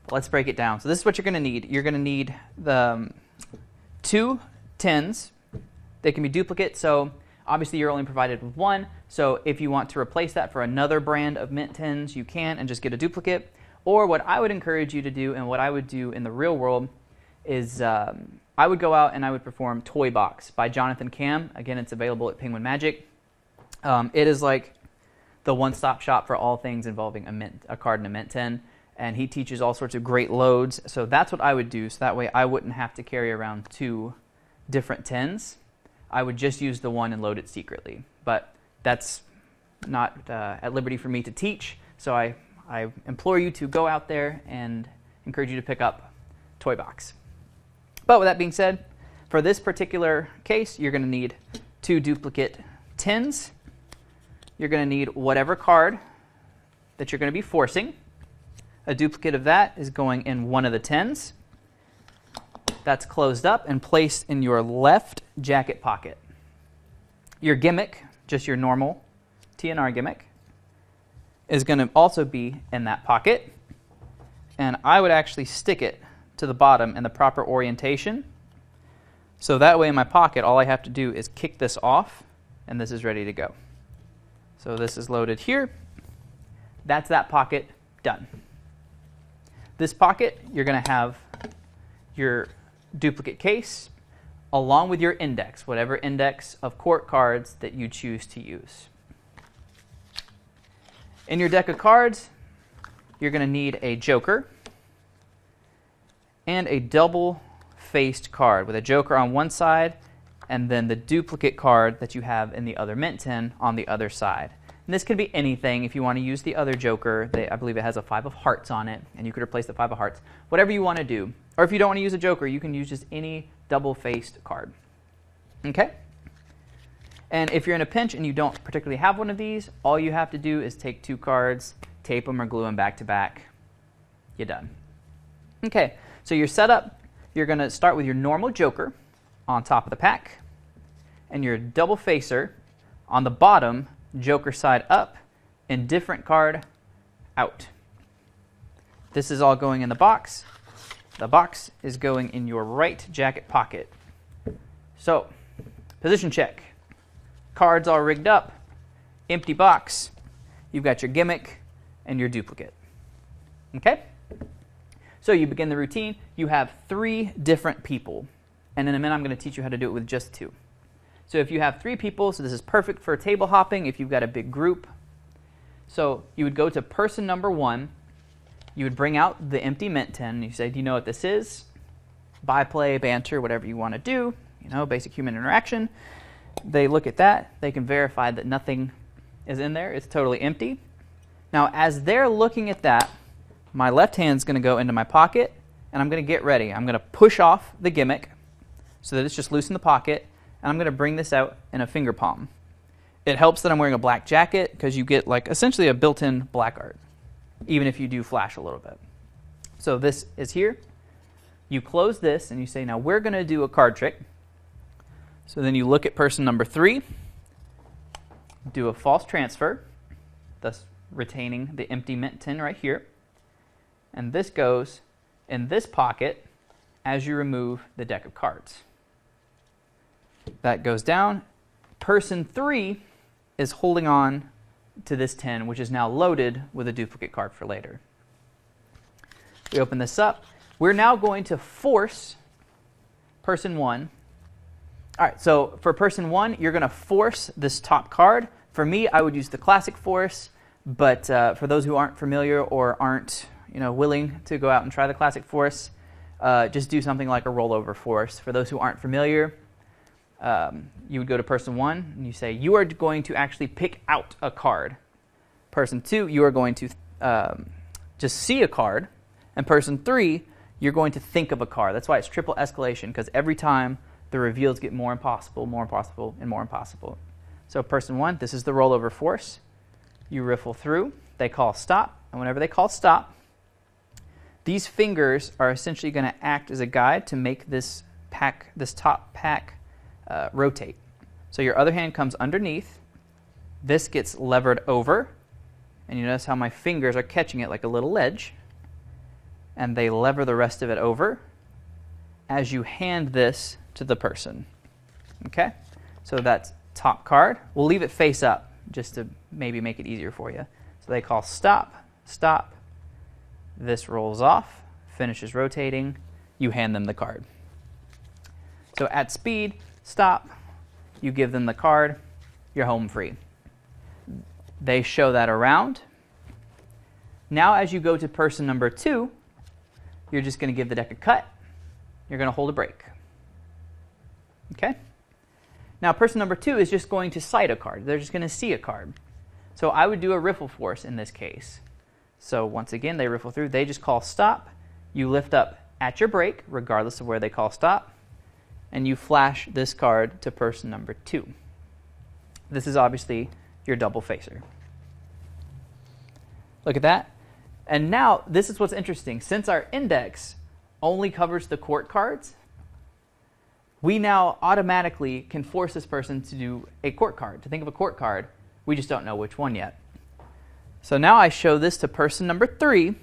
Speaker 1: Let's break it down. So this is what you're going to need. You're going to need the 2 10s. They can be duplicate, so obviously you're only provided with 1. So if you want to replace that for another brand of mint 10s, you can and just get a duplicate. Or what I would encourage you to do, and what I would do in the real world, is I would go out and I would perform Toy Box by Jonathan Cam. Again, it's available at Penguin Magic. It is like the one-stop shop for all things involving a card in a mint 10. And he teaches all sorts of great loads. So that's what I would do. So that way I wouldn't have to carry around 2 different 10s. I would just use the one and load it secretly. But that's not at liberty for me to teach. So I implore you to go out there and encourage you to pick up Toy Box. But with that being said, for this particular case, you're going to need 2 duplicate 10s. You're going to need whatever card that you're going to be forcing. A duplicate of that is going in one of the 10s. That's closed up and placed in your left jacket pocket. Your gimmick, just your normal TNR gimmick, is going to also be in that pocket. And I would actually stick it to the bottom in the proper orientation. So that way in my pocket, all I have to do is kick this off, and this is ready to go. So this is loaded here. That's that pocket done. This pocket, you're going to have your duplicate case along with your index, whatever index of court cards that you choose to use. In your deck of cards, you're going to need a joker and a double-faced card with a joker on one side and then the duplicate card that you have in the other mint 10 on the other side. And this can be anything. If you want to use the other joker, I believe it has a 5 of hearts on it, and you could replace the 5 of hearts. Whatever you want to do. Or if you don't want to use a joker, you can use just any double-faced card. Okay? And if you're in a pinch and you don't particularly have one of these, all you have to do is take 2 cards, tape them or glue them back to back. You're done. Okay, so your setup, you're going to start with your normal joker on top of the pack, and your double facer on the bottom, joker side up, and different card out. This is all going in the box. The box is going in your right jacket pocket. So, position check. Cards all rigged up. Empty box. You've got your gimmick and your duplicate. Okay? So you begin the routine. You have 3 different people. And in a minute, I'm going to teach you how to do it with just 2. So if you have 3 people, so this is perfect for table hopping if you've got a big group. So you would go to person number 1. You would bring out the empty mint 10. And you say, do you know what this is? Byplay, banter, whatever you want to do. You know, basic human interaction. They look at that. They can verify that nothing is in there. It's totally empty. Now, as they're looking at that, my left hand's going to go into my pocket, and I'm going to get ready. I'm going to push off the gimmick so that it's just loose in the pocket, and I'm going to bring this out in a finger palm. It helps that I'm wearing a black jacket because you get like essentially a built-in black art, even if you do flash a little bit. So this is here. You close this, and you say, now we're going to do a card trick. So then you look at person number 3, do a false transfer, thus retaining the empty mint 10 right here. And this goes in this pocket as you remove the deck of cards. That goes down. Person 3 is holding on to this 10, which is now loaded with a duplicate card for later. We open this up. We're now going to force person 1. All right, so for person 1, you're going to force this top card. For me, I would use the classic force, but for those who aren't familiar or aren't willing to go out and try the classic force, just do something like a rollover force. For those who aren't familiar, you would go to person 1 and you say, you are going to actually pick out a card. Person 2, you are going to just see a card. And person 3, you're going to think of a card. That's why it's triple escalation, because every time the reveals get more impossible, and more impossible. So person 1, this is the rollover force. You riffle through. They call stop. And whenever they call stop, these fingers are essentially going to act as a guide to make this top pack rotate. So your other hand comes underneath. This gets levered over. And you notice how my fingers are catching it like a little ledge. And they lever the rest of it over as you hand this to the person. Okay? So that's top card. We'll leave it face up just to maybe make it easier for you. So they call stop, stop. This rolls off, finishes rotating. You hand them the card. So at speed, stop. You give them the card. You're home free. They show that around. Now as you go to person number 2, you're just going to give the deck a cut. You're going to hold a break. Okay? Now person number 2 is just going to sight a card. They're just going to see a card. So I would do a riffle force in this case. So once again, they riffle through. They just call stop. You lift up at your break, regardless of where they call stop. And you flash this card to person number 2. This is obviously your double facer. Look at that. And now, this is what's interesting. Since our index only covers the court cards, we now automatically can force this person to do a court card, to think of a court card. We just don't know which one yet. So now I show this to person number 3,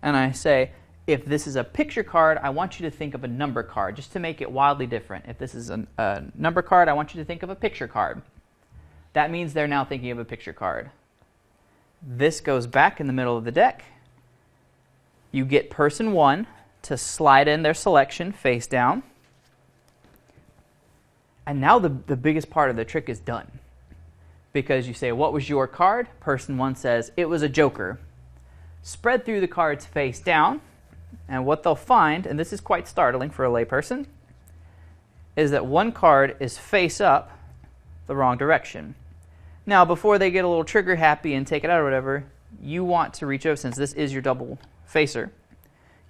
Speaker 1: and I say, if this is a picture card, I want you to think of a number card, just to make it wildly different. If this is a number card, I want you to think of a picture card. That means they're now thinking of a picture card. This goes back in the middle of the deck. You get person 1 to slide in their selection face down. And now the biggest part of the trick is done. Because you say, what was your card? Person 1 says, it was a joker. Spread through the cards face down. And what they'll find, and this is quite startling for a layperson, is that one card is face up the wrong direction. Now, before they get a little trigger happy and take it out or whatever, you want to reach over, since this is your double facer.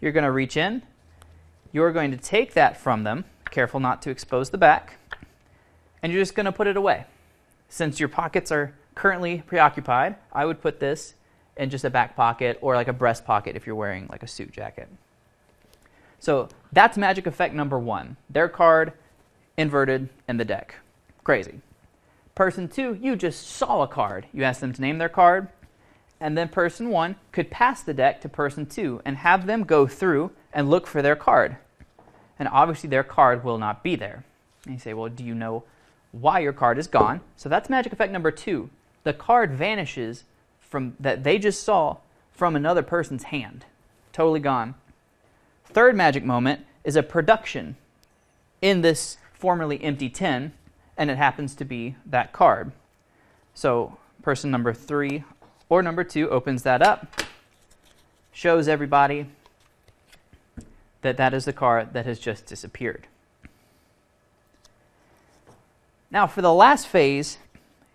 Speaker 1: You're going to reach in. You're going to take that from them. Careful not to expose the back. And you're just going to put it away. Since your pockets are currently preoccupied, I would put this in just a back pocket or like a breast pocket if you're wearing like a suit jacket. So that's magic effect number 1. Their card inverted in the deck. Crazy. Person 2, you just saw a card. You asked them to name their card, and then person 1 could pass the deck to person 2 and have them go through and look for their card. And obviously their card will not be there. And you say, well, do you know why your card is gone? So that's magic effect number 2. The card vanishes from that they just saw from another person's hand. Totally gone. Third magic moment is a production in this formerly empty tin, and it happens to be that card. So person number 3 or number 2 opens that up, shows everybody that that is the card that has just disappeared. Now for the last phase,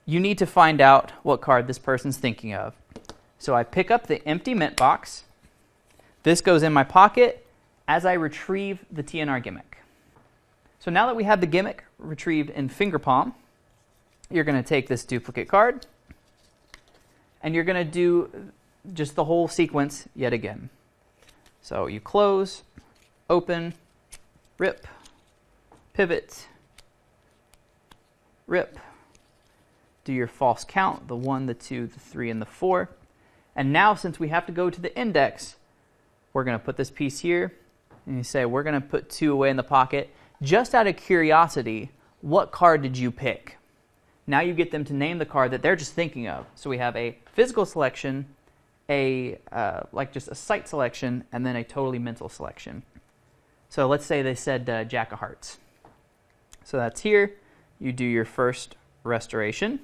Speaker 1: you need to find out what card this person's thinking of. So I pick up the empty mint box. This goes in my pocket as I retrieve the TNR gimmick. So now that we have the gimmick retrieved in finger palm, you're going to take this duplicate card and you're going to do just the whole sequence yet again. So you close, open, rip, pivot, rip, do your false count, the 1, the 2, the 3, and the 4. And now since we have to go to the index, we're going to put this piece here, and you say we're going to put 2 away in the pocket. Just out of curiosity, what card did you pick? Now you get them to name the card that they're just thinking of. So we have a physical selection a like just a sight selection and then a totally mental selection. So let's say they said Jack of Hearts. So that's here. You do your first restoration.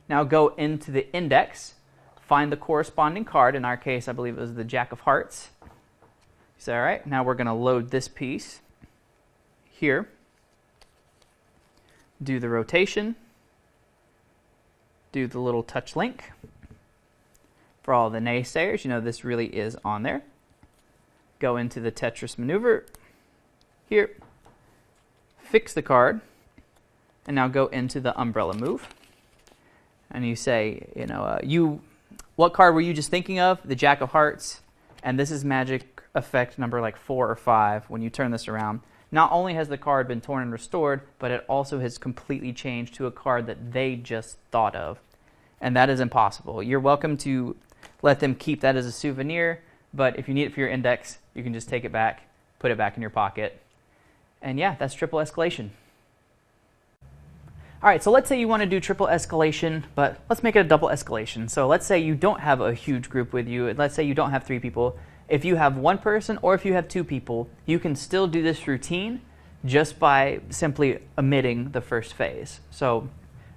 Speaker 1: Now go into the index, find the corresponding card. In our case, I believe it was the Jack of Hearts. So all right, now we're going to load this piece here. Do the rotation. Do the little touch link. For all the naysayers, you know this really is on there. Go into the Tetris maneuver here. Fix the card. And now go into the umbrella move. And you say, you know, what card were you just thinking of? The Jack of Hearts. And this is magic effect number like 4 or 5 when you turn this around. Not only has the card been torn and restored, but it also has completely changed to a card that they just thought of. And that is impossible. You're welcome to let them keep that as a souvenir, but if you need it for your index, you can just take it back, put it back in your pocket. And yeah, that's triple escalation. All right, so let's say you want to do triple escalation, but let's make it a double escalation. So let's say you don't have a huge group with you. Let's say you don't have 3 people. If you have 1 person or if you have 2 people, you can still do this routine just by simply omitting the first phase. So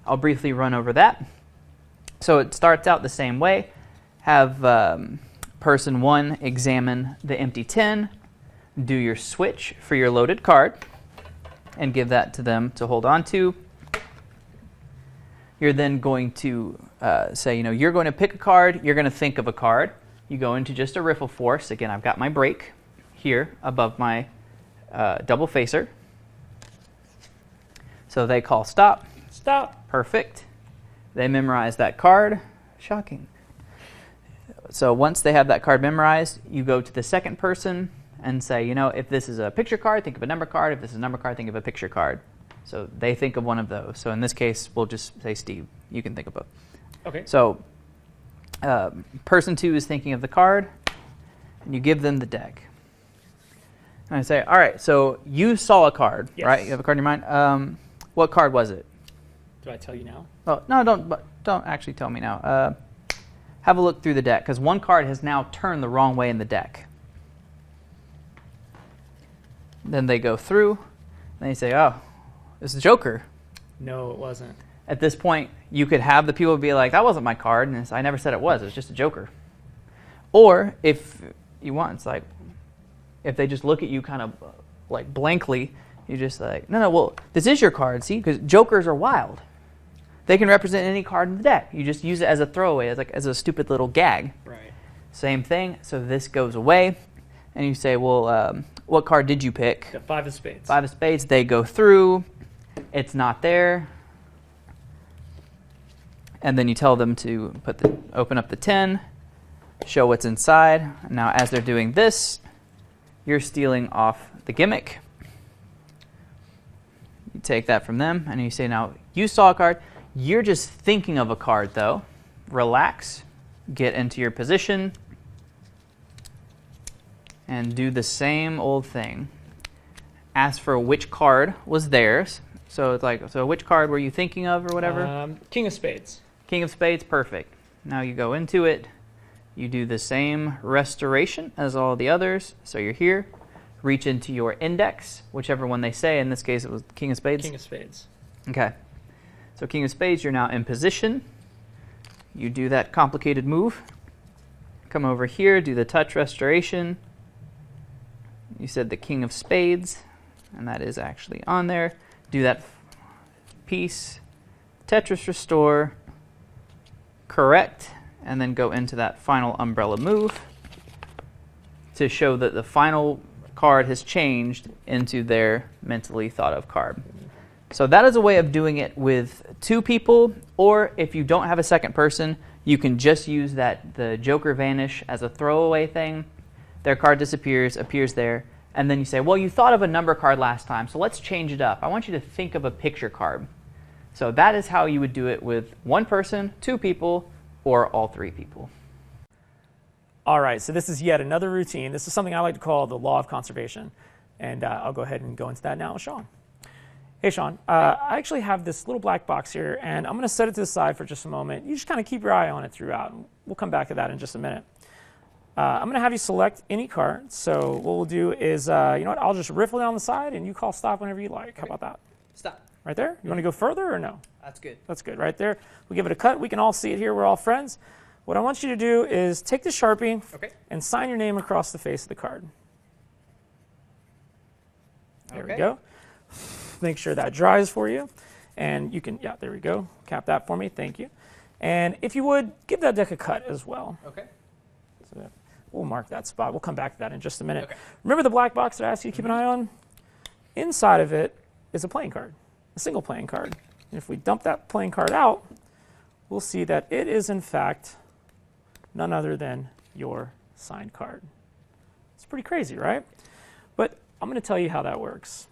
Speaker 1: I'll briefly run over that. So it starts out the same way. Have person 1 examine the empty tin, do your switch for your loaded card, and give that to them to hold on to. You're then going to say, you know, you're going to pick a card, you're going to think of a card. You go into just a riffle force. Again, I've got my break here above my double facer. So they call stop.
Speaker 4: Stop.
Speaker 1: Perfect. They memorize that card. Shocking. So once they have that card memorized, you go to the second person and say, you know, if this is a picture card, think of a number card. If this is a number card, think of a picture card. So they think of one of those. So in this case, we'll just say Steve. You can think of both.
Speaker 4: Okay.
Speaker 1: So person 2 is thinking of the card, and you give them the deck. And I say, all right, so you saw a card,
Speaker 4: yes.
Speaker 1: right? You have a card in your mind. What card was it?
Speaker 4: Do I tell you now?
Speaker 1: Oh, no, don't actually tell me now. Have a look through the deck, because one card has now turned the wrong way in the deck. Then they go through, and they say, oh, it's the Joker.
Speaker 4: No, it wasn't.
Speaker 1: At this point, you could have the people be like, that wasn't my card, and I never said it was just a Joker. Or, if you want, it's like, if they just look at you kind of like blankly, you're just like, no, well, this is your card, see? Because Jokers are wild. They can represent any card in the deck. You just use it as a throwaway, as a stupid little gag.
Speaker 4: Right.
Speaker 1: Same thing, so this goes away, and you say, well, what card did you pick?
Speaker 4: The 5 of spades.
Speaker 1: 5 of spades, they go through, it's not there. And then you tell them to open up the 10, show what's inside. Now, as they're doing this, you're stealing off the gimmick. You take that from them, and you say, now, you saw a card. You're just thinking of a card, though. Relax, get into your position, and do the same old thing. Ask for which card was theirs. So it's like, so which card were you thinking of or whatever?
Speaker 4: King of spades.
Speaker 1: King of spades, perfect. Now you go into it. You do the same restoration as all the others. So you're here. Reach into your index, whichever one they say. In this case, it was King of spades.
Speaker 4: King of spades.
Speaker 1: Okay. So King of spades, you're now in position. You do that complicated move. Come over here, do the touch restoration. You said the King of spades, and that is actually on there. Do that piece, Tetris restore, correct, and then go into that final umbrella move to show that the final card has changed into their mentally thought of card. So that is a way of doing it with 2 people, or if you don't have a second person, you can just use the Joker vanish as a throwaway thing. Their card disappears, appears there, and then you say, well, you thought of a number card last time, so let's change it up. I want you to think of a picture card. So that is how you would do it with 1 person, 2 people, or all 3 people.
Speaker 4: All right, so this is yet another routine. This is something I like to call the law of conservation. And I'll go ahead and go into that now with Sean. Hey, Sean, I actually have this little black box here, and I'm going to set it to the side for just a moment. You just kind of keep your eye on it throughout. We'll come back to that in just a minute. I'm going to have you select any card. So what we'll do is, you know what, I'll just riffle down the side, and you call stop whenever you like. How about that?
Speaker 1: Stop.
Speaker 4: Right there? You want to go further or no?
Speaker 1: That's good.
Speaker 4: That's good. Right there. We'll give it a cut. We can all see it here. We're all friends. What I want you to do is take the Sharpie and sign your name across the face of the card. There we go. Make sure that dries for you. And you can, yeah, there we go. Cap that for me. Thank you. And if you would, give that deck a cut as well.
Speaker 1: Okay.
Speaker 4: So we'll mark that spot. We'll come back to that in just a minute. Okay. Remember the black box that I asked you to keep an eye on? Inside of it is a playing card, a single playing card. And if we dump that playing card out, we'll see that it is, in fact, none other than your signed card. It's pretty crazy, right? But I'm going to tell you how that works.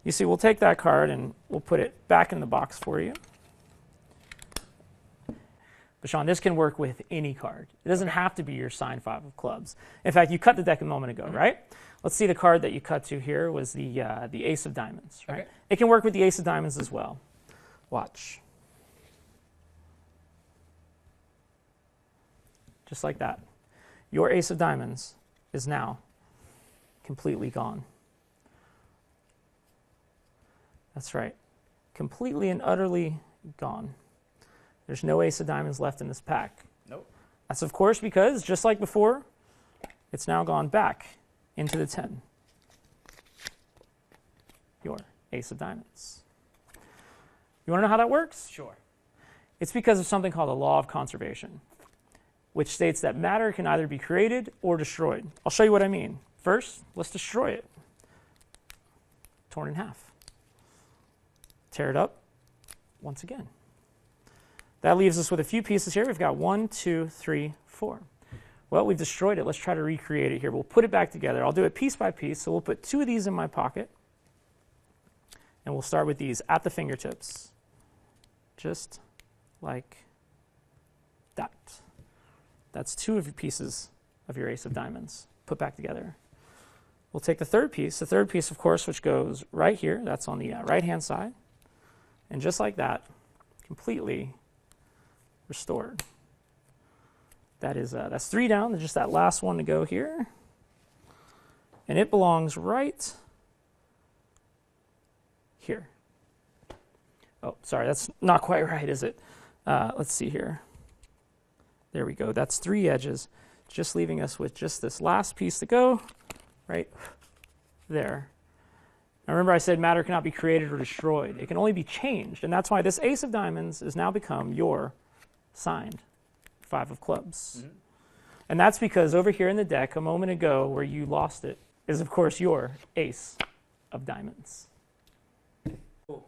Speaker 4: You see, we'll take that card and we'll put it back in the box for you. But Sean, this can work with any card. It doesn't have to be your signed 5 of clubs. In fact, you cut the deck a moment ago, right? Let's see, the card that you cut to here was the Ace of Diamonds, right? Okay. It can work with the Ace of Diamonds as well. Watch. Just like that. Your Ace of Diamonds is now completely gone. That's right. Completely and utterly gone. There's no Ace of Diamonds left in this pack.
Speaker 1: Nope.
Speaker 4: That's of course because, just like before, it's now gone back into the 10. Your Ace of Diamonds. You want to know how that works?
Speaker 1: Sure.
Speaker 4: It's because of something called the law of conservation, which states that matter can either be created or destroyed. I'll show you what I mean. First, let's destroy it. Torn in half. Tear it up once again. That leaves us with a few pieces here. We've got 1, 2, 3, 4. Well, we've destroyed it. Let's try to recreate it here. We'll put it back together. I'll do it piece by piece. So we'll put 2 of these in my pocket. And we'll start with these at the fingertips. Just like that. That's 2 of your pieces of your Ace of Diamonds put back together. We'll take the third piece, of course, which goes right here. That's on the right-hand side. And just like that, completely restored. That is, that's 3 down. There's just that last one to go here. And it belongs right here. Oh, sorry, that's not quite right, is it? Let's see here. There we go. That's 3 edges, just leaving us with just this last piece to go right there. Now remember I said matter cannot be created or destroyed. It can only be changed, and that's why this Ace of Diamonds has now become your signed 5 of clubs. Mm-hmm. And that's because over here in the deck a moment ago where you lost it is of course your Ace of Diamonds. Cool.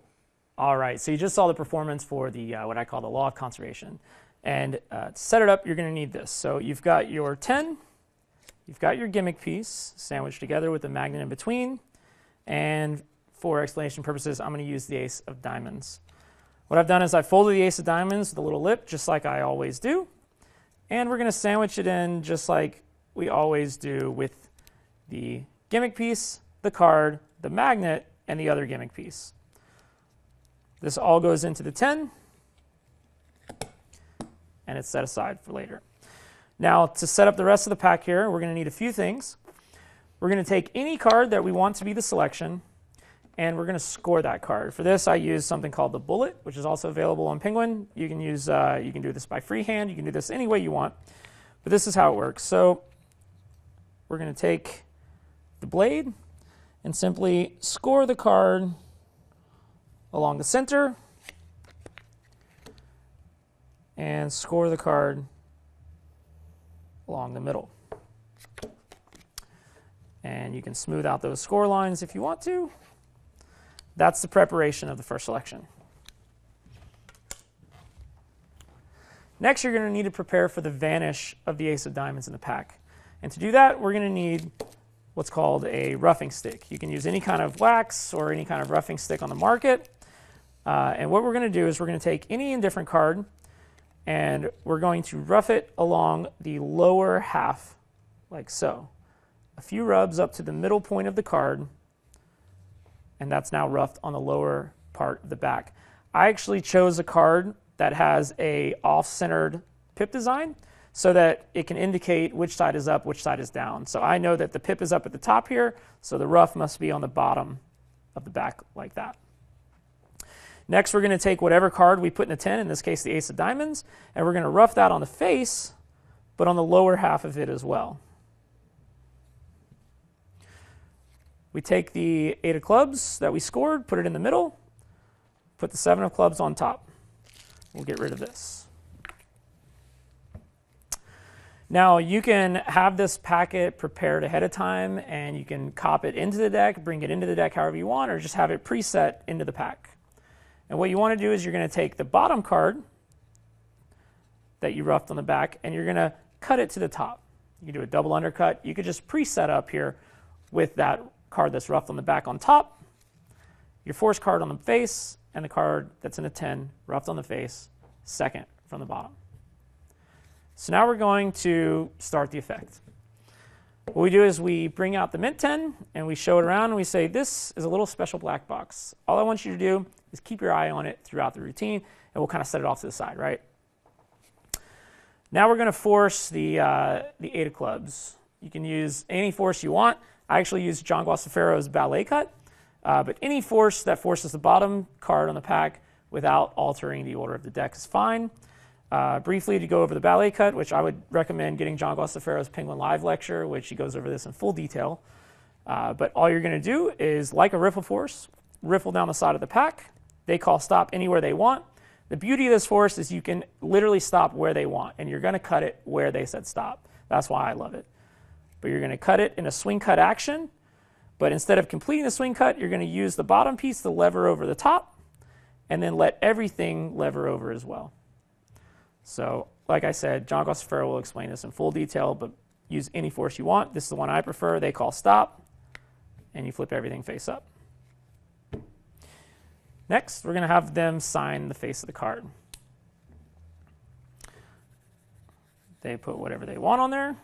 Speaker 4: All right, so you just saw the performance for the what I call the law of conservation. And to set it up, you're going to need this. So you've got your 10, you've got your gimmick piece sandwiched together with the magnet in between. And for explanation purposes, I'm going to use the Ace of Diamonds. What I've done is I've folded the Ace of Diamonds with a little lip, just like I always do. And we're going to sandwich it in just like we always do with the gimmick piece, the card, the magnet, and the other gimmick piece. This all goes into the 10. And it's set aside for later. Now, to set up the rest of the pack here, we're going to need a few things. We're going to take any card that we want to be the selection, and we're going to score that card. For this, I use something called the bullet, which is also available on Penguin. You can use, you can do this by freehand. You can do this any way you want. But this is how it works. So we're going to take the blade and simply score the card along the center, and score the card along the middle. And you can smooth out those score lines if you want to. That's the preparation of the first selection. Next, you're going to need to prepare for the vanish of the Ace of Diamonds in the pack. And to do that, we're going to need what's called a roughing stick. You can use any kind of wax or any kind of roughing stick on the market. And what we're going to do is we're going to take any indifferent card, and we're going to rough it along the lower half, like so. A few rubs up to the middle point of the card, and that's now roughed on the lower part of the back. I actually chose a card that has a off-centered pip design so that it can indicate which side is up, which side is down. So I know that the pip is up at the top here, so the rough must be on the bottom of the back like that. Next, we're going to take whatever card we put in the 10, in this case the ace of diamonds, and we're going to rough that on the face, but on the lower half of it as well. We take the 8 of clubs that we scored, put it in the middle, put the 7 of clubs on top. We'll get rid of this. Now, you can have this packet prepared ahead of time, and you can cop it into the deck, bring it into the deck however you want, or just have it preset into the pack. And what you want to do is you're going to take the bottom card that you roughed on the back, and you're going to cut it to the top. You can do a double undercut. You could just preset up here with that card that's roughed on the back on top, your force card on the face, and the card that's in a 10 roughed on the face, second from the bottom. So now we're going to start the effect. What we do is we bring out the mint 10 and we show it around and we say, this is a little special black box. All I want you to do is keep your eye on it throughout the routine, and we'll kind of set it off to the side, right? Now we're going to force the 8 of clubs. You can use any force you want. I actually use John Guastaferro's ballet cut, but any force that forces the bottom card on the pack without altering the order of the deck is fine. Briefly, to go over the ballet cut, which I would recommend getting John Guastaferro's Penguin Live lecture, which he goes over this in full detail. But all you're going to do is, like a riffle force, riffle down the side of the pack. They call stop anywhere they want. The beauty of this force is you can literally stop where they want, and you're going to cut it where they said stop. That's why I love it. But you're going to cut it in a swing cut action, but instead of completing the swing cut, you're going to use the bottom piece to lever over the top, and then let everything lever over as well. So, like I said, John Guastaferro will explain this in full detail, but use any force you want. This is the one I prefer. They call stop, and you flip everything face up. Next, we're going to have them sign the face of the card. They put whatever they want on there,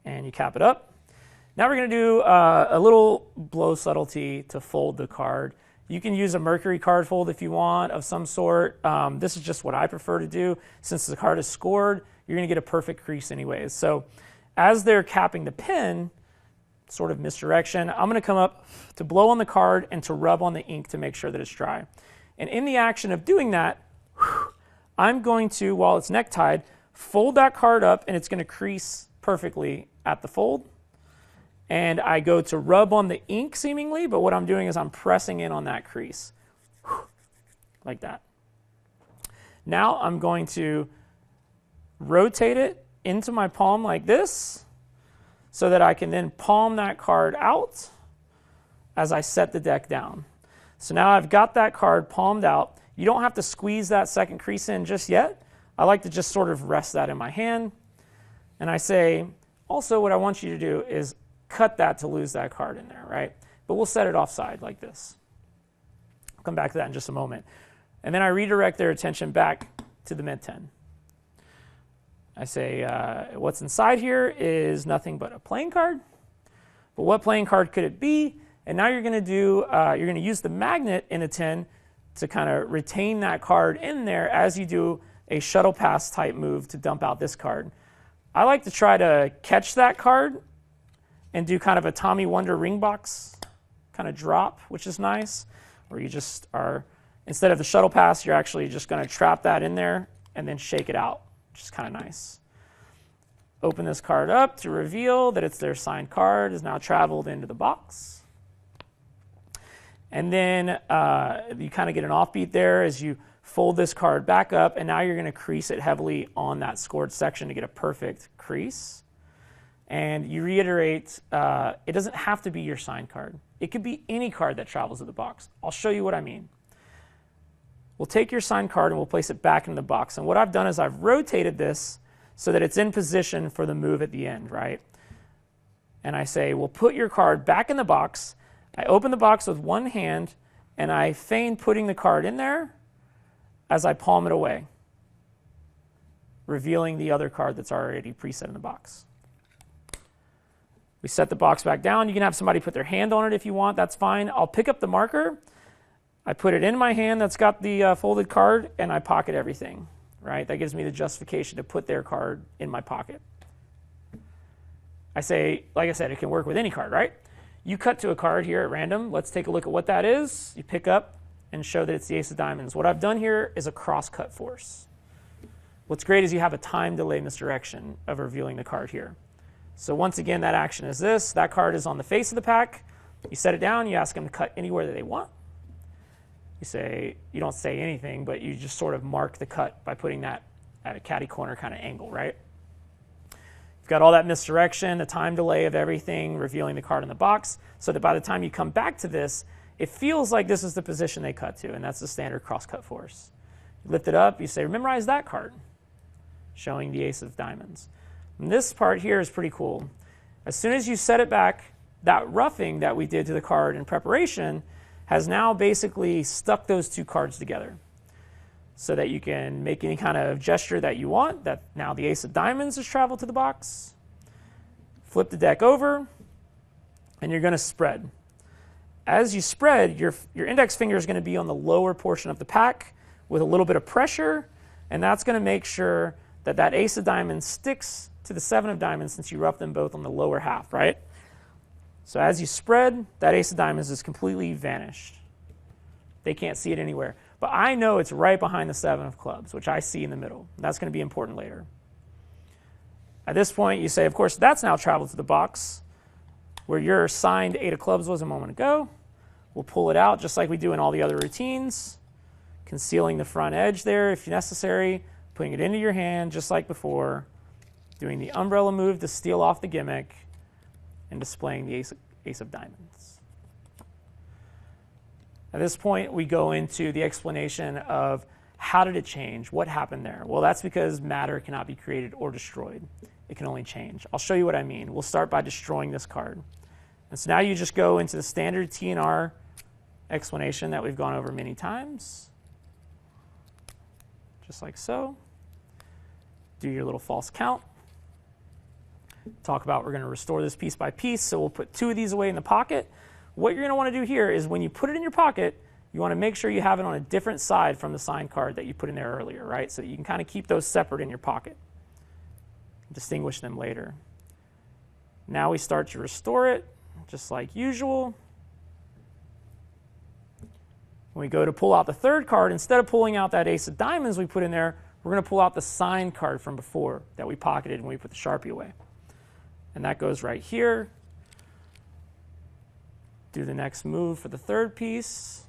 Speaker 4: and you cap it up. Now we're going to do a little blow subtlety to fold the card. You can use a Mercury card fold if you want, of some sort. This is just what I prefer to do. Since the card is scored, you're going to get a perfect crease anyways. So as they're capping the pin, sort of misdirection, I'm going to come up to blow on the card and to rub on the ink to make sure that it's dry. And in the action of doing that, I'm going to, while it's necktied, fold that card up, and it's going to crease perfectly at the fold. And I go to rub on the ink seemingly, but what I'm doing is I'm pressing in on that crease, like that. Now I'm going to rotate it into my palm like this, so that I can then palm that card out as I set the deck down. So now I've got that card palmed out. You don't have to squeeze that second crease in just yet. I like to just sort of rest that in my hand. And I say, also what I want you to do is cut that to lose that card in there, right? But we'll set it offside like this. I'll come back to that in just a moment. And then I redirect their attention back to the mint 10. I say, what's inside here is nothing but a playing card. But what playing card could it be? And now you're going to do, you're going to use the magnet in a 10 to kind of retain that card in there as you do a shuttle pass type move to dump out this card. I like to try to catch that card and do kind of a Tommy Wonder ring box kind of drop, which is nice. Where you just are, instead of the shuttle pass, you're actually just going to trap that in there and then shake it out, which is kind of nice. Open this card up to reveal that it's their signed card, is now traveled into the box. And then you kind of get an offbeat there as you fold this card back up, and now you're going to crease it heavily on that scored section to get a perfect crease. And you reiterate, it doesn't have to be your signed card. It could be any card that travels to the box. I'll show you what I mean. We'll take your signed card and we'll place it back in the box. And what I've done is I've rotated this so that it's in position for the move at the end, right? And I say, we'll put your card back in the box. I open the box with one hand, and I feign putting the card in there as I palm it away, revealing the other card that's already preset in the box. We set the box back down. You can have somebody put their hand on it if you want. That's fine. I'll pick up the marker. I put it in my hand that's got the folded card, and I pocket everything, right? That gives me the justification to put their card in my pocket. I say, like I said, it can work with any card, right? You cut to a card here at random. Let's take a look at what that is. You pick up and show that it's the ace of diamonds. What I've done here is a cross-cut force. What's great is you have a time delay misdirection of revealing the card here. So once again, that action is this. That card is on the face of the pack. You set it down. You ask them to cut anywhere that they want. You don't say anything, but you just sort of mark the cut by putting that at a catty corner kind of angle, right? You've got all that misdirection, the time delay of everything, revealing the card in the box, so that by the time you come back to this, it feels like this is the position they cut to, and that's the standard cross-cut force. You lift it up, you say, memorize that card, showing the ace of diamonds. And this part here is pretty cool. As soon as you set it back, that roughing that we did to the card in preparation has now basically stuck those two cards together so that you can make any kind of gesture that you want, that now the ace of diamonds has traveled to the box. Flip the deck over, and you're going to spread. As you spread, your index finger is going to be on the lower portion of the pack with a little bit of pressure, and that's going to make sure that that ace of diamonds sticks to the seven of diamonds since you roughed them both on the lower half, right? So as you spread, that ace of diamonds is completely vanished. They can't see it anywhere. But I know it's right behind the seven of clubs, which I see in the middle. That's going to be important later. At this point, you say, of course, that's now traveled to the box where your signed eight of clubs was a moment ago. We'll pull it out just like we do in all the other routines, concealing the front edge there if necessary, putting it into your hand just like before, doing the umbrella move to steal off the gimmick, and displaying the ace of diamonds. At this point, we go into the explanation of how did it change? What happened there? Well, that's because matter cannot be created or destroyed. It can only change. I'll show you what I mean. We'll start by destroying this card. And so now you just go into the standard TNR explanation that we've gone over many times. Just like so. Do your little false count. Talk about we're going to restore this piece by piece, so we'll put two of these away in the pocket. What you're going to want to do here is when you put it in your pocket, you want to make sure you have it on a different side from the signed card that you put in there earlier, right? So that you can kind of keep those separate in your pocket. Distinguish them later. Now we start to restore it, just like usual. When we go to pull out the third card, instead of pulling out that ace of diamonds we put in there, we're going to pull out the signed card from before that we pocketed when we put the Sharpie away. And that goes right here. Do the next move for the third piece.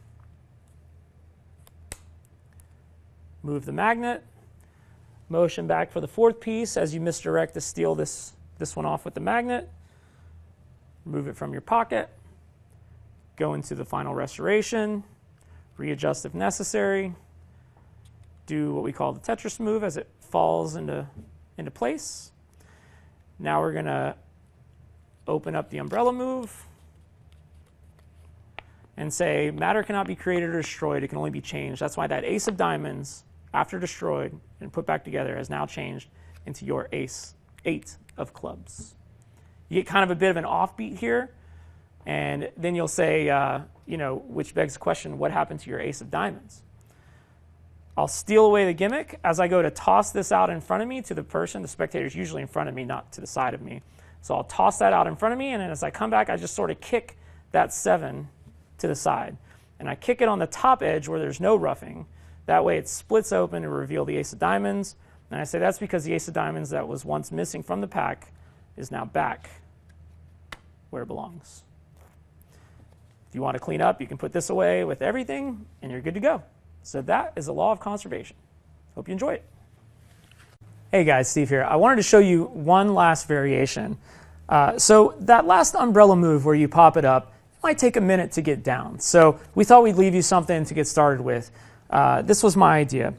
Speaker 4: Move the magnet. Motion back for the fourth piece as you misdirect to steal this one off with the magnet. Move it from your pocket. Go into the final restoration. Readjust if necessary. Do what we call the Tetris move as it falls into place. Now we're going to open up the umbrella move and say matter cannot be created or destroyed. It can only be changed. That's why that ace of diamonds, after destroyed and put back together, has now changed into your eight of clubs. You get kind of a bit of an offbeat here, and then you'll say, which begs the question, what happened to your ace of diamonds? I'll steal away the gimmick as I go to toss this out in front of me to the person. The spectator's usually in front of me, not to the side of me. So I'll toss that out in front of me, and then as I come back, I just sort of kick that seven to the side. And I kick it on the top edge where there's no roughing. That way it splits open and reveal the ace of diamonds. And I say that's because the ace of diamonds that was once missing from the pack is now back where it belongs. If you want to clean up, you can put this away with everything, and you're good to go. So that is the law of conservation. Hope you enjoy it. Hey guys, Steve here. I wanted to show you one last variation. So that last umbrella move where you pop it up might take a minute to get down. So we thought we'd leave you something to get started with. This was my idea.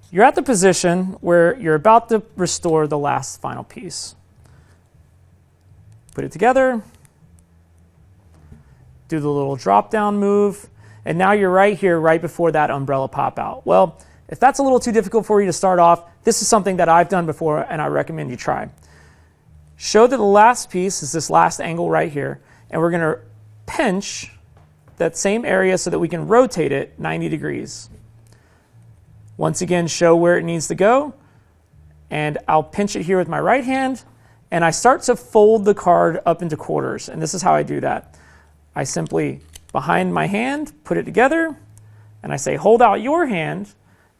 Speaker 4: You're at the position where you're about to restore the last final piece. Put it together. Do the little drop down move. And now you're right here, right before that umbrella pop out. Well, if that's a little too difficult for you to start off, this is something that I've done before and I recommend you try. Show that the last piece is this last angle right here, and we're going to pinch that same area so that we can rotate it 90 degrees. Once again, show where it needs to go, and I'll pinch it here with my right hand, and I start to fold the card up into quarters, and this is how I do that. I simply, behind my hand, put it together, and I say, hold out your hand,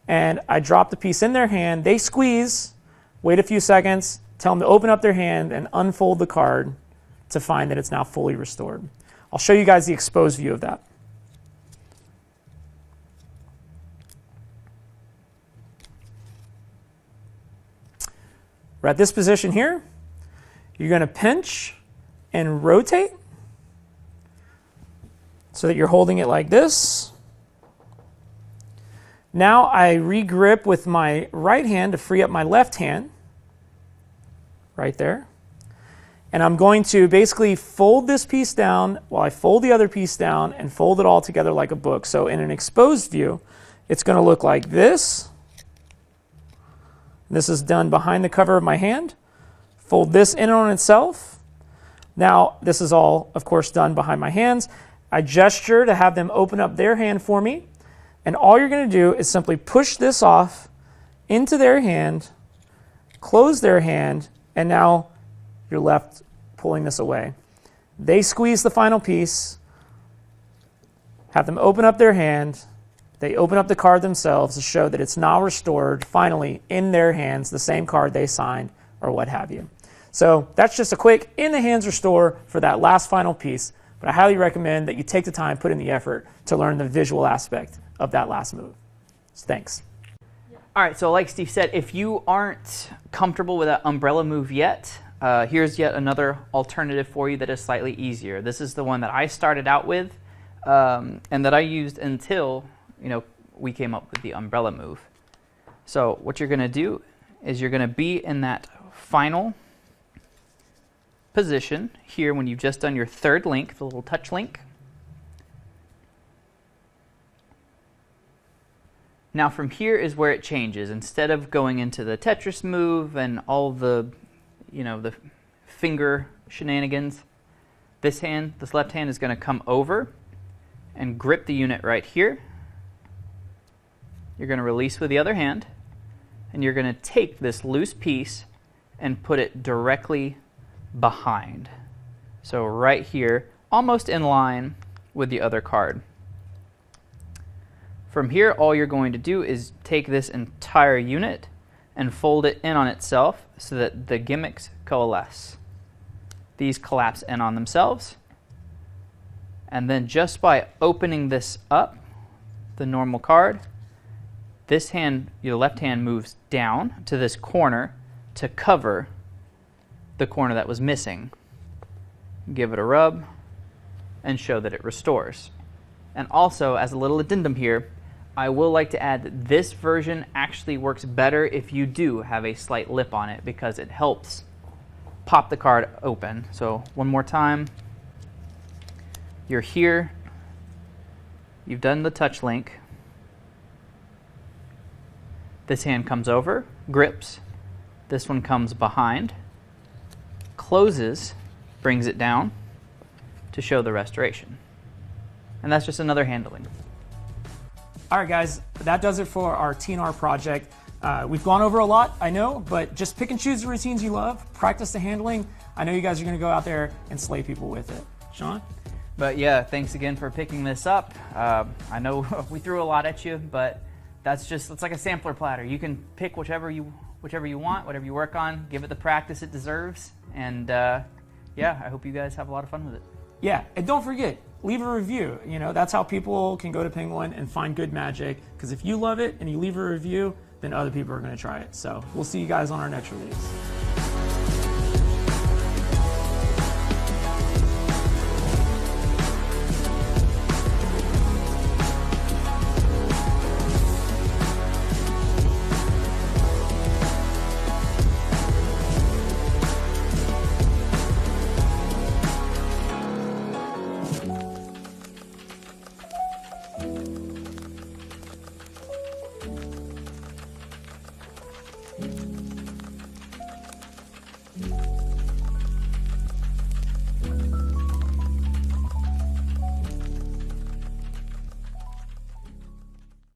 Speaker 4: and I drop the piece in their hand. They squeeze, wait a few seconds, tell them to open up their hand and unfold the card to find that it's now fully restored. I'll show you guys the exposed view of that. We're at this position here. You're going to pinch and rotate so that you're holding it like this. Now I re-grip with my right hand to free up my left hand, right there. And I'm going to basically fold this piece down while I fold the other piece down and fold it all together like a book. So in an exposed view, it's going to look like this. This is done behind the cover of my hand. Fold this in on itself. Now, this is all, of course, done behind my hands. I gesture to have them open up their hand for me. And all you're going to do is simply push this off into their hand, close their hand, and now you're left pulling this away. They squeeze the final piece, have them open up their hand. They open up the card themselves to show that it's now restored, finally, in their hands, the same card they signed or what have you. So that's just a quick in the hands restore for that last final piece. But I highly recommend that you take the time, put in the effort to learn the visual aspect of that last move. So thanks.
Speaker 1: All right, so like Steve said, if you aren't comfortable with that umbrella move yet, here's yet another alternative for you that is slightly easier. This is the one that I started out with and that I used until we came up with the umbrella move. So what you're going to do is you're going to be in that final position here when you've just done your third link, the little touch link. Now from here is where it changes. Instead of going into the Tetris move and all the, the finger shenanigans, this left hand is going to come over and grip the unit right here. You're going to release with the other hand, and you're going to take this loose piece and put it directly behind. So right here, almost in line with the other card. From here, all you're going to do is take this entire unit and fold it in on itself so that the gimmicks coalesce. These collapse in on themselves. And then just by opening this up, the normal card, this hand, your left hand moves down to this corner to cover the corner that was missing. Give it a rub and show that it restores. And also, as a little addendum here, I will like to add that this version actually works better if you do have a slight lip on it because it helps pop the card open. So one more time. You're here. You've done the touch link. This hand comes over, grips. This one comes behind, closes, brings it down to show the restoration. And that's just another handling.
Speaker 4: All right, guys, that does it for our TNR project. We've gone over a lot, I know, but just pick and choose the routines you love, practice the handling. I know you guys are going to go out there and slay people with it. Sean?
Speaker 1: But yeah, thanks again for picking this up. I know we threw a lot at you, but it's like a sampler platter. You can pick whichever you want, whatever you work on, give it the practice it deserves, and yeah, I hope you guys have a lot of fun with it.
Speaker 4: Yeah, and don't forget, leave a review. That's how people can go to Penguin and find good magic, because if you love it and you leave a review, then other people are going to try it. So we'll see you guys on our next release.